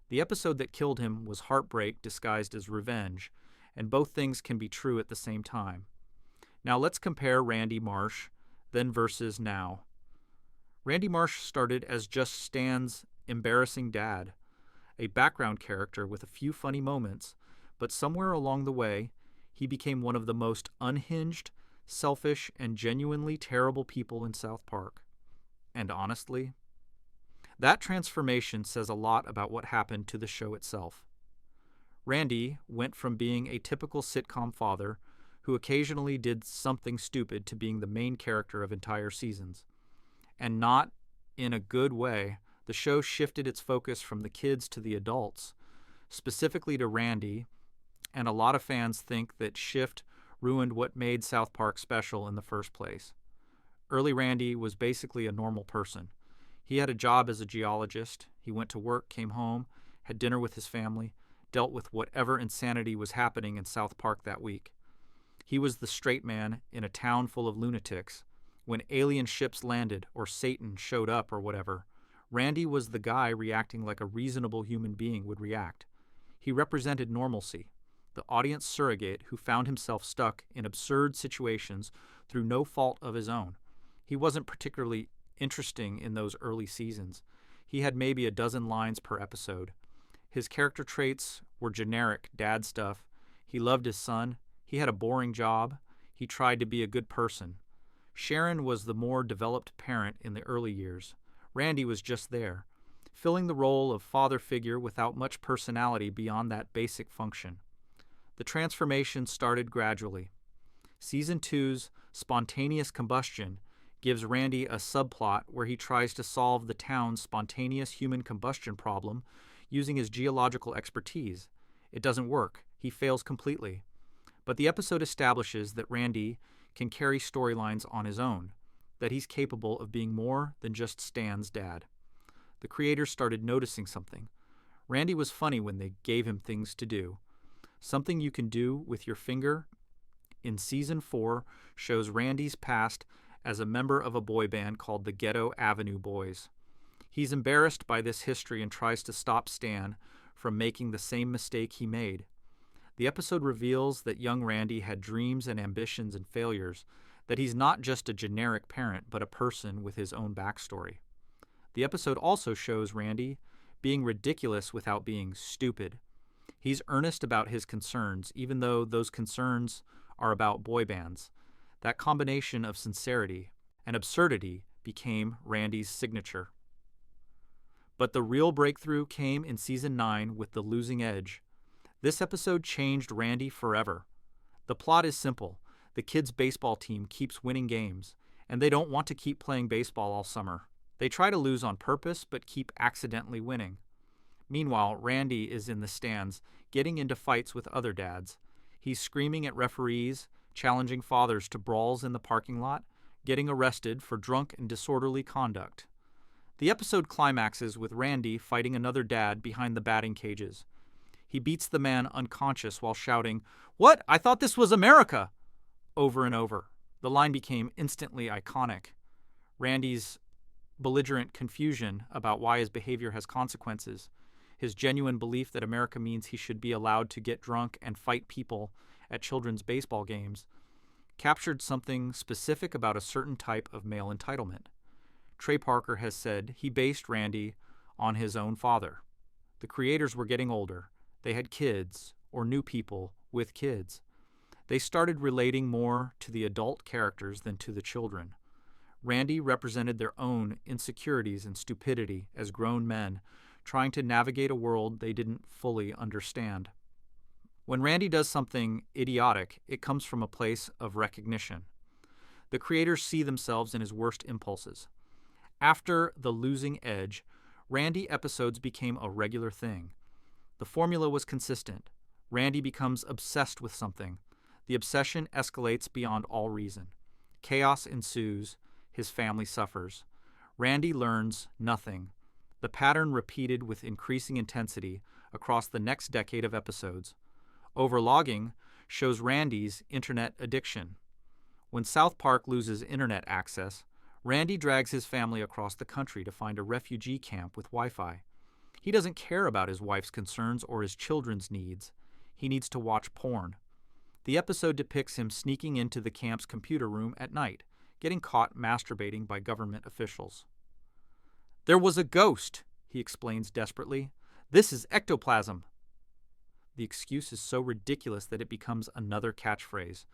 The episode that killed him was heartbreak disguised as revenge, and both things can be true at the same time. Now let's compare Randy Marsh, then versus now. Randy Marsh started as just Stan's embarrassing dad, a background character with a few funny moments, but somewhere along the way, he became one of the most unhinged, selfish, and genuinely terrible people in South Park. And honestly, that transformation says a lot about what happened to the show itself. Randy went from being a typical sitcom father who occasionally did something stupid to being the main character of entire seasons. And not in a good way, the show shifted its focus from the kids to the adults, specifically to Randy, and a lot of fans think that shift ruined what made South Park special in the first place. Early Randy was basically a normal person. He had a job as a geologist. He went to work, came home, had dinner with his family, dealt with whatever insanity was happening in South Park that week. He was the straight man in a town full of lunatics. When alien ships landed or Satan showed up or whatever, Randy was the guy reacting like a reasonable human being would react. He represented normalcy, the audience surrogate who found himself stuck in absurd situations through no fault of his own. He wasn't particularly interesting in those early seasons. He had maybe a dozen lines per episode. His character traits were generic dad stuff. He loved his son. He had a boring job. He tried to be a good person. Sharon was the more developed parent in the early years. Randy was just there, filling the role of father figure without much personality beyond that basic function. The transformation started gradually. Season 2's spontaneous combustion gives Randy a subplot where he tries to solve the town's spontaneous human combustion problem using his geological expertise. It doesn't work. He fails completely. But the episode establishes that Randy can carry storylines on his own, that he's capable of being more than just Stan's dad. The creators started noticing something. Randy was funny when they gave him things to do. Something you can do with your finger in Season 4 shows Randy's past as a member of a boy band called the Ghetto Avenue Boys. He's embarrassed by this history and tries to stop Stan from making the same mistake he made. The episode reveals that young Randy had dreams and ambitions and failures, that he's not just a generic parent, but a person with his own backstory. The episode also shows Randy being ridiculous without being stupid. He's earnest about his concerns, even though those concerns are about boy bands. That combination of sincerity and absurdity became Randy's signature. But the real breakthrough came in Season 9 with The Losing Edge. This episode changed Randy forever. The plot is simple. The kids' baseball team keeps winning games, and they don't want to keep playing baseball all summer. They try to lose on purpose, but keep accidentally winning. Meanwhile, Randy is in the stands, getting into fights with other dads. He's screaming at referees, challenging fathers to brawls in the parking lot, getting arrested for drunk and disorderly conduct. The episode climaxes with Randy fighting another dad behind the batting cages. He beats the man unconscious while shouting, "What? I thought this was America!" over and over. The line became instantly iconic. Randy's belligerent confusion about why his behavior has consequences, his genuine belief that America means he should be allowed to get drunk and fight people at children's baseball games, captured something specific about a certain type of male entitlement. Trey Parker has said he based Randy on his own father. The creators were getting older. They had kids or knew people with kids. They started relating more to the adult characters than to the children. Randy represented their own insecurities and stupidity as grown men trying to navigate a world they didn't fully understand. When Randy does something idiotic, it comes from a place of recognition. The creators see themselves in his worst impulses. After The Losing Edge, Randy episodes became a regular thing. The formula was consistent. Randy becomes obsessed with something. The obsession escalates beyond all reason. Chaos ensues. His family suffers. Randy learns nothing. The pattern repeated with increasing intensity across the next decade of episodes. Overlogging shows Randy's internet addiction. When South Park loses internet access, Randy drags his family across the country to find a refugee camp with Wi-Fi. He doesn't care about his wife's concerns or his children's needs. He needs to watch porn. The episode depicts him sneaking into the camp's computer room at night, getting caught masturbating by government officials. "There was a ghost," he explains desperately. "This is ectoplasm." The excuse is so ridiculous that it becomes another catchphrase.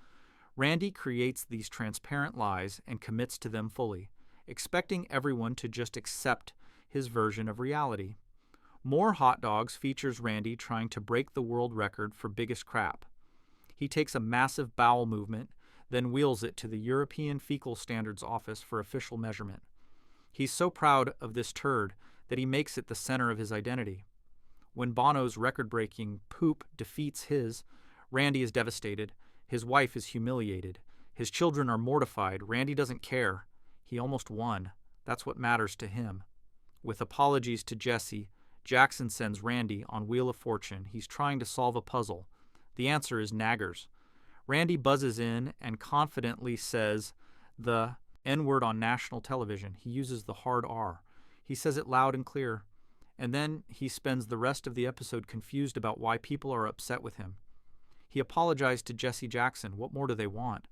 Randy creates these transparent lies and commits to them fully, expecting everyone to just accept his version of reality. More Hot Dogs features Randy trying to break the world record for biggest crap. He takes a massive bowel movement, then wheels it to the European Fecal Standards Office for official measurement. He's so proud of this turd that he makes it the center of his identity. When Bono's record-breaking poop defeats his, Randy is devastated. His wife is humiliated. His children are mortified. Randy doesn't care. He almost won. That's what matters to him. With apologies to Jesse, Jackson sends Randy on Wheel of Fortune. He's trying to solve a puzzle. The answer is naggers. Randy buzzes in and confidently says the N-word on national television. He uses the hard R. He says it loud and clear. And then he spends the rest of the episode confused about why people are upset with him. He apologized to Jesse Jackson. What more do they want?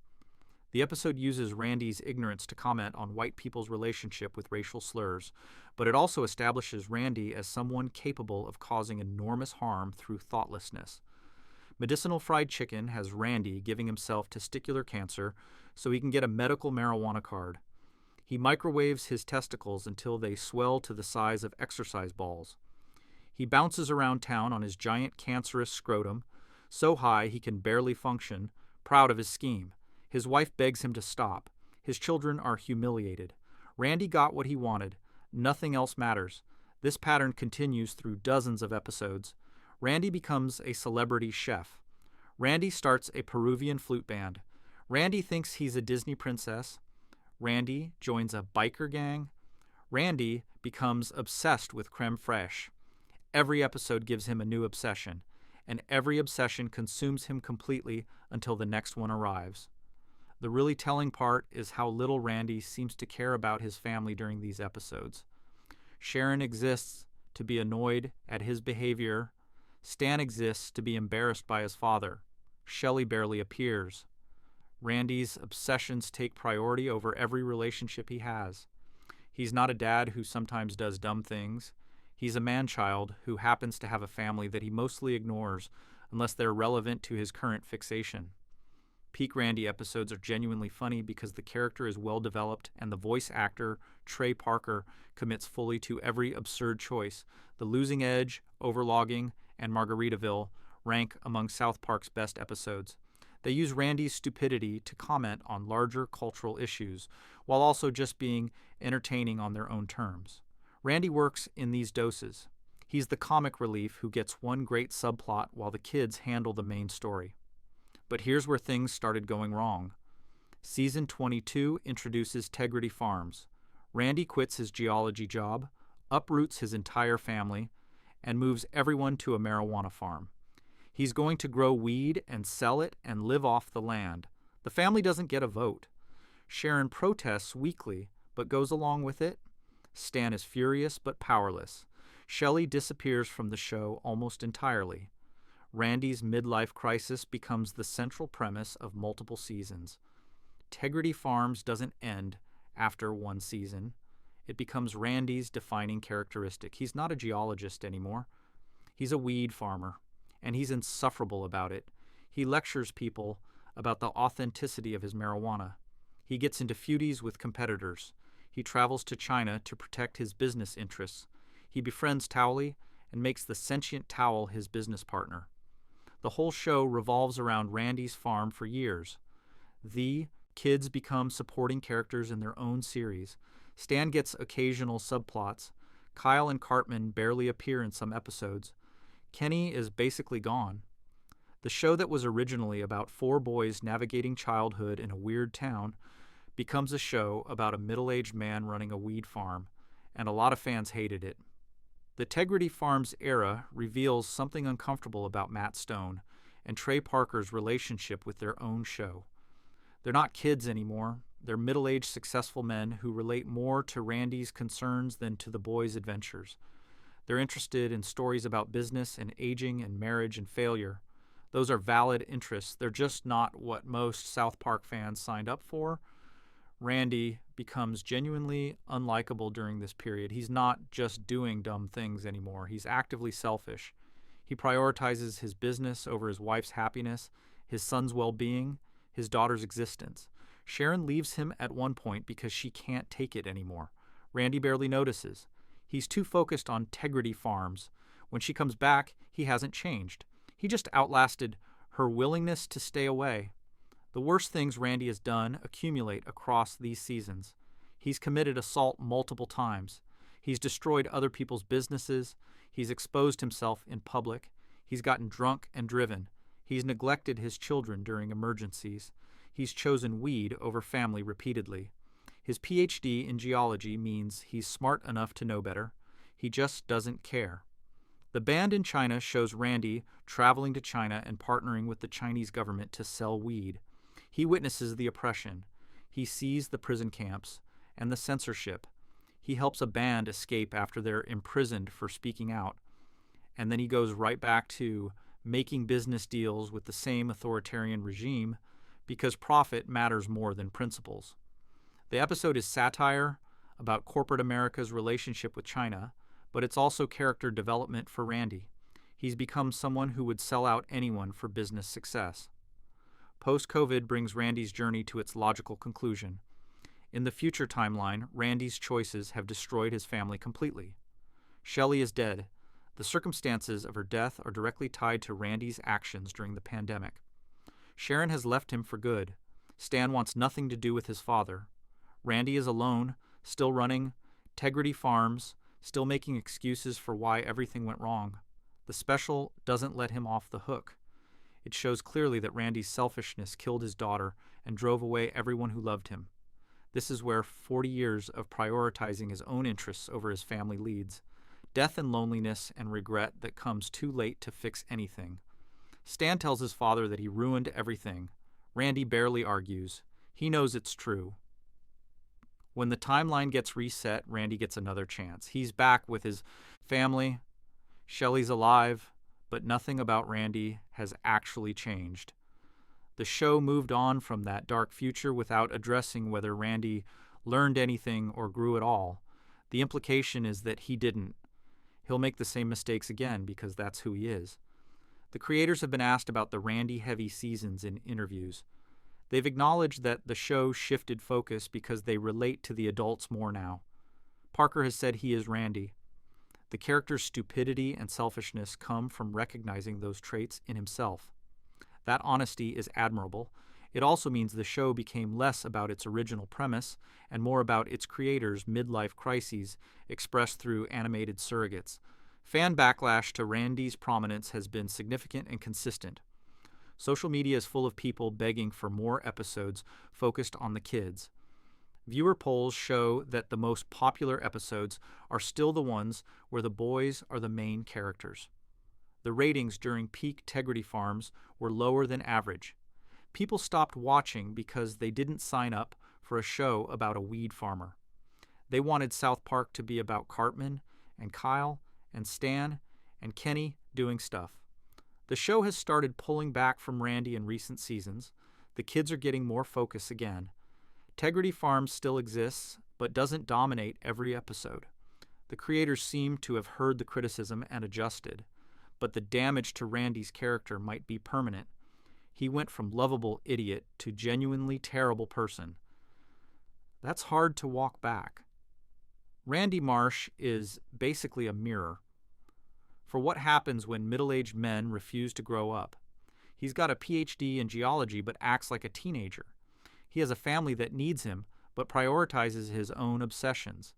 The episode uses Randy's ignorance to comment on white people's relationship with racial slurs, but it also establishes Randy as someone capable of causing enormous harm through thoughtlessness. Medicinal Fried Chicken has Randy giving himself testicular cancer so he can get a medical marijuana card. He microwaves his testicles until they swell to the size of exercise balls. He bounces around town on his giant cancerous scrotum, so high he can barely function, proud of his scheme. His wife begs him to stop. His children are humiliated. Randy got what he wanted. Nothing else matters. This pattern continues through dozens of episodes. Randy becomes a celebrity chef. Randy starts a Peruvian flute band. Randy thinks he's a Disney princess. Randy joins a biker gang. Randy becomes obsessed with creme fraiche. Every episode gives him a new obsession, and every obsession consumes him completely until the next one arrives. The really telling part is how little Randy seems to care about his family during these episodes. Sharon exists to be annoyed at his behavior. Stan exists to be embarrassed by his father. Shelley barely appears. Randy's obsessions take priority over every relationship he has. He's not a dad who sometimes does dumb things. He's a man-child who happens to have a family that he mostly ignores unless they're relevant to his current fixation. Peak Randy episodes are genuinely funny because the character is well developed and the voice actor, Trey Parker, commits fully to every absurd choice. The Losing Edge, Overlogging, and Margaritaville rank among South Park's best episodes. They use Randy's stupidity to comment on larger cultural issues, while also just being entertaining on their own terms. Randy works in these doses. He's the comic relief who gets one great subplot while the kids handle the main story. But here's where things started going wrong. Season 22 introduces Tegrity Farms. Randy quits his geology job, uproots his entire family, and moves everyone to a marijuana farm. He's going to grow weed and sell it and live off the land. The family doesn't get a vote. Sharon protests weakly, but goes along with it. Stan is furious but powerless. Shelley disappears from the show almost entirely. Randy's midlife crisis becomes the central premise of multiple seasons. Integrity Farms doesn't end after one season. It becomes Randy's defining characteristic. He's not a geologist anymore. He's a weed farmer, and he's insufferable about it. He lectures people about the authenticity of his marijuana. He gets into feuds with competitors. He travels to China to protect his business interests. He befriends Towley and makes the sentient towel his business partner. The whole show revolves around Randy's farm for years. The kids become supporting characters in their own series. Stan gets occasional subplots. Kyle and Cartman barely appear in some episodes. Kenny is basically gone. The show that was originally about 4 boys navigating childhood in a weird town becomes a show about a middle-aged man running a weed farm, and a lot of fans hated it. The Integrity Farms era reveals something uncomfortable about Matt Stone and Trey Parker's relationship with their own show. They're not kids anymore. They're middle-aged, successful men who relate more to Randy's concerns than to the boys' adventures. They're interested in stories about business and aging and marriage and failure. Those are valid interests. They're just not what most South Park fans signed up for. Randy becomes genuinely unlikable during this period. He's not just doing dumb things anymore. He's actively selfish. He prioritizes his business over his wife's happiness, his son's well-being, his daughter's existence. Sharon leaves him at one point because she can't take it anymore. Randy barely notices. He's too focused on Integrity Farms. When she comes back, he hasn't changed. He just outlasted her willingness to stay away. The worst things Randy has done accumulate across these seasons. He's committed assault multiple times. He's destroyed other people's businesses. He's exposed himself in public. He's gotten drunk and driven. He's neglected his children during emergencies. He's chosen weed over family repeatedly. His PhD in geology means he's smart enough to know better. He just doesn't care. The band in China shows Randy traveling to China and partnering with the Chinese government to sell weed. He witnesses the oppression. He sees the prison camps and the censorship. He helps a band escape after they're imprisoned for speaking out. And then he goes right back to making business deals with the same authoritarian regime because profit matters more than principles. The episode is satire about corporate America's relationship with China, but it's also character development for Randy. He's become someone who would sell out anyone for business success. Post-COVID brings Randy's journey to its logical conclusion. In the future timeline, Randy's choices have destroyed his family completely. Shelley is dead. The circumstances of her death are directly tied to Randy's actions during the pandemic. Sharon has left him for good. Stan wants nothing to do with his father. Randy is alone, still running Integrity Farms, still making excuses for why everything went wrong. The special doesn't let him off the hook. It shows clearly that Randy's selfishness killed his daughter and drove away everyone who loved him. This is where 40 years of prioritizing his own interests over his family leads. Death and loneliness and regret that comes too late to fix anything. Stan tells his father that he ruined everything. Randy barely argues. He knows it's true. When the timeline gets reset, Randy gets another chance. He's back with his family. Shelley's alive, but nothing about Randy has actually changed. The show moved on from that dark future without addressing whether Randy learned anything or grew at all. The implication is that he didn't. He'll make the same mistakes again because that's who he is. The creators have been asked about the Randy-heavy seasons in interviews. They've acknowledged that the show shifted focus because they relate to the adults more now. Parker has said he is Randy. The character's stupidity and selfishness come from recognizing those traits in himself. That honesty is admirable. It also means the show became less about its original premise and more about its creators' midlife crises expressed through animated surrogates. Fan backlash to Randy's prominence has been significant and consistent. Social media is full of people begging for more episodes focused on the kids. Viewer polls show that the most popular episodes are still the ones where the boys are the main characters. The ratings during peak Tegrity Farms were lower than average. People stopped watching because they didn't sign up for a show about a weed farmer. They wanted South Park to be about Cartman and Kyle and Stan and Kenny doing stuff. The show has started pulling back from Randy in recent seasons. The kids are getting more focus again. Tegrity Farms still exists, but doesn't dominate every episode. The creators seem to have heard the criticism and adjusted, but the damage to Randy's character might be permanent. He went from lovable idiot to genuinely terrible person. That's hard to walk back. Randy Marsh is basically a mirror for what happens when middle-aged men refuse to grow up. He's got a PhD in geology but acts like a teenager. He has a family that needs him but prioritizes his own obsessions.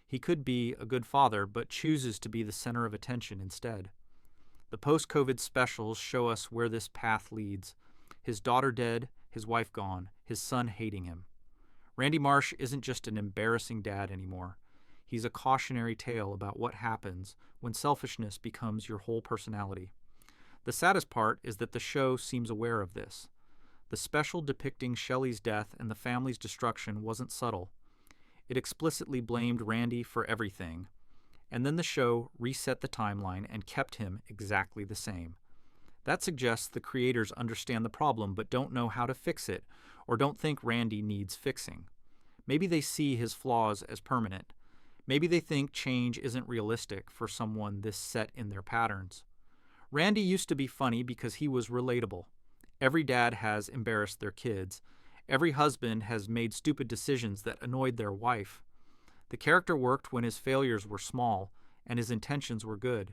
He could be a good father but chooses to be the center of attention instead. The post-COVID specials show us where this path leads. His daughter dead, his wife gone, his son hating him. Randy Marsh isn't just an embarrassing dad anymore. He's a cautionary tale about what happens when selfishness becomes your whole personality. The saddest part is that the show seems aware of this. The special depicting Shelley's death and the family's destruction wasn't subtle. It explicitly blamed Randy for everything, and then the show reset the timeline and kept him exactly the same. That suggests the creators understand the problem but don't know how to fix it, or don't think Randy needs fixing. Maybe they see his flaws as permanent. Maybe they think change isn't realistic for someone this set in their patterns. Randy used to be funny because he was relatable. Every dad has embarrassed their kids. Every husband has made stupid decisions that annoyed their wife. The character worked when his failures were small and his intentions were good.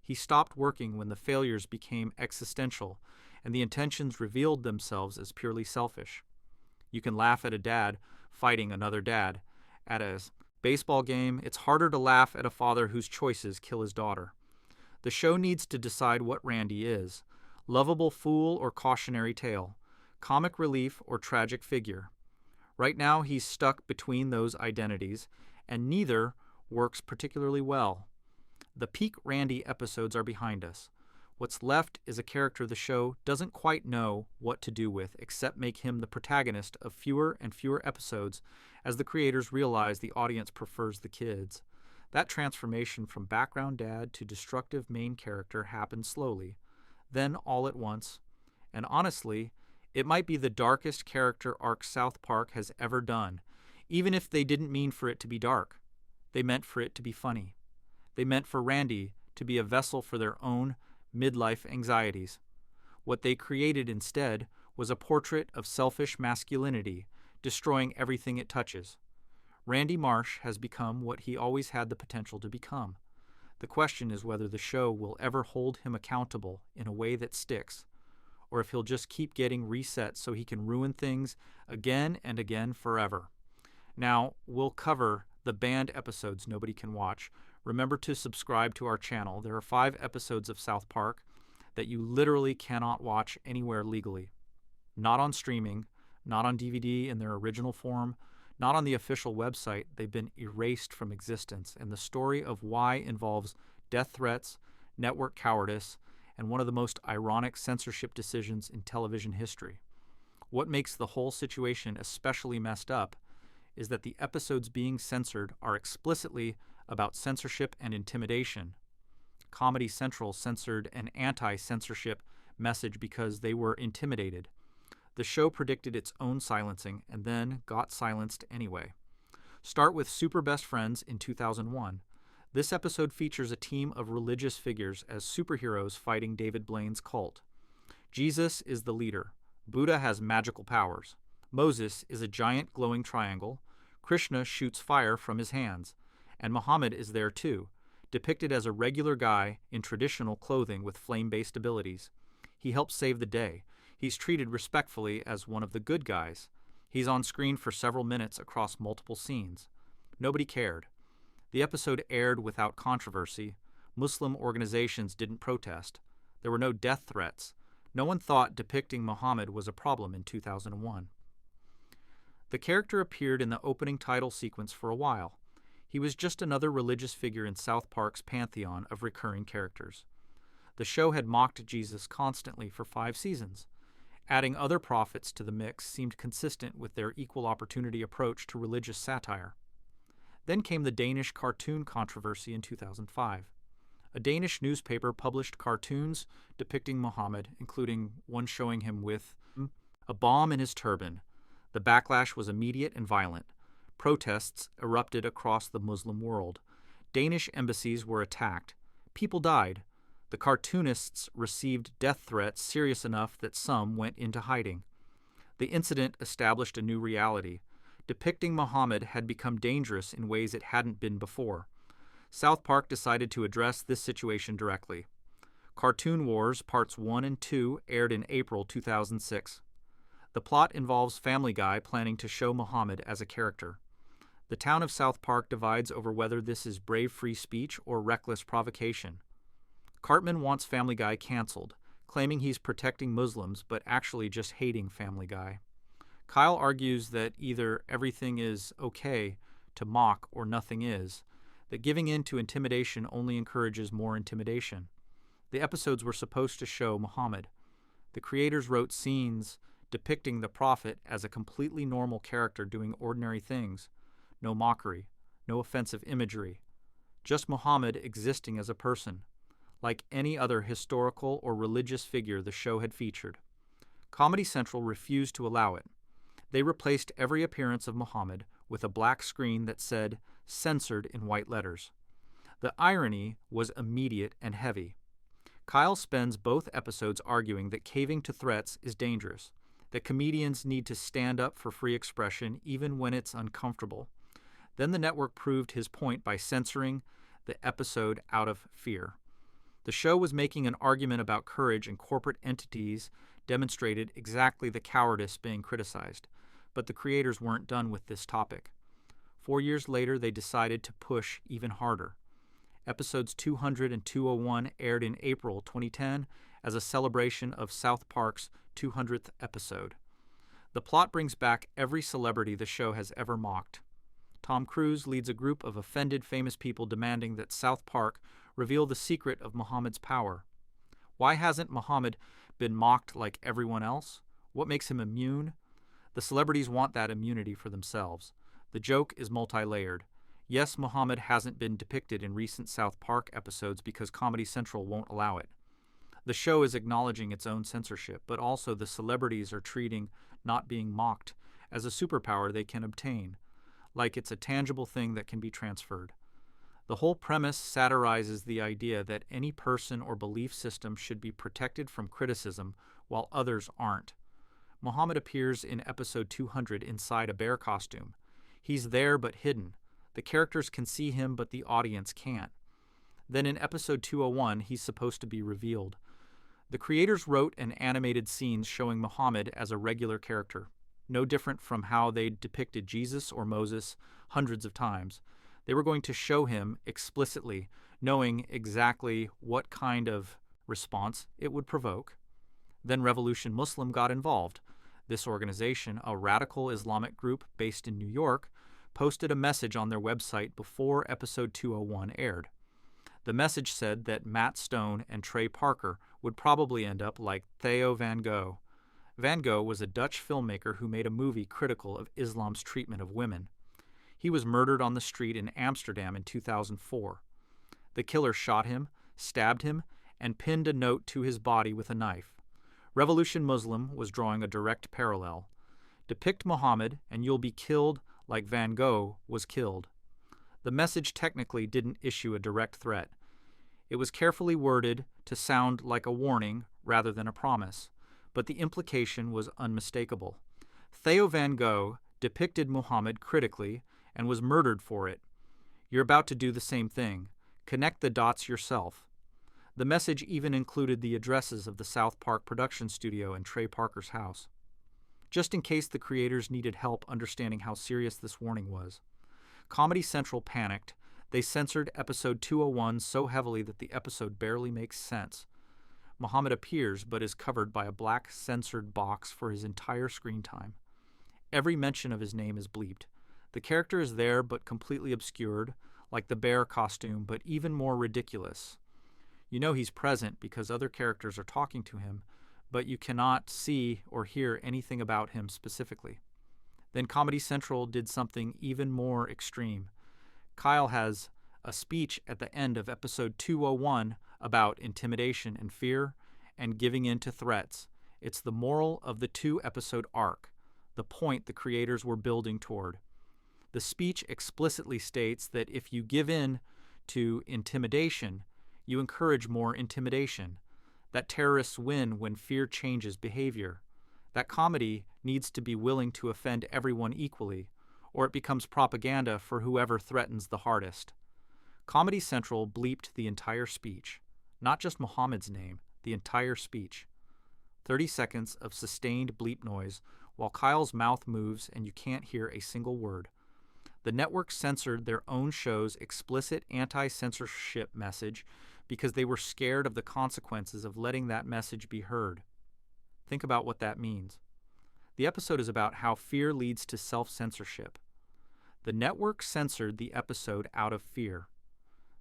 He stopped working when the failures became existential and the intentions revealed themselves as purely selfish. You can laugh at a dad fighting another dad. At a baseball game, it's harder to laugh at a father whose choices kill his daughter. The show needs to decide what Randy is: lovable fool or cautionary tale, comic relief or tragic figure. Right now, he's stuck between those identities, and neither works particularly well. The peak Randy episodes are behind us. What's left is a character the show doesn't quite know what to do with except make him the protagonist of fewer and fewer episodes as the creators realize the audience prefers the kids. That transformation from background dad to destructive main character happened slowly, then all at once, and honestly, it might be the darkest character arc South Park has ever done, even if they didn't mean for it to be dark. They meant for it to be funny. They meant for Randy to be a vessel for their own midlife anxieties. What they created instead was a portrait of selfish masculinity, destroying everything it touches. Randy Marsh has become what he always had the potential to become. The question is whether the show will ever hold him accountable in a way that sticks, or if he'll just keep getting reset so he can ruin things again and again forever. Now, we'll cover the banned episodes nobody can watch. Remember to subscribe to our channel. There are 5 episodes of South Park that you literally cannot watch anywhere legally. Not on streaming, not on DVD in their original form, not on the official website. They've been erased from existence, and the story of why involves death threats, network cowardice, and one of the most ironic censorship decisions in television history. What makes the whole situation especially messed up is that the episodes being censored are explicitly about censorship and intimidation. Comedy Central censored an anti-censorship message because they were intimidated. The show predicted its own silencing and then got silenced anyway. Start with Super Best Friends in 2001. This episode features a team of religious figures as superheroes fighting David Blaine's cult. Jesus is the leader. Buddha has magical powers. Moses is a giant glowing triangle. Krishna shoots fire from his hands. And Muhammad is there too, depicted as a regular guy in traditional clothing with flame-based abilities. He helps save the day. He's treated respectfully as one of the good guys. He's on screen for several minutes across multiple scenes. Nobody cared. The episode aired without controversy. Muslim organizations didn't protest. There were no death threats. No one thought depicting Muhammad was a problem in 2001. The character appeared in the opening title sequence for a while. He was just another religious figure in South Park's pantheon of recurring characters. The show had mocked Jesus constantly for 5 seasons. Adding other prophets to the mix seemed consistent with their equal opportunity approach to religious satire. Then came the Danish cartoon controversy in 2005. A Danish newspaper published cartoons depicting Muhammad, including one showing him with a bomb in his turban. The backlash was immediate and violent. Protests erupted across the Muslim world. Danish embassies were attacked. People died. The cartoonists received death threats serious enough that some went into hiding. The incident established a new reality. Depicting Muhammad had become dangerous in ways it hadn't been before. South Park decided to address this situation directly. Cartoon Wars Parts 1 and 2 aired in April 2006. The plot involves Family Guy planning to show Muhammad as a character. The town of South Park divides over whether this is brave free speech or reckless provocation. Cartman wants Family Guy canceled, claiming he's protecting Muslims but actually just hating Family Guy. Kyle argues that either everything is okay to mock or nothing is, that giving in to intimidation only encourages more intimidation. The episodes were supposed to show Muhammad. The creators wrote scenes depicting the prophet as a completely normal character doing ordinary things. No mockery, no offensive imagery. Just Muhammad existing as a person, like any other historical or religious figure the show had featured. Comedy Central refused to allow it. They replaced every appearance of Muhammad with a black screen that said, "Censored" in white letters. The irony was immediate and heavy. Kyle spends both episodes arguing that caving to threats is dangerous, that comedians need to stand up for free expression even when it's uncomfortable. Then the network proved his point by censoring the episode out of fear. The show was making an argument about courage, and corporate entities demonstrated exactly the cowardice being criticized. But the creators weren't done with this topic. 4 years later, they decided to push even harder. Episodes 200 and 201 aired in April 2010 as a celebration of South Park's 200th episode. The plot brings back every celebrity the show has ever mocked. Tom Cruise leads a group of offended famous people demanding that South Park reveal the secret of Muhammad's power. Why hasn't Muhammad been mocked like everyone else? What makes him immune? The celebrities want that immunity for themselves. The joke is multi-layered. Yes, Muhammad hasn't been depicted in recent South Park episodes because Comedy Central won't allow it. The show is acknowledging its own censorship, but also the celebrities are treating not being mocked as a superpower they can obtain, like it's a tangible thing that can be transferred. The whole premise satirizes the idea that any person or belief system should be protected from criticism while others aren't. Muhammad appears in episode 200 inside a bear costume. He's there but hidden. The characters can see him, but the audience can't. Then in episode 201, he's supposed to be revealed. The creators wrote and animated scenes showing Muhammad as a regular character, no different from how they depicted Jesus or Moses hundreds of times. They were going to show him explicitly, knowing exactly what kind of response it would provoke. Then Revolution Muslim got involved. This organization, a radical Islamic group based in New York, posted a message on their website before episode 201 aired. The message said that Matt Stone and Trey Parker would probably end up like Theo van Gogh. Van Gogh was a Dutch filmmaker who made a movie critical of Islam's treatment of women. He was murdered on the street in Amsterdam in 2004. The killer shot him, stabbed him, and pinned a note to his body with a knife. Revolution Muslim was drawing a direct parallel. Depict Muhammad and you'll be killed like Van Gogh was killed. The message technically didn't issue a direct threat. It was carefully worded to sound like a warning rather than a promise, but the implication was unmistakable. Theo van Gogh depicted Muhammad critically and was murdered for it. You're about to do the same thing. Connect the dots yourself. The message even included the addresses of the South Park production studio and Trey Parker's house. Just in case the creators needed help understanding how serious this warning was. Comedy Central panicked. They censored episode 201 so heavily that the episode barely makes sense. Muhammad appears but is covered by a black censored box for his entire screen time. Every mention of his name is bleeped. The character is there but completely obscured, like the bear costume, but even more ridiculous. You know he's present because other characters are talking to him, but you cannot see or hear anything about him specifically. Then Comedy Central did something even more extreme. Kyle has a speech at the end of episode 201 about intimidation and fear and giving in to threats. It's the moral of the 2-episode arc, the point the creators were building toward. The speech explicitly states that if you give in to intimidation, you encourage more intimidation, that terrorists win when fear changes behavior, that comedy needs to be willing to offend everyone equally, or it becomes propaganda for whoever threatens the hardest. Comedy Central bleeped the entire speech, not just Muhammad's name, the entire speech. 30 seconds of sustained bleep noise while Kyle's mouth moves and you can't hear a single word. The network censored their own show's explicit anti-censorship message because they were scared of the consequences of letting that message be heard. Think about what that means. The episode is about how fear leads to self-censorship. The network censored the episode out of fear.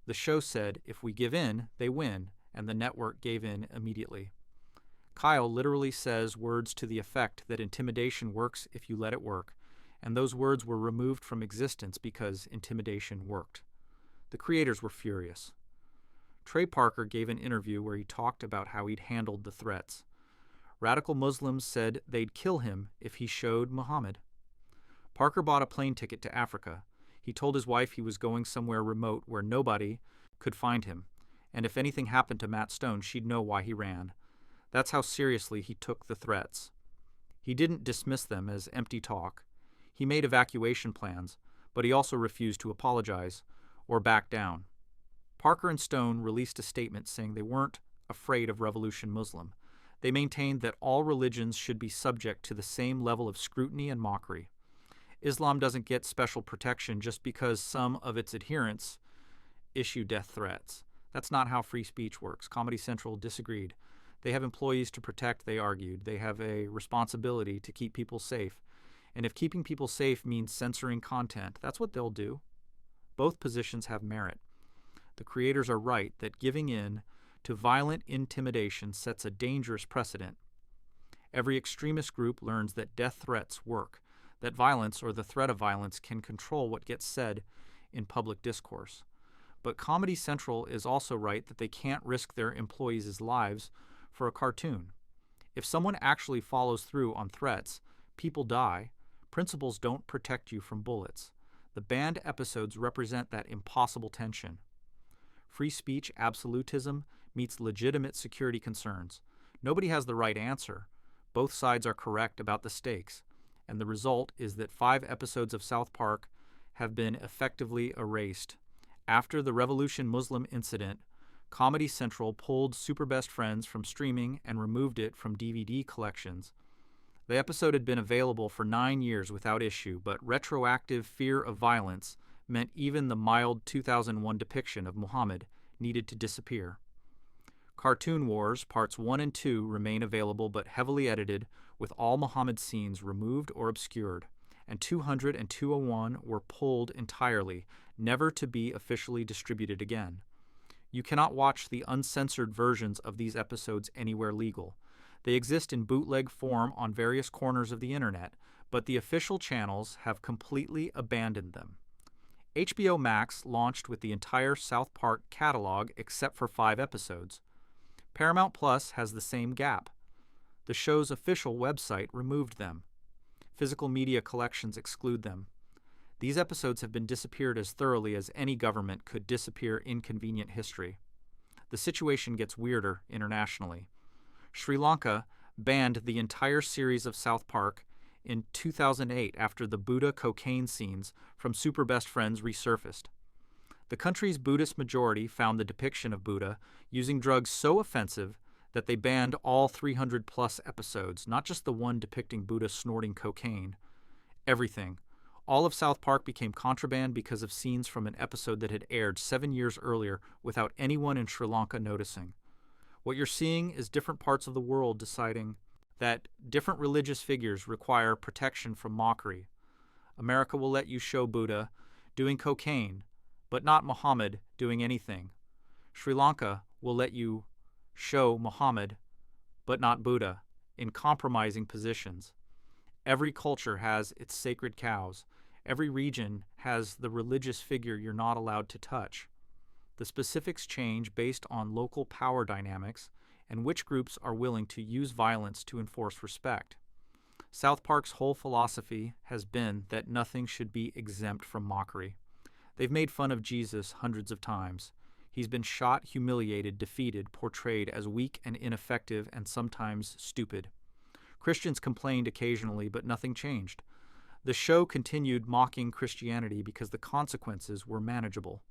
The show said, if we give in, they win, and the network gave in immediately. Kyle literally says words to the effect that intimidation works if you let it work, and those words were removed from existence because intimidation worked. The creators were furious. Trey Parker gave an interview where he talked about how he'd handled the threats. Radical Muslims said they'd kill him if he showed Muhammad. Parker bought a plane ticket to Africa. He told his wife he was going somewhere remote where nobody could find him, and if anything happened to Matt Stone, she'd know why he ran. That's how seriously he took the threats. He didn't dismiss them as empty talk. He made evacuation plans, but he also refused to apologize or back down. Parker and Stone released a statement saying they weren't afraid of Revolution Muslim. They maintained that all religions should be subject to the same level of scrutiny and mockery. Islam doesn't get special protection just because some of its adherents issue death threats. That's not how free speech works. Comedy Central disagreed. They have employees to protect, they argued. They have a responsibility to keep people safe. And if keeping people safe means censoring content, that's what they'll do. Both positions have merit. The creators are right that giving in to violent intimidation sets a dangerous precedent. Every extremist group learns that death threats work, that violence or the threat of violence can control what gets said in public discourse. But Comedy Central is also right that they can't risk their employees' lives for a cartoon. If someone actually follows through on threats, people die. Principles don't protect you from bullets. The banned episodes represent that impossible tension. Free speech absolutism meets legitimate security concerns. Nobody has the right answer. Both sides are correct about the stakes, and the result is that 5 episodes of South Park have been effectively erased. After the Revolution Muslim incident, Comedy Central pulled Super Best Friends from streaming and removed it from DVD collections. The episode had been available for 9 years without issue, but retroactive fear of violence meant even the mild 2001 depiction of Muhammad needed to disappear. Cartoon Wars Parts 1 and 2 remain available but heavily edited, with all Muhammad scenes removed or obscured, and 200 and 201 were pulled entirely, never to be officially distributed again. You cannot watch the uncensored versions of these episodes anywhere legal. They exist in bootleg form on various corners of the internet, but the official channels have completely abandoned them. HBO Max launched with the entire South Park catalog except for 5 episodes. Paramount Plus has the same gap. The show's official website removed them. Physical media collections exclude them. These episodes have been disappeared as thoroughly as any government could disappear inconvenient history. The situation gets weirder internationally. Sri Lanka banned the entire series of South Park in 2008 after the Buddha cocaine scenes from Super Best Friends resurfaced. The country's Buddhist majority found the depiction of Buddha using drugs so offensive that they banned all 300-plus episodes, not just the one depicting Buddha snorting cocaine. Everything. All of South Park became contraband because of scenes from an episode that had aired 7 years earlier without anyone in Sri Lanka noticing. What you're seeing is different parts of the world deciding that different religious figures require protection from mockery. America will let you show Buddha doing cocaine, but not Muhammad doing anything. Sri Lanka will let you show Muhammad, but not Buddha, in compromising positions. Every culture has its sacred cows. Every region has the religious figure you're not allowed to touch. The specifics change based on local power dynamics and which groups are willing to use violence to enforce respect. South Park's whole philosophy has been that nothing should be exempt from mockery. They've made fun of Jesus hundreds of times. He's been shot, humiliated, defeated, portrayed as weak and ineffective and sometimes stupid. Christians complained occasionally, but nothing changed. The show continued mocking Christianity because the consequences were manageable.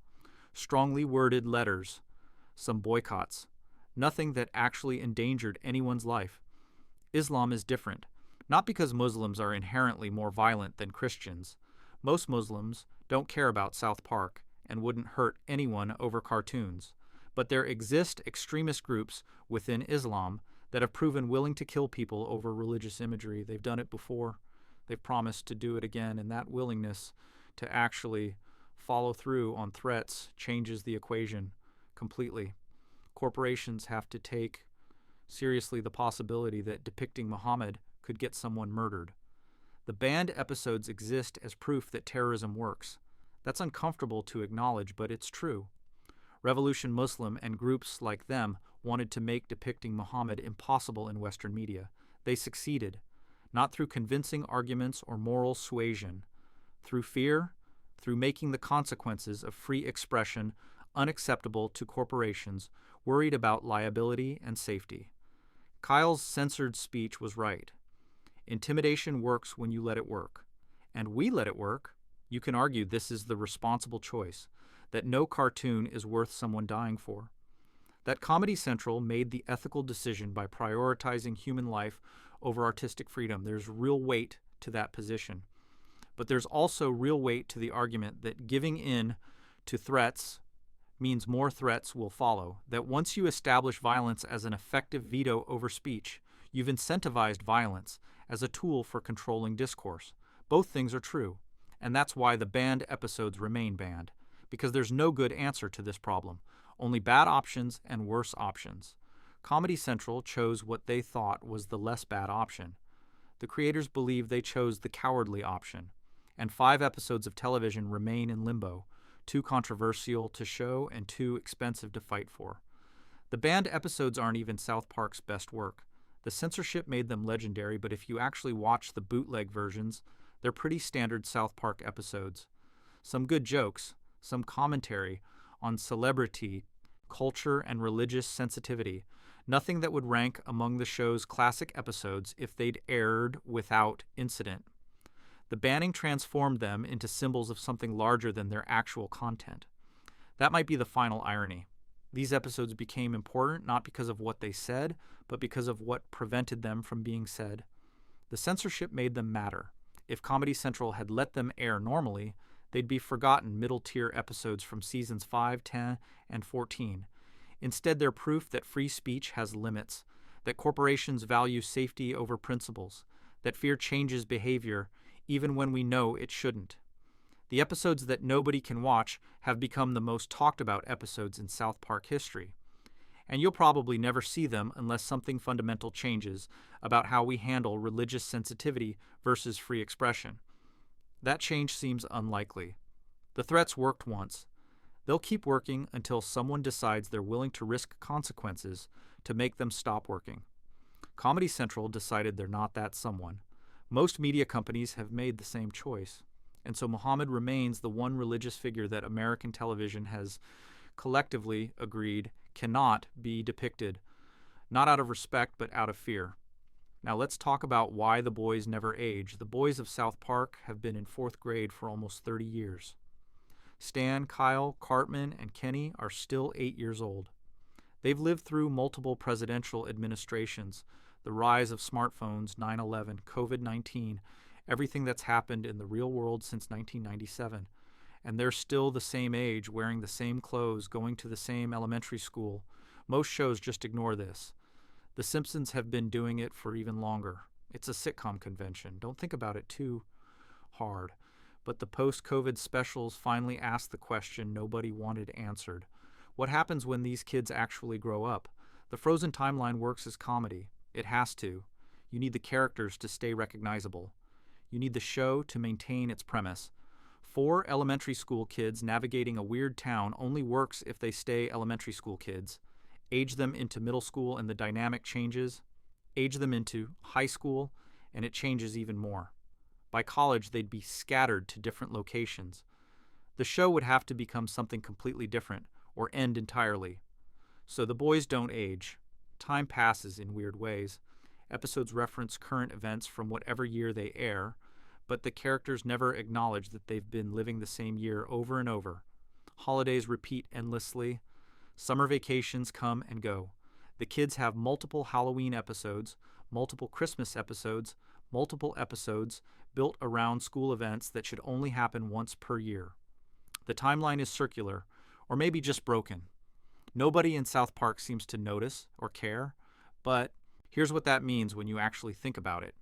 Strongly worded letters, some boycotts, nothing that actually endangered anyone's life. Islam is different, not because Muslims are inherently more violent than Christians. Most Muslims don't care about South Park and wouldn't hurt anyone over cartoons, but there exist extremist groups within Islam that have proven willing to kill people over religious imagery. They've done it before. They've promised to do it again, and that willingness to actually follow through on threats changes the equation completely. Corporations have to take seriously the possibility that depicting Muhammad could get someone murdered. The banned episodes exist as proof that terrorism works. That's uncomfortable to acknowledge, but it's true. Revolution Muslim and groups like them wanted to make depicting Muhammad impossible in Western media. They succeeded, not through convincing arguments or moral suasion, through fear, through making the consequences of free expression unacceptable to corporations worried about liability and safety. Kyle's censored speech was right. Intimidation works when you let it work. And we let it work. You can argue this is the responsible choice, that no cartoon is worth someone dying for. That Comedy Central made the ethical decision by prioritizing human life over artistic freedom. There's real weight to that position. But there's also real weight to the argument that giving in to threats means more threats will follow, that once you establish violence as an effective veto over speech, you've incentivized violence as a tool for controlling discourse. Both things are true, and that's why the banned episodes remain banned, because there's no good answer to this problem, only bad options and worse options. Comedy Central chose what they thought was the less bad option. The creators believe they chose the cowardly option, and 5 episodes of television remain in limbo, too controversial to show and too expensive to fight for. The banned episodes aren't even South Park's best work. The censorship made them legendary, but if you actually watch the bootleg versions, they're pretty standard South Park episodes. Some good jokes, some commentary on celebrity, culture, and religious sensitivity. Nothing that would rank among the show's classic episodes if they'd aired without incident. The banning transformed them into symbols of something larger than their actual content. That might be the final irony. These episodes became important not because of what they said, but because of what prevented them from being said. The censorship made them matter. If Comedy Central had let them air normally, they'd be forgotten middle-tier episodes from seasons 5, 10, and 14. Instead, they're proof that free speech has limits, that corporations value safety over principles, that fear changes behavior even when we know it shouldn't. The episodes that nobody can watch have become the most talked about episodes in South Park history. And you'll probably never see them unless something fundamental changes about how we handle religious sensitivity versus free expression. That change seems unlikely. The threats worked once. They'll keep working until someone decides they're willing to risk consequences to make them stop working. Comedy Central decided they're not that someone. Most media companies have made the same choice. And so Muhammad remains the one religious figure that American television has collectively agreed cannot be depicted, not out of respect, but out of fear. Now let's talk about why the boys never age. The boys of South Park have been in 4th grade for almost 30 years. Stan, Kyle, Cartman, and Kenny are still 8 years old. They've lived through multiple presidential administrations, the rise of smartphones, 9/11, COVID-19, everything that's happened in the real world since 1997. And they're still the same age, wearing the same clothes, going to the same elementary school. Most shows just ignore this. The Simpsons have been doing it for even longer. It's a sitcom convention. Don't think about it too hard. But the post-COVID specials finally asked the question nobody wanted answered. What happens when these kids actually grow up? The Frozen timeline works as comedy. It has to. You need the characters to stay recognizable. You need the show to maintain its premise. 4 elementary school kids navigating a weird town only works if they stay elementary school kids. Age them into middle school and the dynamic changes. Age them into high school and it changes even more. By college, they'd be scattered to different locations. The show would have to become something completely different or end entirely. So the boys don't age. Time passes in weird ways. Episodes reference current events from whatever year they air, but the characters never acknowledge that they've been living the same year over and over. Holidays repeat endlessly. Summer vacations come and go. The kids have multiple Halloween episodes, multiple Christmas episodes, multiple episodes built around school events that should only happen once per year. The timeline is circular, or maybe just broken. Nobody in South Park seems to notice or care, but here's what that means when you actually think about it.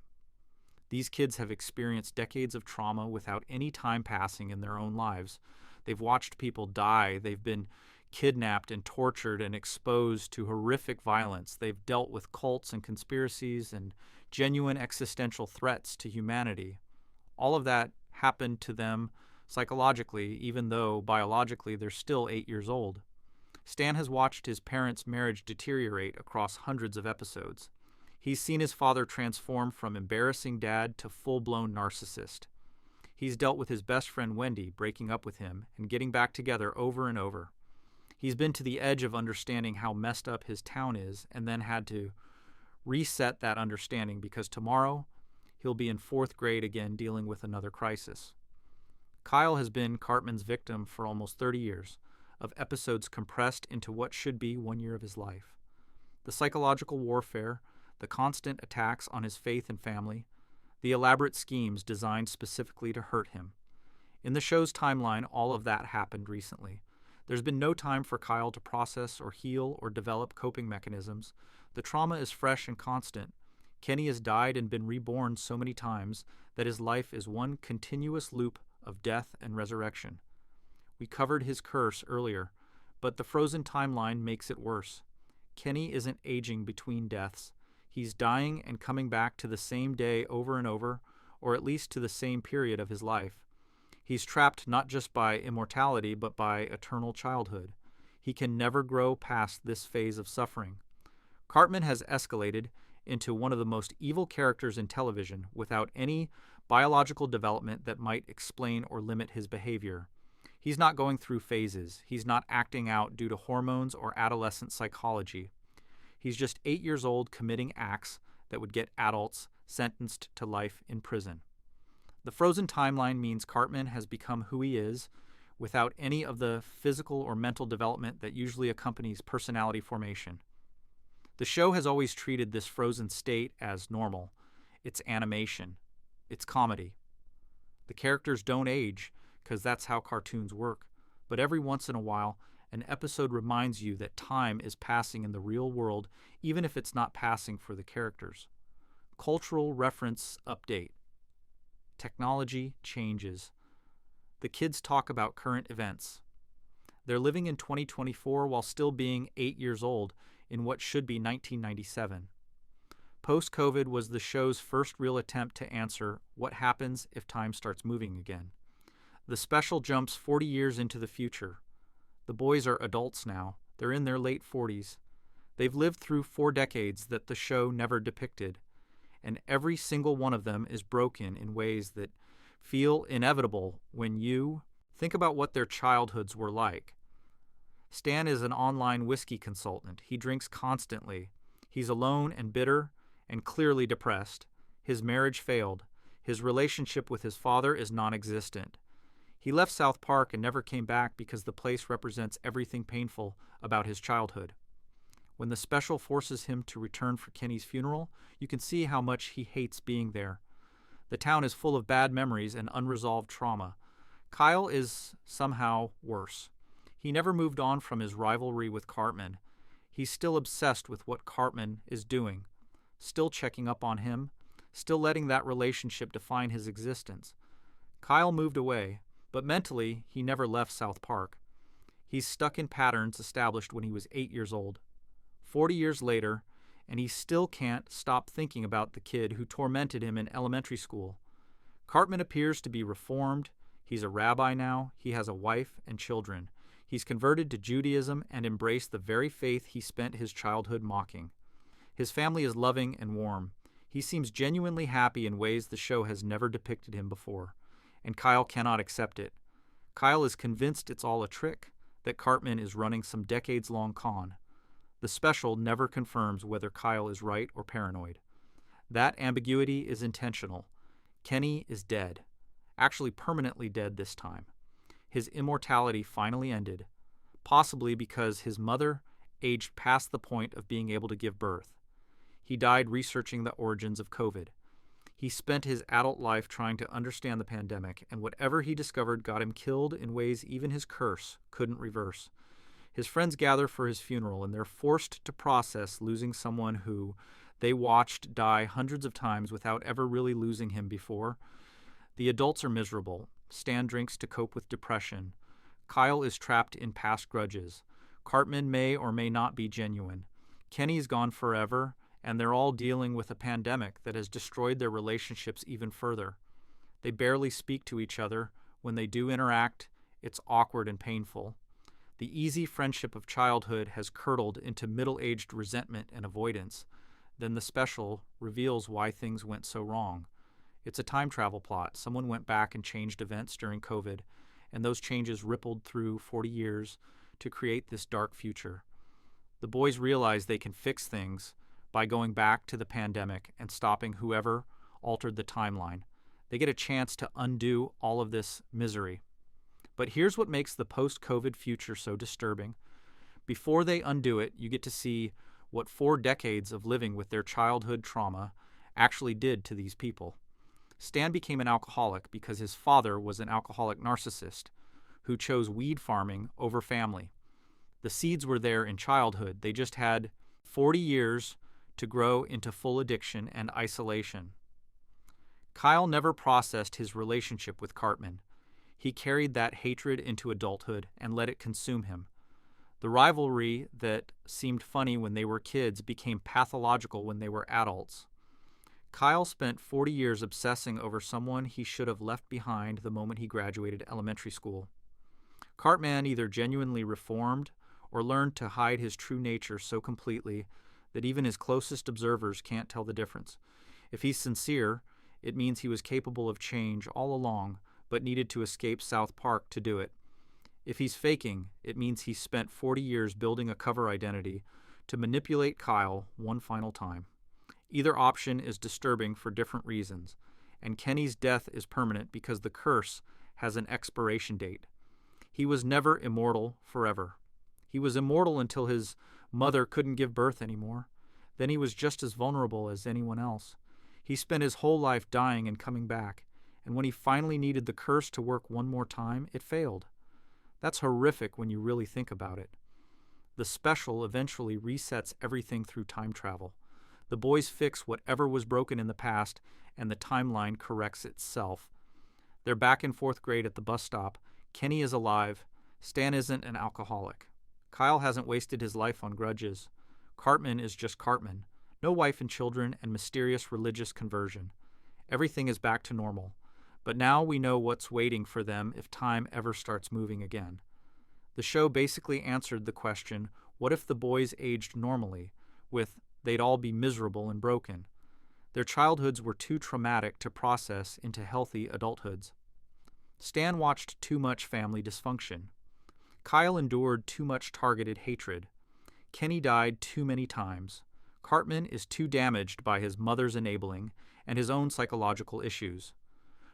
These kids have experienced decades of trauma without any time passing in their own lives. They've watched people die. They've been kidnapped and tortured and exposed to horrific violence. They've dealt with cults and conspiracies and genuine existential threats to humanity. All of that happened to them psychologically, even though biologically they're still 8 years old. Stan has watched his parents' marriage deteriorate across hundreds of episodes. He's seen his father transform from embarrassing dad to full-blown narcissist. He's dealt with his best friend Wendy breaking up with him and getting back together over and over. He's been to the edge of understanding how messed up his town is and then had to reset that understanding because tomorrow he'll be in 4th grade again dealing with another crisis. Kyle has been Cartman's victim for almost 30 years, of episodes compressed into what should be 1 year of his life. The psychological warfare, the constant attacks on his faith and family, the elaborate schemes designed specifically to hurt him. In the show's timeline, all of that happened recently. There's been no time for Kyle to process or heal or develop coping mechanisms. The trauma is fresh and constant. Kenny has died and been reborn so many times that his life is one continuous loop of death and resurrection. We covered his curse earlier, but the Frozen timeline makes it worse. Kenny isn't aging between deaths. He's dying and coming back to the same day over and over, or at least to the same period of his life. He's trapped not just by immortality, but by eternal childhood. He can never grow past this phase of suffering. Cartman has escalated into one of the most evil characters in television without any biological development that might explain or limit his behavior. He's not going through phases. He's not acting out due to hormones or adolescent psychology. He's just 8 years old committing acts that would get adults sentenced to life in prison. The Frozen timeline means Cartman has become who he is without any of the physical or mental development that usually accompanies personality formation. The show has always treated this frozen state as normal. It's animation. It's comedy. The characters don't age, because that's how cartoons work. But every once in a while, an episode reminds you that time is passing in the real world, even if it's not passing for the characters. Cultural reference update. Technology changes. The kids talk about current events. They're living in 2024 while still being 8 years old in what should be 1997. Post-COVID was the show's first real attempt to answer what happens if time starts moving again. The special jumps 40 years into the future. The boys are adults now. They're in their late 40s. They've lived through 4 decades that the show never depicted, and every single one of them is broken in ways that feel inevitable when you think about what their childhoods were like. Stan is an online whiskey consultant. He drinks constantly. He's alone and bitter and clearly depressed. His marriage failed. His relationship with his father is non-existent. He left South Park and never came back because the place represents everything painful about his childhood. When the special forces him to return for Kenny's funeral, you can see how much he hates being there. The town is full of bad memories and unresolved trauma. Kyle is somehow worse. He never moved on from his rivalry with Cartman. He's still obsessed with what Cartman is doing, still checking up on him, still letting that relationship define his existence. Kyle moved away, but mentally, he never left South Park. He's stuck in patterns established when he was 8 years old. 40 years later, and he still can't stop thinking about the kid who tormented him in elementary school. Cartman appears to be reformed. He's a rabbi now. He has a wife and children. He's converted to Judaism and embraced the very faith he spent his childhood mocking. His family is loving and warm. He seems genuinely happy in ways the show has never depicted him before, and Kyle cannot accept it. Kyle is convinced it's all a trick, that Cartman is running some decades-long con. The special never confirms whether Kyle is right or paranoid. That ambiguity is intentional. Kenny is dead. Actually permanently dead this time. His immortality finally ended, possibly because his mother aged past the point of being able to give birth. He died researching the origins of COVID. He spent his adult life trying to understand the pandemic, and whatever he discovered got him killed in ways even his curse couldn't reverse. His friends gather for his funeral, and they're forced to process losing someone who they watched die hundreds of times without ever really losing him before. The adults are miserable. Stan drinks to cope with depression. Kyle is trapped in past grudges. Cartman may or may not be genuine. Kenny's gone forever, and they're all dealing with a pandemic that has destroyed their relationships even further. They barely speak to each other. When they do interact, it's awkward and painful. The easy friendship of childhood has curdled into middle-aged resentment and avoidance. Then the special reveals why things went so wrong. It's a time travel plot. Someone went back and changed events during COVID, and those changes rippled through 40 years to create this dark future. The boys realize they can fix things by going back to the pandemic and stopping whoever altered the timeline. They get a chance to undo all of this misery. But here's what makes the post-COVID future so disturbing. Before they undo it, you get to see what 4 decades of living with their childhood trauma actually did to these people. Stan became an alcoholic because his father was an alcoholic narcissist who chose weed farming over family. The seeds were there in childhood. They just had 40 years to grow into full addiction and isolation. Kyle never processed his relationship with Cartman. He carried that hatred into adulthood and let it consume him. The rivalry that seemed funny when they were kids became pathological when they were adults. Kyle spent 40 years obsessing over someone he should have left behind the moment he graduated elementary school. Cartman either genuinely reformed or learned to hide his true nature so completely that even his closest observers can't tell the difference. If he's sincere, it means he was capable of change all along, but needed to escape South Park to do it. If he's faking, it means he spent 40 years building a cover identity to manipulate Kyle one final time. Either option is disturbing for different reasons, and Kenny's death is permanent because the curse has an expiration date. He was never immortal forever. He was immortal until his mother couldn't give birth anymore. Then he was just as vulnerable as anyone else. He spent his whole life dying and coming back, and when he finally needed the curse to work one more time, it failed. That's horrific when you really think about it. The special eventually resets everything through time travel. The boys fix whatever was broken in the past, and the timeline corrects itself. They're back in 4th grade at the bus stop. Kenny is alive. Stan isn't an alcoholic. Kyle hasn't wasted his life on grudges. Cartman is just Cartman. No wife and children and mysterious religious conversion. Everything is back to normal. But now we know what's waiting for them if time ever starts moving again. The show basically answered the question, what if the boys aged normally, with they'd all be miserable and broken? Their childhoods were too traumatic to process into healthy adulthoods. Stan watched too much family dysfunction. Kyle endured too much targeted hatred. Kenny died too many times. Cartman is too damaged by his mother's enabling and his own psychological issues.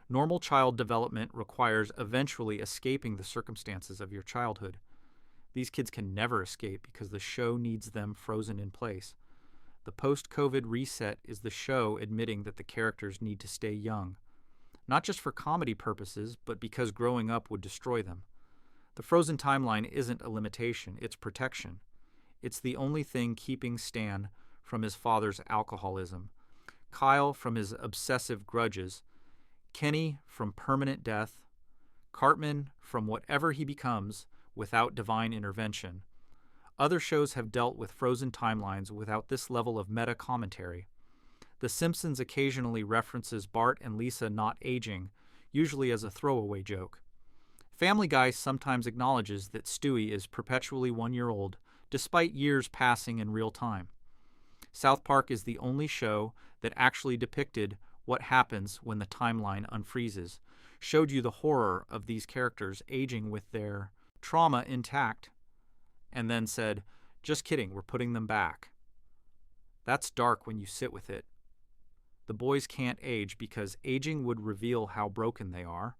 Normal child development requires eventually escaping the circumstances of your childhood. These kids can never escape because the show needs them frozen in place. The post-COVID reset is the show admitting that the characters need to stay young. Not just for comedy purposes, but because growing up would destroy them. The frozen timeline isn't a limitation, it's protection. It's the only thing keeping Stan from his father's alcoholism, Kyle from his obsessive grudges, Kenny from permanent death, Cartman from whatever he becomes without divine intervention. Other shows have dealt with frozen timelines without this level of meta commentary. The Simpsons occasionally references Bart and Lisa not aging, usually as a throwaway joke. Family Guy sometimes acknowledges that Stewie is perpetually 1 year old, despite years passing in real time. South Park is the only show that actually depicted what happens when the timeline unfreezes, showed you the horror of these characters aging with their trauma intact, and then said, "Just kidding, we're putting them back." That's dark when you sit with it. The boys can't age because aging would reveal how broken they are.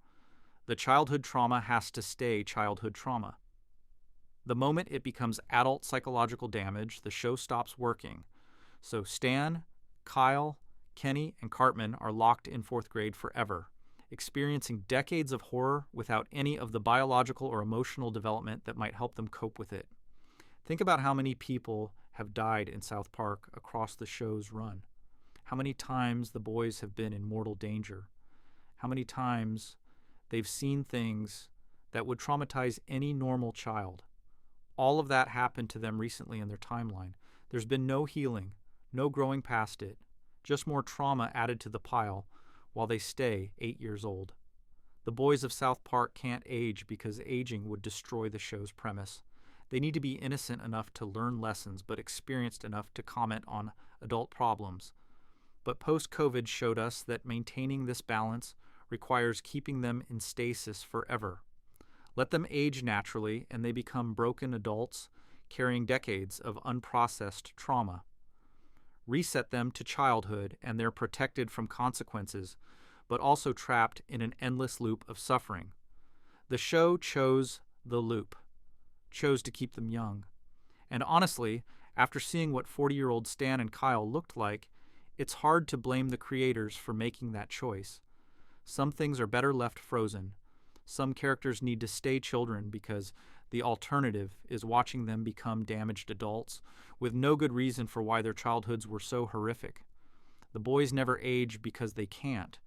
The childhood trauma has to stay childhood trauma. The moment it becomes adult psychological damage, the show stops working. So Stan, Kyle, Kenny, and Cartman are locked in 4th grade forever, experiencing decades of horror without any of the biological or emotional development that might help them cope with it. Think about how many people have died in South Park across the show's run. How many times the boys have been in mortal danger. How many times they've seen things that would traumatize any normal child. All of that happened to them recently in their timeline. There's been no healing, no growing past it, just more trauma added to the pile while they stay 8 years old. The boys of South Park can't age because aging would destroy the show's premise. They need to be innocent enough to learn lessons, but experienced enough to comment on adult problems. But post-COVID showed us that maintaining this balance requires keeping them in stasis forever. Let them age naturally, and they become broken adults carrying decades of unprocessed trauma. Reset them to childhood, and they're protected from consequences, but also trapped in an endless loop of suffering. The show chose the loop, chose to keep them young. And honestly, after seeing what 40-year-old Stan and Kyle looked like, it's hard to blame the creators for making that choice. Some things are better left frozen. Some characters need to stay children because the alternative is watching them become damaged adults with no good reason for why their childhoods were so horrific. The boys never age because they can't.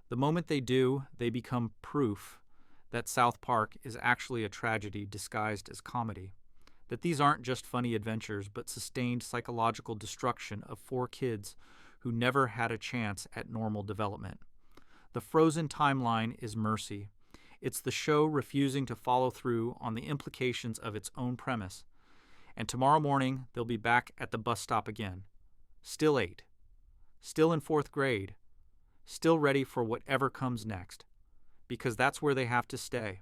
The moment they do, they become proof that South Park is actually a tragedy disguised as comedy. That these aren't just funny adventures, but sustained psychological destruction of 4 kids who never had a chance at normal development. The frozen timeline is mercy. It's the show refusing to follow through on the implications of its own premise. And tomorrow morning, they'll be back at the bus stop again. Still 8. Still in 4th grade. Still ready for whatever comes next. Because that's where they have to stay.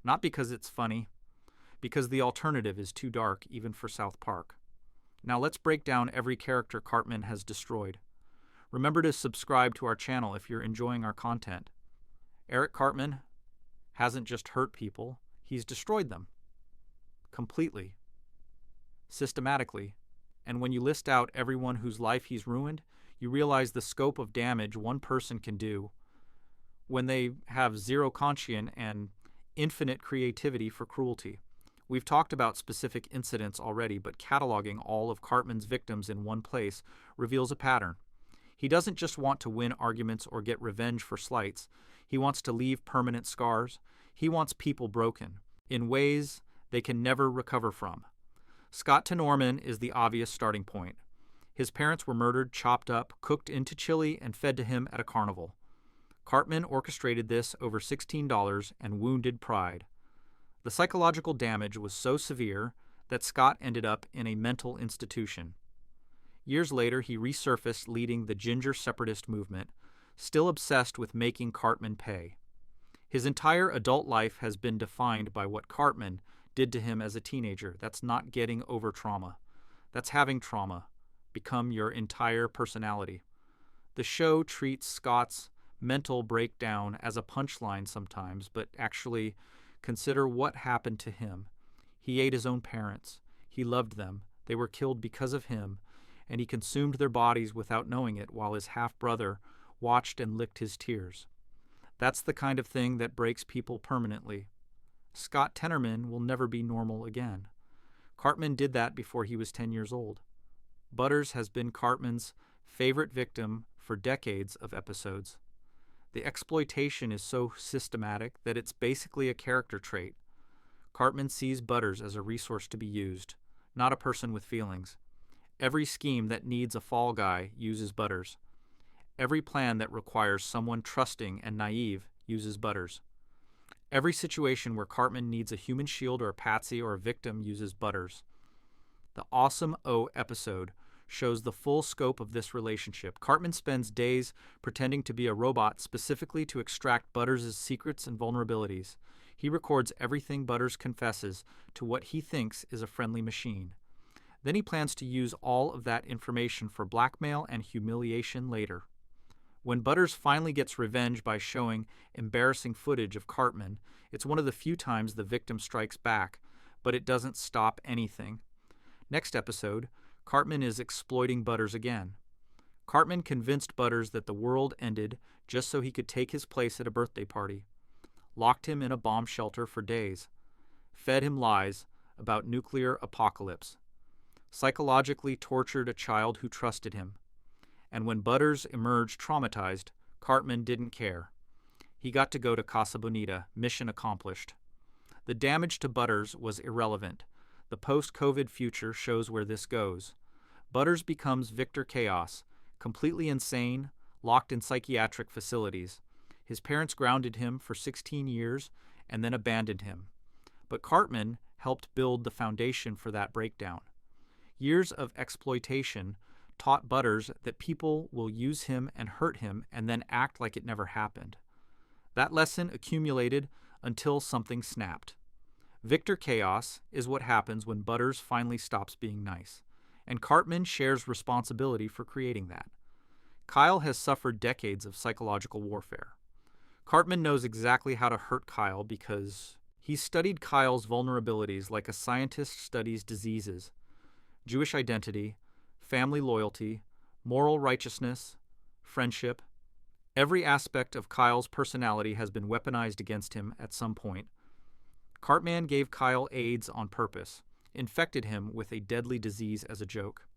Not because it's funny. Because the alternative is too dark, even for South Park. Now let's break down every character Cartman has destroyed. Remember to subscribe to our channel if you're enjoying our content. Eric Cartman hasn't just hurt people, he's destroyed them. Completely. Systematically. And when you list out everyone whose life he's ruined, you realize the scope of damage one person can do when they have zero conscience and infinite creativity for cruelty. We've talked about specific incidents already, but cataloging all of Cartman's victims in one place reveals a pattern. He doesn't just want to win arguments or get revenge for slights. He wants to leave permanent scars. He wants people broken in ways they can never recover from. Scott to Norman is the obvious starting point. His parents were murdered, chopped up, cooked into chili, and fed to him at a carnival. Cartman orchestrated this over $16 and wounded pride. The psychological damage was so severe that Scott ended up in a mental institution. Years later, he resurfaced leading the Ginger Separatist movement, still obsessed with making Cartman pay. His entire adult life has been defined by what Cartman did to him as a teenager. That's not getting over trauma. That's having trauma become your entire personality. The show treats Scott's mental breakdown as a punchline sometimes, but actually consider what happened to him. He ate his own parents. He loved them. They were killed because of him, and he consumed their bodies without knowing it while his half-brother watched and licked his tears. That's the kind of thing that breaks people permanently. Scott Tenorman will never be normal again. Cartman did that before he was 10 years old. Butters has been Cartman's favorite victim for decades of episodes. The exploitation is so systematic that it's basically a character trait. Cartman sees Butters as a resource to be used, not a person with feelings. Every scheme that needs a fall guy uses Butters. Every plan that requires someone trusting and naive uses Butters. Every situation where Cartman needs a human shield or a patsy or a victim uses Butters. The Awesome O episode shows the full scope of this relationship. Cartman spends days pretending to be a robot specifically to extract Butters' secrets and vulnerabilities. He records everything Butters confesses to what he thinks is a friendly machine. Then he plans to use all of that information for blackmail and humiliation later. When Butters finally gets revenge by showing embarrassing footage of Cartman, it's one of the few times the victim strikes back, but it doesn't stop anything. Next episode, Cartman is exploiting Butters again. Cartman convinced Butters that the world ended just so he could take his place at a birthday party. Locked him in a bomb shelter for days. Fed him lies about nuclear apocalypse. Psychologically tortured a child who trusted him. And when Butters emerged traumatized, Cartman didn't care. He got to go to Casa Bonita, mission accomplished. The damage to Butters was irrelevant. The post-COVID future shows where this goes. Butters becomes Victor Chaos, completely insane, locked in psychiatric facilities. His parents grounded him for 16 years and then abandoned him. But Cartman helped build the foundation for that breakdown. Years of exploitation taught Butters that people will use him and hurt him and then act like it never happened. That lesson accumulated until something snapped. Victor Chaos is what happens when Butters finally stops being nice, and Cartman shares responsibility for creating that. Kyle has suffered decades of psychological warfare. Cartman knows exactly how to hurt Kyle because he studied Kyle's vulnerabilities like a scientist studies diseases: Jewish identity, family loyalty, moral righteousness, friendship. Every aspect of Kyle's personality has been weaponized against him at some point. Cartman gave Kyle AIDS on purpose, infected him with a deadly disease as a joke.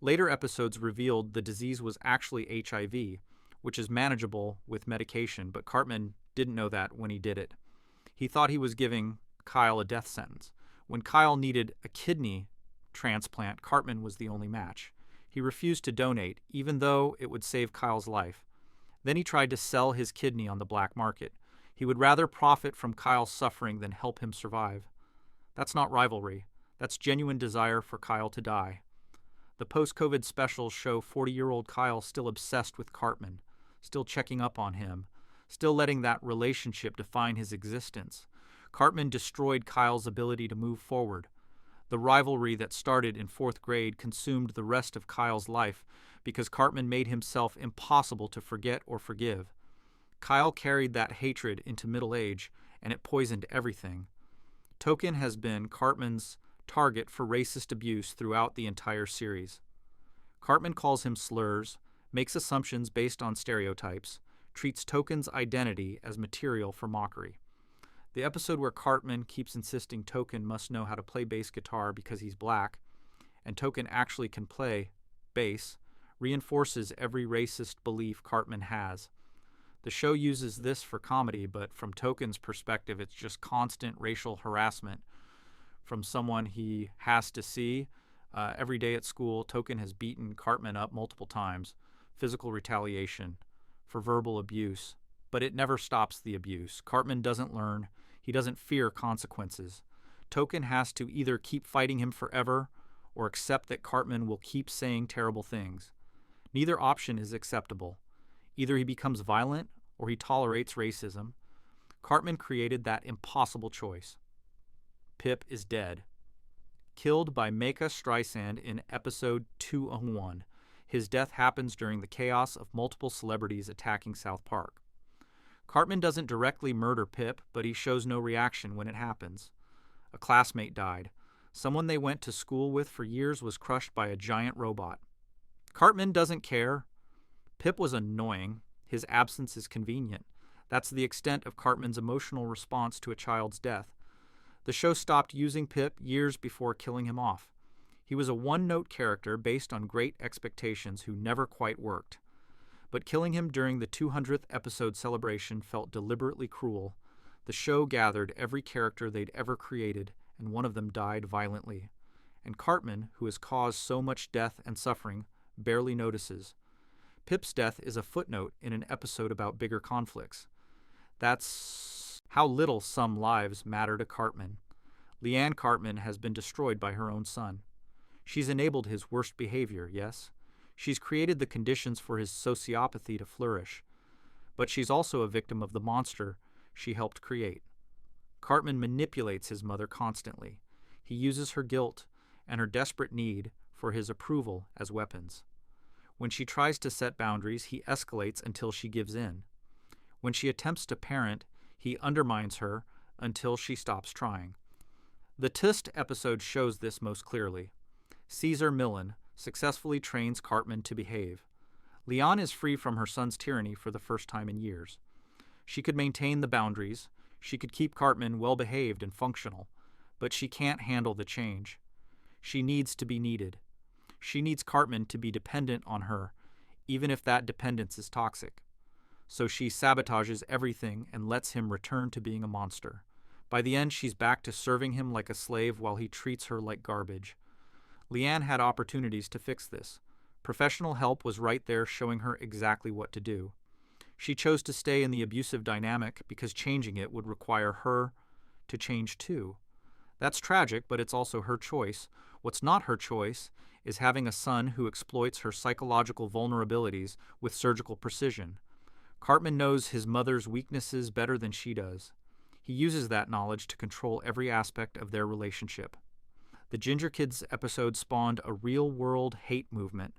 Later episodes revealed the disease was actually HIV, which is manageable with medication, but Cartman didn't know that when he did it. He thought he was giving Kyle a death sentence. When Kyle needed a kidney transplant, Cartman was the only match. He refused to donate, even though it would save Kyle's life. Then he tried to sell his kidney on the black market. He would rather profit from Kyle's suffering than help him survive. That's not rivalry. That's genuine desire for Kyle to die. The post-COVID specials show 40-year-old Kyle still obsessed with Cartman, still checking up on him, still letting that relationship define his existence. Cartman destroyed Kyle's ability to move forward. The rivalry that started in 4th grade consumed the rest of Kyle's life because Cartman made himself impossible to forget or forgive. Kyle carried that hatred into middle age, and it poisoned everything. Token has been Cartman's target for racist abuse throughout the entire series. Cartman calls him slurs, makes assumptions based on stereotypes, treats Token's identity as material for mockery. The episode where Cartman keeps insisting Token must know how to play bass guitar because he's black, and Token actually can play bass, reinforces every racist belief Cartman has. The show uses this for comedy, but from Token's perspective, it's just constant racial harassment from someone he has to see. Every day at school, Token has beaten Cartman up multiple times, physical retaliation for verbal abuse, but it never stops the abuse. Cartman doesn't learn. He doesn't fear consequences. Token has to either keep fighting him forever or accept that Cartman will keep saying terrible things. Neither option is acceptable. Either he becomes violent or he tolerates racism. Cartman created that impossible choice. Pip is dead. Killed by Mecca Streisand in episode 201. His death happens during the chaos of multiple celebrities attacking South Park. Cartman doesn't directly murder Pip, but he shows no reaction when it happens. A classmate died. Someone they went to school with for years was crushed by a giant robot. Cartman doesn't care. Pip was annoying. His absence is convenient. That's the extent of Cartman's emotional response to a child's death. The show stopped using Pip years before killing him off. He was a one-note character based on great expectations who never quite worked. But killing him during the 200th episode celebration felt deliberately cruel. The show gathered every character they'd ever created, and one of them died violently. And Cartman, who has caused so much death and suffering, barely notices. Pip's death is a footnote in an episode about bigger conflicts. That's how little some lives matter to Cartman. Leanne Cartman has been destroyed by her own son. She's enabled his worst behavior, yes? She's created the conditions for his sociopathy to flourish. But she's also a victim of the monster she helped create. Cartman manipulates his mother constantly. He uses her guilt and her desperate need for his approval as weapons. When she tries to set boundaries, he escalates until she gives in. When she attempts to parent, he undermines her until she stops trying. The Tust episode shows this most clearly. Caesar Millen successfully trains Cartman to behave. Leon is free from her son's tyranny for the first time in years. She could maintain the boundaries, she could keep Cartman well-behaved and functional, but she can't handle the change. She needs to be needed. She needs Cartman to be dependent on her, even if that dependence is toxic. So she sabotages everything and lets him return to being a monster. By the end, she's back to serving him like a slave while he treats her like garbage. Leanne had opportunities to fix this. Professional help was right there showing her exactly what to do. She chose to stay in the abusive dynamic because changing it would require her to change too. That's tragic, but it's also her choice. What's not her choice is having a son who exploits her psychological vulnerabilities with surgical precision. Cartman knows his mother's weaknesses better than she does. He uses that knowledge to control every aspect of their relationship. The Ginger Kids episode spawned a real-world hate movement.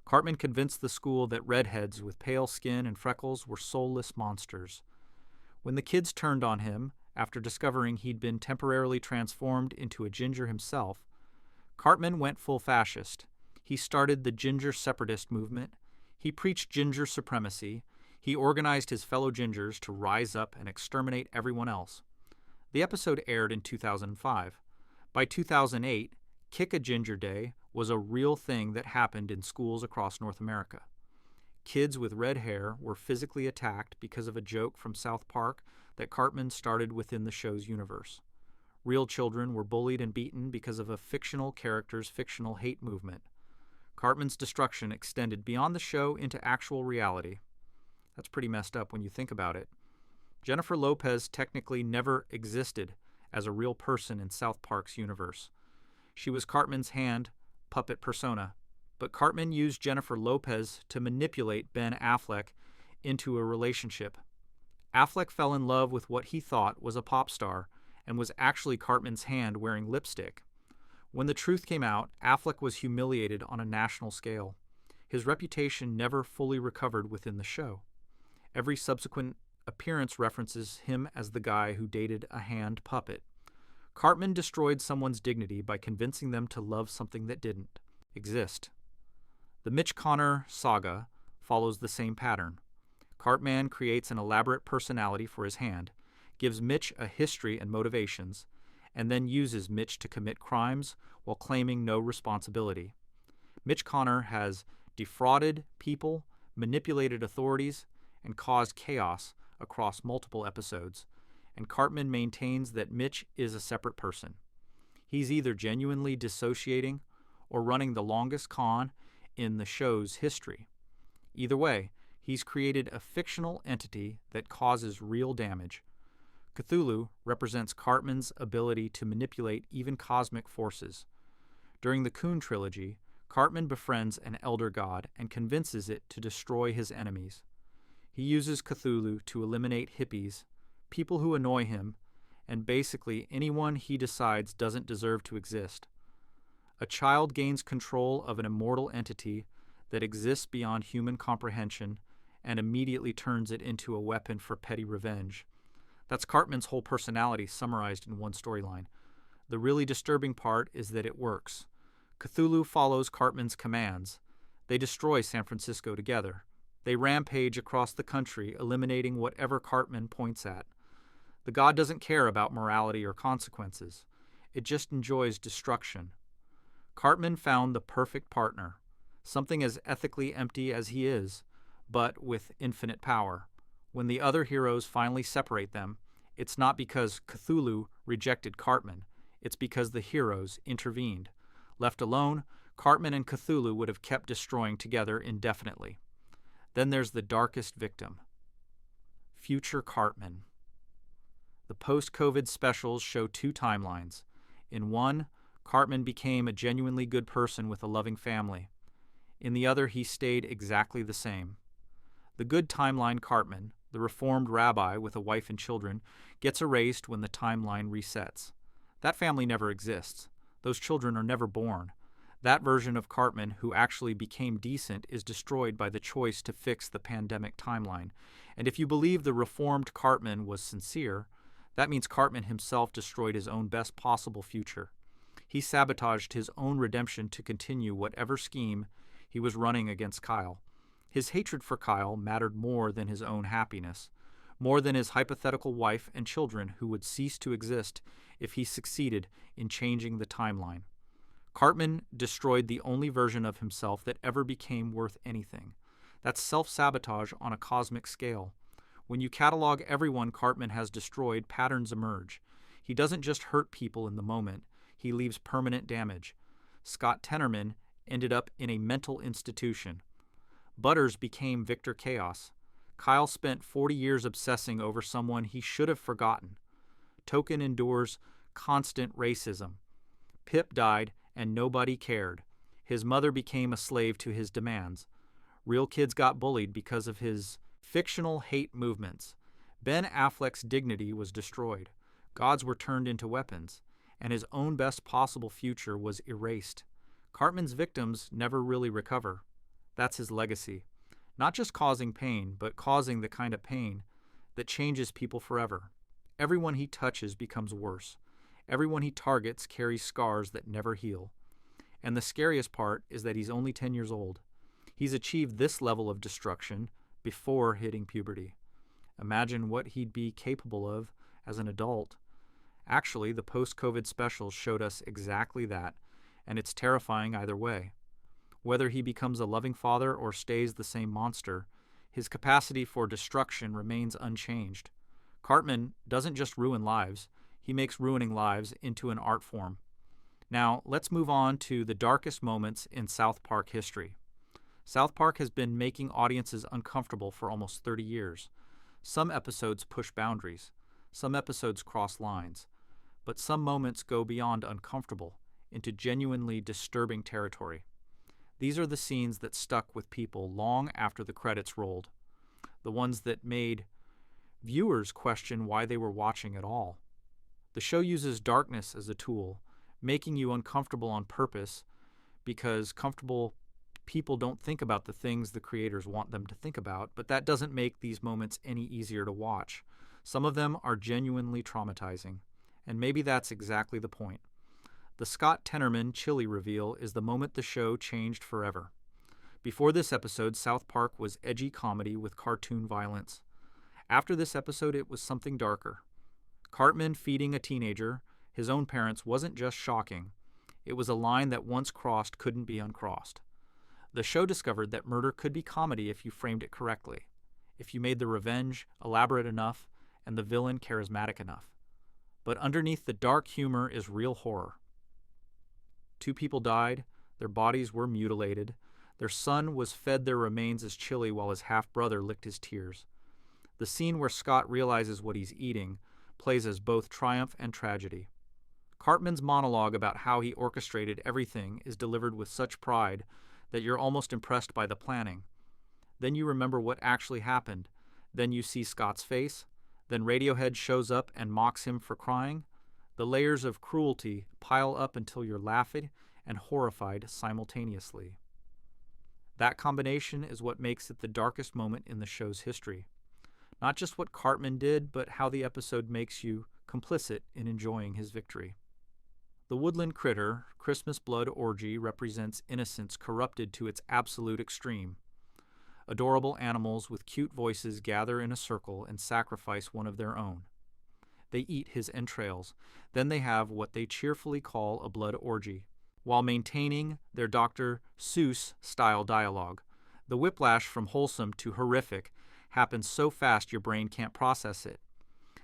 Cartman convinced the school that redheads with pale skin and freckles were soulless monsters. When the kids turned on him, after discovering he'd been temporarily transformed into a ginger himself, Cartman went full fascist. He started the ginger separatist movement. He preached ginger supremacy. He organized his fellow gingers to rise up and exterminate everyone else. The episode aired in 2005. By 2008, Kick a Ginger Day was a real thing that happened in schools across North America. Kids with red hair were physically attacked because of a joke from South Park that Cartman started within the show's universe. Real children were bullied and beaten because of a fictional character's fictional hate movement. Cartman's destruction extended beyond the show into actual reality. That's pretty messed up when you think about it. Jennifer Lopez technically never existed as a real person in South Park's universe. She was Cartman's hand puppet persona, but Cartman used Jennifer Lopez to manipulate Ben Affleck into a relationship. Affleck fell in love with what he thought was a pop star and was actually Cartman's hand wearing lipstick. When the truth came out, Affleck was humiliated on a national scale. His reputation never fully recovered within the show. Every subsequent appearance references him as the guy who dated a hand puppet. Cartman destroyed someone's dignity by convincing them to love something that didn't exist. The Mitch Connor saga follows the same pattern. Cartman creates an elaborate personality for his hand, gives Mitch a history and motivations, and then uses Mitch to commit crimes while claiming no responsibility. Mitch Connor has defrauded people, manipulated authorities, and caused chaos across multiple episodes, and Cartman maintains that Mitch is a separate person. He's either genuinely dissociating or running the longest con in the show's history. Either way, he's created a fictional entity that causes real damage. Cthulhu represents Cartman's ability to manipulate even cosmic forces. During the Coon trilogy, Cartman befriends an elder god and convinces it to destroy his enemies. He uses Cthulhu to eliminate hippies, people who annoy him, and basically anyone he decides doesn't deserve to exist. A child gains control of an immortal entity that exists beyond human comprehension and immediately turns it into a weapon for petty revenge. That's Cartman's whole personality summarized in one storyline. The really disturbing part is that it works. Cthulhu follows Cartman's commands. They destroy San Francisco together. They rampage across the country, eliminating whatever Cartman points at. The god doesn't care about morality or consequences. It just enjoys destruction. Cartman found the perfect partner, something as ethically empty as he is, but with infinite power. When the other heroes finally separate them, it's not because Cthulhu rejected Cartman, it's because the heroes intervened. Left alone, Cartman and Cthulhu would have kept destroying together indefinitely. Then there's the darkest victim. Future Cartman. The post-COVID specials show two timelines. In one, Cartman became a genuinely good person with a loving family. In the other, he stayed exactly the same. The good timeline Cartman, the reformed rabbi with a wife and children, gets erased when the timeline resets. That family never exists. Those children are never born. That version of Cartman who actually became decent is destroyed by the choice to fix the pandemic timeline. And if you believe the reformed Cartman was sincere, that means Cartman himself destroyed his own best possible future. He sabotaged his own redemption to continue whatever scheme he was running against Kyle. His hatred for Kyle mattered more than his own happiness, more than his hypothetical wife and children who would cease to exist if he succeeded in changing the timeline. Cartman destroyed the only version of himself that ever became worth anything. That's self-sabotage on a cosmic scale. When you catalog everyone Cartman has destroyed, patterns emerge. He doesn't just hurt people in the moment, he leaves permanent damage. Scott Tenorman ended up in a mental institution. Butters became Victor Chaos. Kyle spent 40 years obsessing over someone he should have forgotten. Token endures constant racism. Pip died and nobody cared. His mother became a slave to his demands. Real kids got bullied because of his fictional hate movements. Ben Affleck's dignity was destroyed. Gods were turned into weapons, and his own best possible future was erased. Cartman's victims never really recover. That's his legacy. Not just causing pain, but causing the kind of pain that changes people forever. Everyone he touches becomes worse. Everyone he targets carries scars that never heal. And the scariest part is that he's only 10 years old. He's achieved this level of destruction before hitting puberty. Imagine what he'd be capable of as an adult. Actually, the post-COVID specials showed us exactly that, and it's terrifying either way. Whether he becomes a loving father or stays the same monster, his capacity for destruction remains unchanged. Cartman doesn't just ruin lives, he makes ruining lives into an art form. Now, let's move on to the darkest moments in South Park history. South Park has been making audiences uncomfortable for almost 30 years. Some episodes push boundaries. Some episodes cross lines. But some moments go beyond uncomfortable into genuinely disturbing territory. These are the scenes that stuck with people long after the credits rolled. The ones that made viewers question why they were watching at all. The show uses darkness as a tool, making you uncomfortable on purpose because comfortable people don't think about the things the creators want them to think about, but that doesn't make these moments any easier to watch. Some of them are genuinely traumatizing, and maybe that's exactly the point. The Scott Tenorman chili reveal is the moment the show changed forever. Before this episode, South Park was edgy comedy with cartoon violence. After this episode, it was something darker. Cartman feeding a teenager his own parents wasn't just shocking. It was a line that once crossed couldn't be uncrossed. The show discovered that murder could be comedy if you framed it correctly, if you made the revenge elaborate enough and the villain charismatic enough. But underneath the dark humor is real horror. 2 people died, their bodies were mutilated, their son was fed their remains as chili while his half-brother licked his tears. The scene where Scott realizes what he's eating plays as both triumph and tragedy. Cartman's monologue about how he orchestrated everything is delivered with such pride that you're almost impressed by the planning. Then you remember what actually happened. Then you see Scott's face. Then Radiohead shows up and mocks him for crying. The layers of cruelty pile up until you're laughing and horrified simultaneously. That combination is what makes it the darkest moment in the show's history. Not just what Cartman did, but how the episode makes you complicit in enjoying his victory. The woodland critter, Christmas blood orgy, represents innocence corrupted to its absolute extreme. Adorable animals with cute voices gather in a circle and sacrifice one of their own. They eat his entrails. Then they have what they cheerfully call a blood orgy, while maintaining their Dr. Seuss-style dialogue. The whiplash from wholesome to horrific happens so fast your brain can't process it.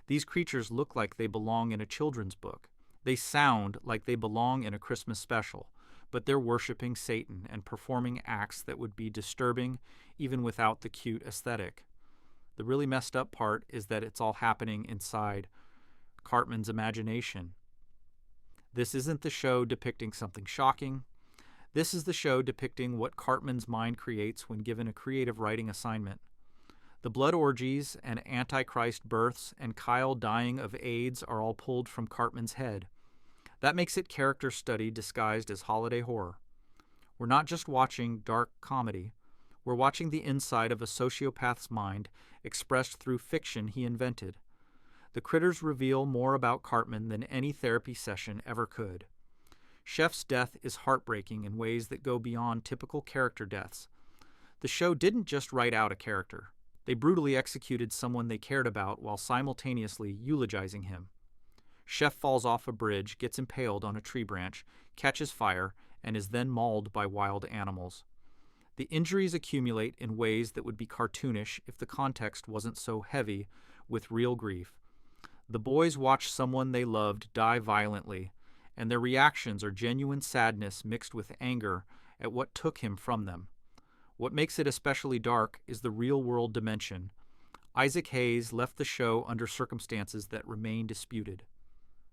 These creatures look like they belong in a children's book. They sound like they belong in a Christmas special, but they're worshiping Satan and performing acts that would be disturbing even without the cute aesthetic. The really messed up part is that it's all happening inside Cartman's imagination. This isn't the show depicting something shocking. This is the show depicting what Cartman's mind creates when given a creative writing assignment. The blood orgies and Antichrist births and Kyle dying of AIDS are all pulled from Cartman's head. That makes it character study disguised as holiday horror. We're not just watching dark comedy. We're watching the inside of a sociopath's mind expressed through fiction he invented. The critters reveal more about Cartman than any therapy session ever could. Chef's death is heartbreaking in ways that go beyond typical character deaths. The show didn't just write out a character. They brutally executed someone they cared about while simultaneously eulogizing him. Chef falls off a bridge, gets impaled on a tree branch, catches fire, and is then mauled by wild animals. The injuries accumulate in ways that would be cartoonish if the context wasn't so heavy with real grief. The boys watch someone they loved die violently, and their reactions are genuine sadness mixed with anger at what took him from them. What makes it especially dark is the real-world dimension. Isaac Hayes left the show under circumstances that remain disputed.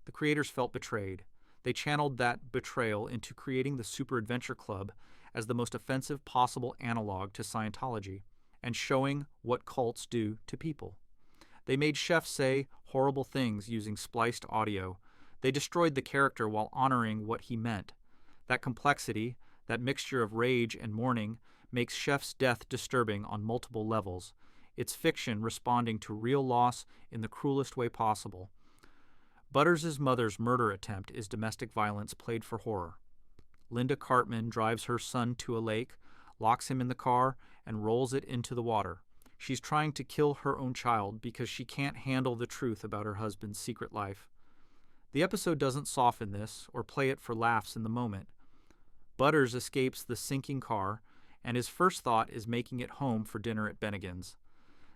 The creators felt betrayed. They channeled that betrayal into creating the Super Adventure Club as the most offensive possible analog to Scientology and showing what cults do to people. They made Chef say horrible things using spliced audio. They destroyed the character while honoring what he meant. That complexity, that mixture of rage and mourning, makes Chef's death disturbing on multiple levels. It's fiction responding to real loss in the cruelest way possible. Butters' mother's murder attempt is domestic violence played for horror. Linda Cartman drives her son to a lake, locks him in the car, and rolls it into the water. She's trying to kill her own child because she can't handle the truth about her husband's secret life. The episode doesn't soften this or play it for laughs in the moment. Butters escapes the sinking car, and his first thought is making it home for dinner at Bennigan's.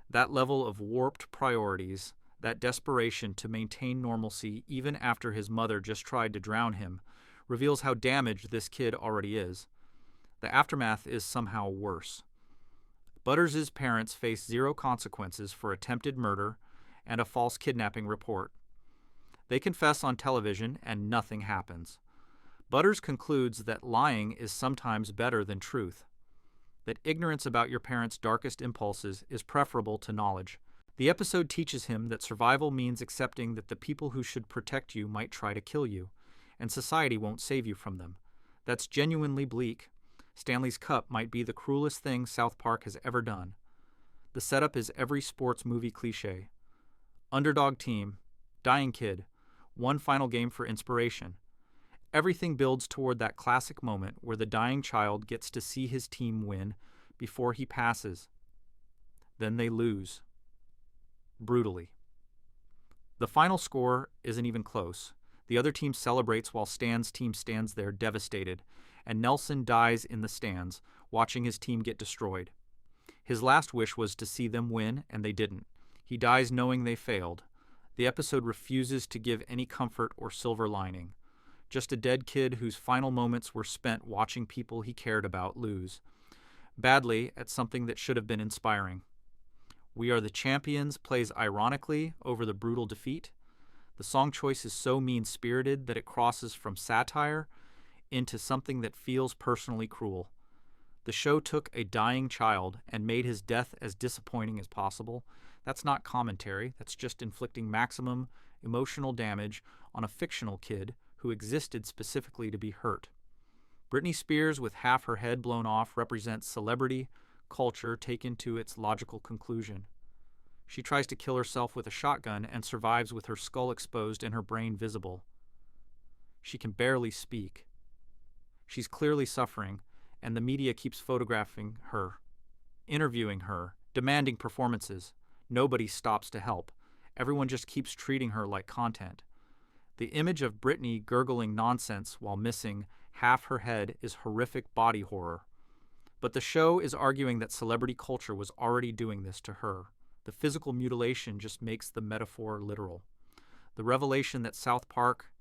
That level of warped priorities, that desperation to maintain normalcy even after his mother just tried to drown him, reveals how damaged this kid already is. The aftermath is somehow worse. Butters' parents face zero consequences for attempted murder and a false kidnapping report. They confess on television and nothing happens. Butters concludes that lying is sometimes better than truth, that ignorance about your parents' darkest impulses is preferable to knowledge. The episode teaches him that survival means accepting that the people who should protect you might try to kill you, and society won't save you from them. That's genuinely bleak. Stanley's Cup might be the cruelest thing South Park has ever done. The setup is every sports movie cliché. Underdog team, dying kid, one final game for inspiration. Everything builds toward that classic moment where the dying child gets to see his team win before he passes. Then they lose. Brutally. The final score isn't even close. The other team celebrates while Stan's team stands there devastated, and Nelson dies in the stands, watching his team get destroyed. His last wish was to see them win, and they didn't. He dies knowing they failed. The episode refuses to give any comfort or silver lining. Just a dead kid whose final moments were spent watching people he cared about lose. Badly at something that should have been inspiring. We Are the Champions plays ironically over the brutal defeat. The song choice is so mean-spirited that it crosses from satire into something that feels personally cruel. The show took a dying child and made his death as disappointing as possible. That's not commentary, that's just inflicting maximum emotional damage on a fictional kid who existed specifically to be hurt. Britney Spears with half her head blown off represents celebrity culture taken to its logical conclusion. She tries to kill herself with a shotgun and survives with her skull exposed and her brain visible. She can barely speak. She's clearly suffering, and the media keeps photographing her, interviewing her, demanding performances. Nobody stops to help. Everyone just keeps treating her like content. The image of Brittany gurgling nonsense while missing half her head is horrific body horror. But the show is arguing that celebrity culture was already doing this to her. The physical mutilation just makes the metaphor literal. The revelation that South Park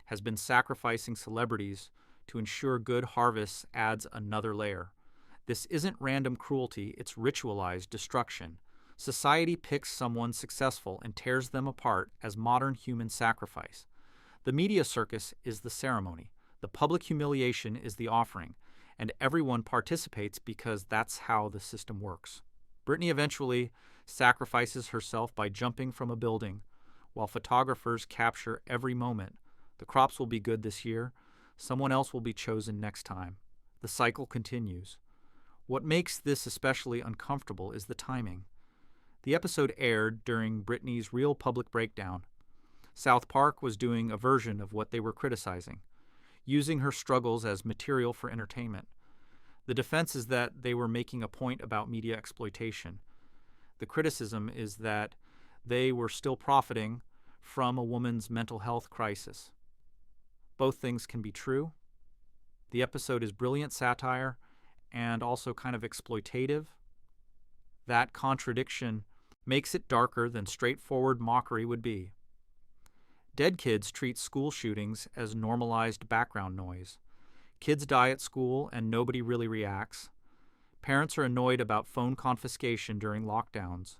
has been sacrificing celebrities to ensure good harvests adds another layer. This isn't random cruelty, it's ritualized destruction. Society picks someone successful and tears them apart as modern human sacrifice. The media circus is the ceremony. The public humiliation is the offering. And everyone participates because that's how the system works. Brittany eventually sacrifices herself by jumping from a building, while photographers capture every moment. The crops will be good this year. Someone else will be chosen next time. The cycle continues. What makes this especially uncomfortable is the timing. The episode aired during Brittany's real public breakdown. South Park was doing a version of what they were criticizing, using her struggles as material for entertainment. The defense is that they were making a point about media exploitation. The criticism is that they were still profiting from a woman's mental health crisis. Both things can be true. The episode is brilliant satire and also kind of exploitative. That contradiction makes it darker than straightforward mockery would be. Dead kids treat school shootings as normalized background noise. Kids die at school and nobody really reacts. Parents are annoyed about phone confiscation during lockdowns.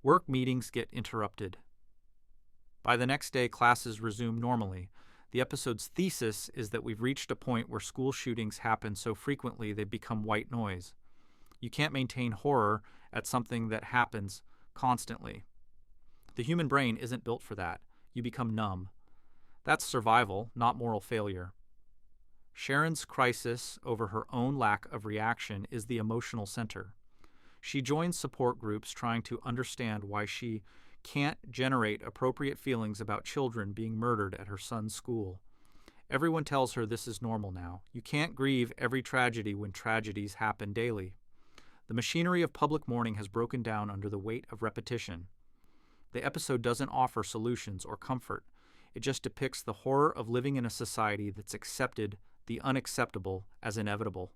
Work meetings get interrupted. By the next day, classes resume normally. The episode's thesis is that we've reached a point where school shootings happen so frequently they become white noise. You can't maintain horror at something that happens constantly. The human brain isn't built for that. You become numb. That's survival, not moral failure. Sharon's crisis over her own lack of reaction is the emotional center. She joins support groups trying to understand why she can't generate appropriate feelings about children being murdered at her son's school. Everyone tells her this is normal now. You can't grieve every tragedy when tragedies happen daily. The machinery of public mourning has broken down under the weight of repetition. The episode doesn't offer solutions or comfort. It just depicts the horror of living in a society that's accepted the unacceptable as inevitable.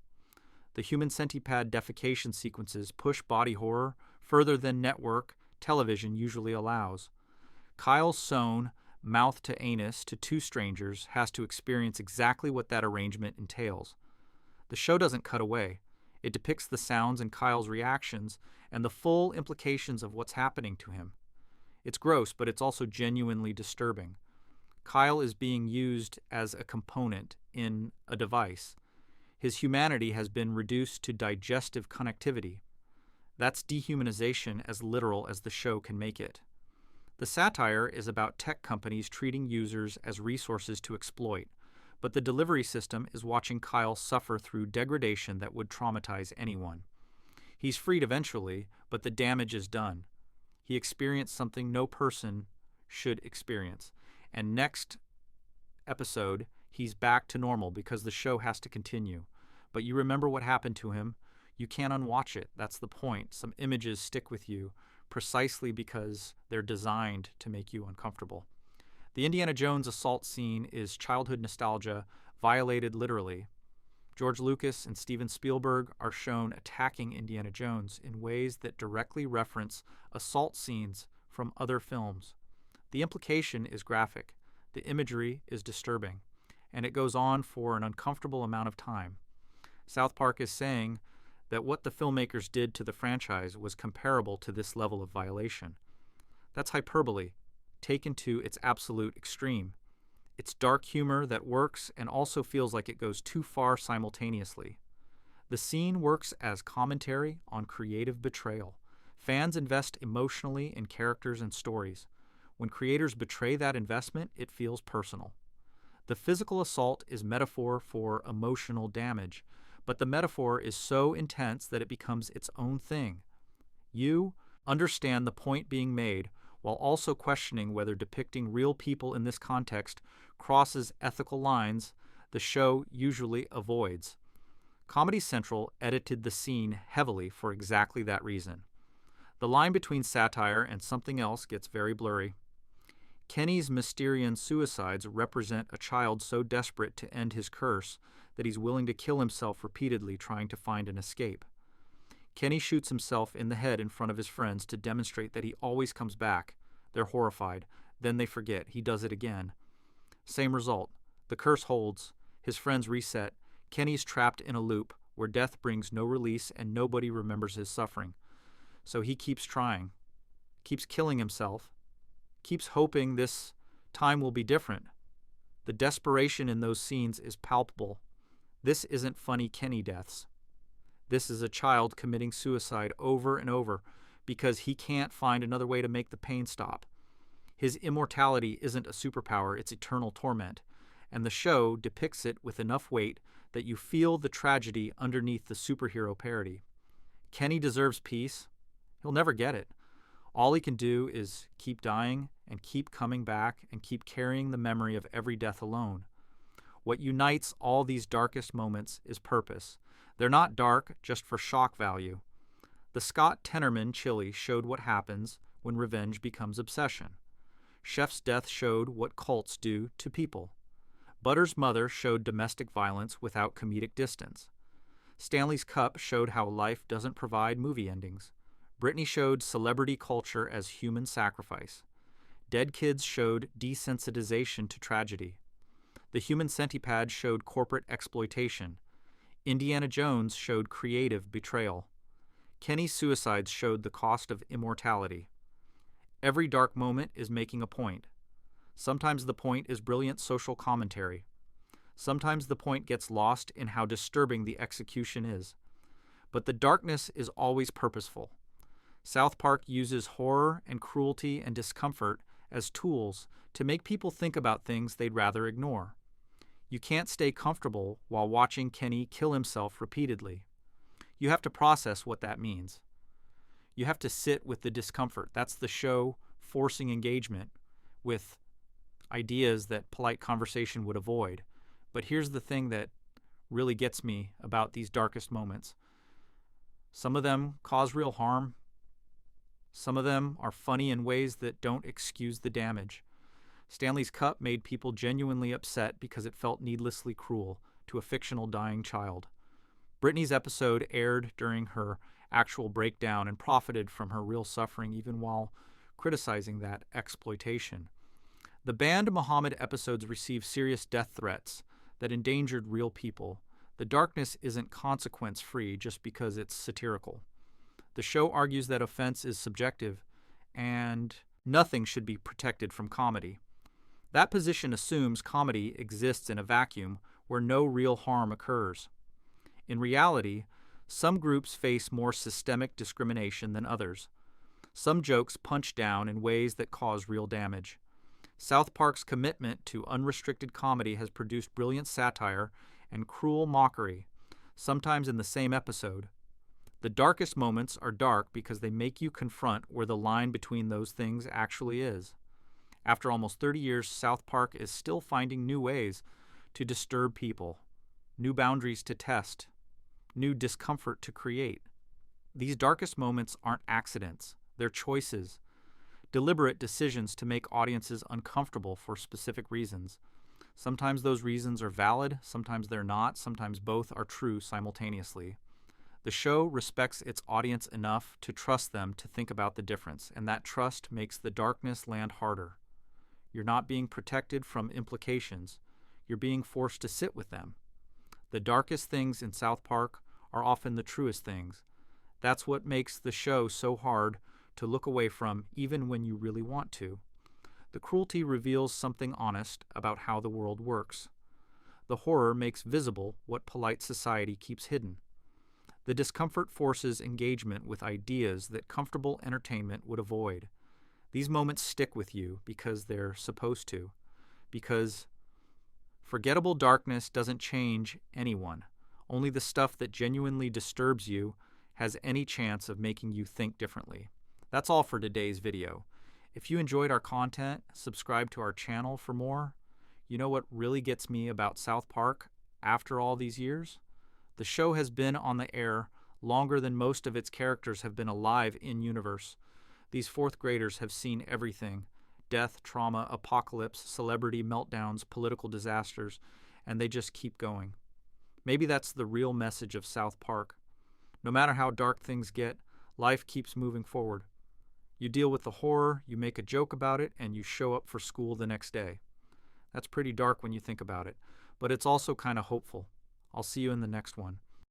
The human centipede defecation sequences push body horror further than network television usually allows. Kyle sewn mouth to anus to two strangers has to experience exactly what that arrangement entails. The show doesn't cut away. It depicts the sounds and Kyle's reactions and the full implications of what's happening to him. It's gross, but it's also genuinely disturbing. Kyle is being used as a component in a device. His humanity has been reduced to digestive connectivity. That's dehumanization as literal as the show can make it. The satire is about tech companies treating users as resources to exploit, but the delivery system is watching Kyle suffer through degradation that would traumatize anyone. He's freed eventually, but the damage is done. He experienced something no person should experience. And next episode, he's back to normal because the show has to continue. But you remember what happened to him. You can't unwatch it. That's the point. Some images stick with you precisely because they're designed to make you uncomfortable. The Indiana Jones assault scene is childhood nostalgia, violated literally. George Lucas and Steven Spielberg are shown attacking Indiana Jones in ways that directly reference assault scenes from other films. The implication is graphic, the imagery is disturbing, and it goes on for an uncomfortable amount of time. South Park is saying that what the filmmakers did to the franchise was comparable to this level of violation. That's hyperbole, taken to its absolute extreme. It's dark humor that works and also feels like it goes too far simultaneously. The scene works as commentary on creative betrayal. Fans invest emotionally in characters and stories. When creators betray that investment, it feels personal. The physical assault is metaphor for emotional damage, but the metaphor is so intense that it becomes its own thing. You understand the point being made while also questioning whether depicting real people in this context crosses ethical lines the show usually avoids. Comedy Central edited the scene heavily for exactly that reason. The line between satire and something else gets very blurry. Kenny's Mysterian suicides represent a child so desperate to end his curse that he's willing to kill himself repeatedly trying to find an escape. Kenny shoots himself in the head in front of his friends to demonstrate that he always comes back. They're horrified. Then they forget. He does it again. Same result. The curse holds. His friends reset. Kenny's trapped in a loop where death brings no release and nobody remembers his suffering. So he keeps trying, keeps killing himself, keeps hoping this time will be different. The desperation in those scenes is palpable. This isn't funny Kenny deaths. This is a child committing suicide over and over because he can't find another way to make the pain stop. His immortality isn't a superpower, it's eternal torment, and the show depicts it with enough weight that you feel the tragedy underneath the superhero parody. Kenny deserves peace. He'll never get it. All he can do is keep dying and keep coming back and keep carrying the memory of every death alone. What unites all these darkest moments is purpose. They're not dark just for shock value. The Scott Tenorman chili showed what happens when revenge becomes obsession. Chef's death showed what cults do to people. Butter's mother showed domestic violence without comedic distance. Stanley's Cup showed how life doesn't provide movie endings. Britney showed celebrity culture as human sacrifice. Dead Kids showed desensitization to tragedy. The Human Centipede showed corporate exploitation. Indiana Jones showed creative betrayal. Kenny's suicides showed the cost of immortality. Every dark moment is making a point. Sometimes the point is brilliant social commentary. Sometimes the point gets lost in how disturbing the execution is. But the darkness is always purposeful. South Park uses horror and cruelty and discomfort as tools to make people think about things they'd rather ignore. You can't stay comfortable while watching Kenny kill himself repeatedly. You have to process what that means. You have to sit with the discomfort. That's the show forcing engagement with ideas that polite conversation would avoid. But here's the thing that really gets me about these darkest moments. Some of them cause real harm. Some of them are funny in ways that don't excuse the damage. Stanley's Cup made people genuinely upset because it felt needlessly cruel to a fictional dying child. Britney's episode aired during her actual breakdown and profited from her real suffering even while criticizing that exploitation. The Banned Muhammad episodes received serious death threats that endangered real people. The darkness isn't consequence-free just because it's satirical. The show argues that offense is subjective and nothing should be protected from comedy. That position assumes comedy exists in a vacuum where no real harm occurs. In reality, some groups face more systemic discrimination than others. Some jokes punch down in ways that cause real damage. South Park's commitment to unrestricted comedy has produced brilliant satire and cruel mockery, sometimes in the same episode. The darkest moments are dark because they make you confront where the line between those things actually is. After almost 30 years, South Park is still finding new ways to disturb people, new boundaries to test, new discomfort to create. These darkest moments aren't accidents, they're choices, deliberate decisions to make audiences uncomfortable for specific reasons. Sometimes those reasons are valid, sometimes they're not, sometimes both are true simultaneously. The show respects its audience enough to trust them to think about the difference, and that trust makes the darkness land harder. You're not being protected from implications. You're being forced to sit with them. The darkest things in South Park are often the truest things. That's what makes the show so hard to look away from, even when you really want to. The cruelty reveals something honest about how the world works. The horror makes visible what polite society keeps hidden. The discomfort forces engagement with ideas that comfortable entertainment would avoid. These moments stick with you because they're supposed to, because forgettable darkness doesn't change anyone. Only the stuff that genuinely disturbs you has any chance of making you think differently. That's all for today's video. If you enjoyed our content, subscribe to our channel for more. You know what really gets me about South Park after all these years? The show has been on the air longer than most of its characters have been alive in-universe. These fourth graders have seen everything: death, trauma, apocalypse, celebrity meltdowns, political disasters, and they just keep going. Maybe that's the real message of South Park. No matter how dark things get, life keeps moving forward. You deal with the horror, you make a joke about it, and you show up for school the next day. That's pretty dark when you think about it, but it's also kind of hopeful. I'll see you in the next one.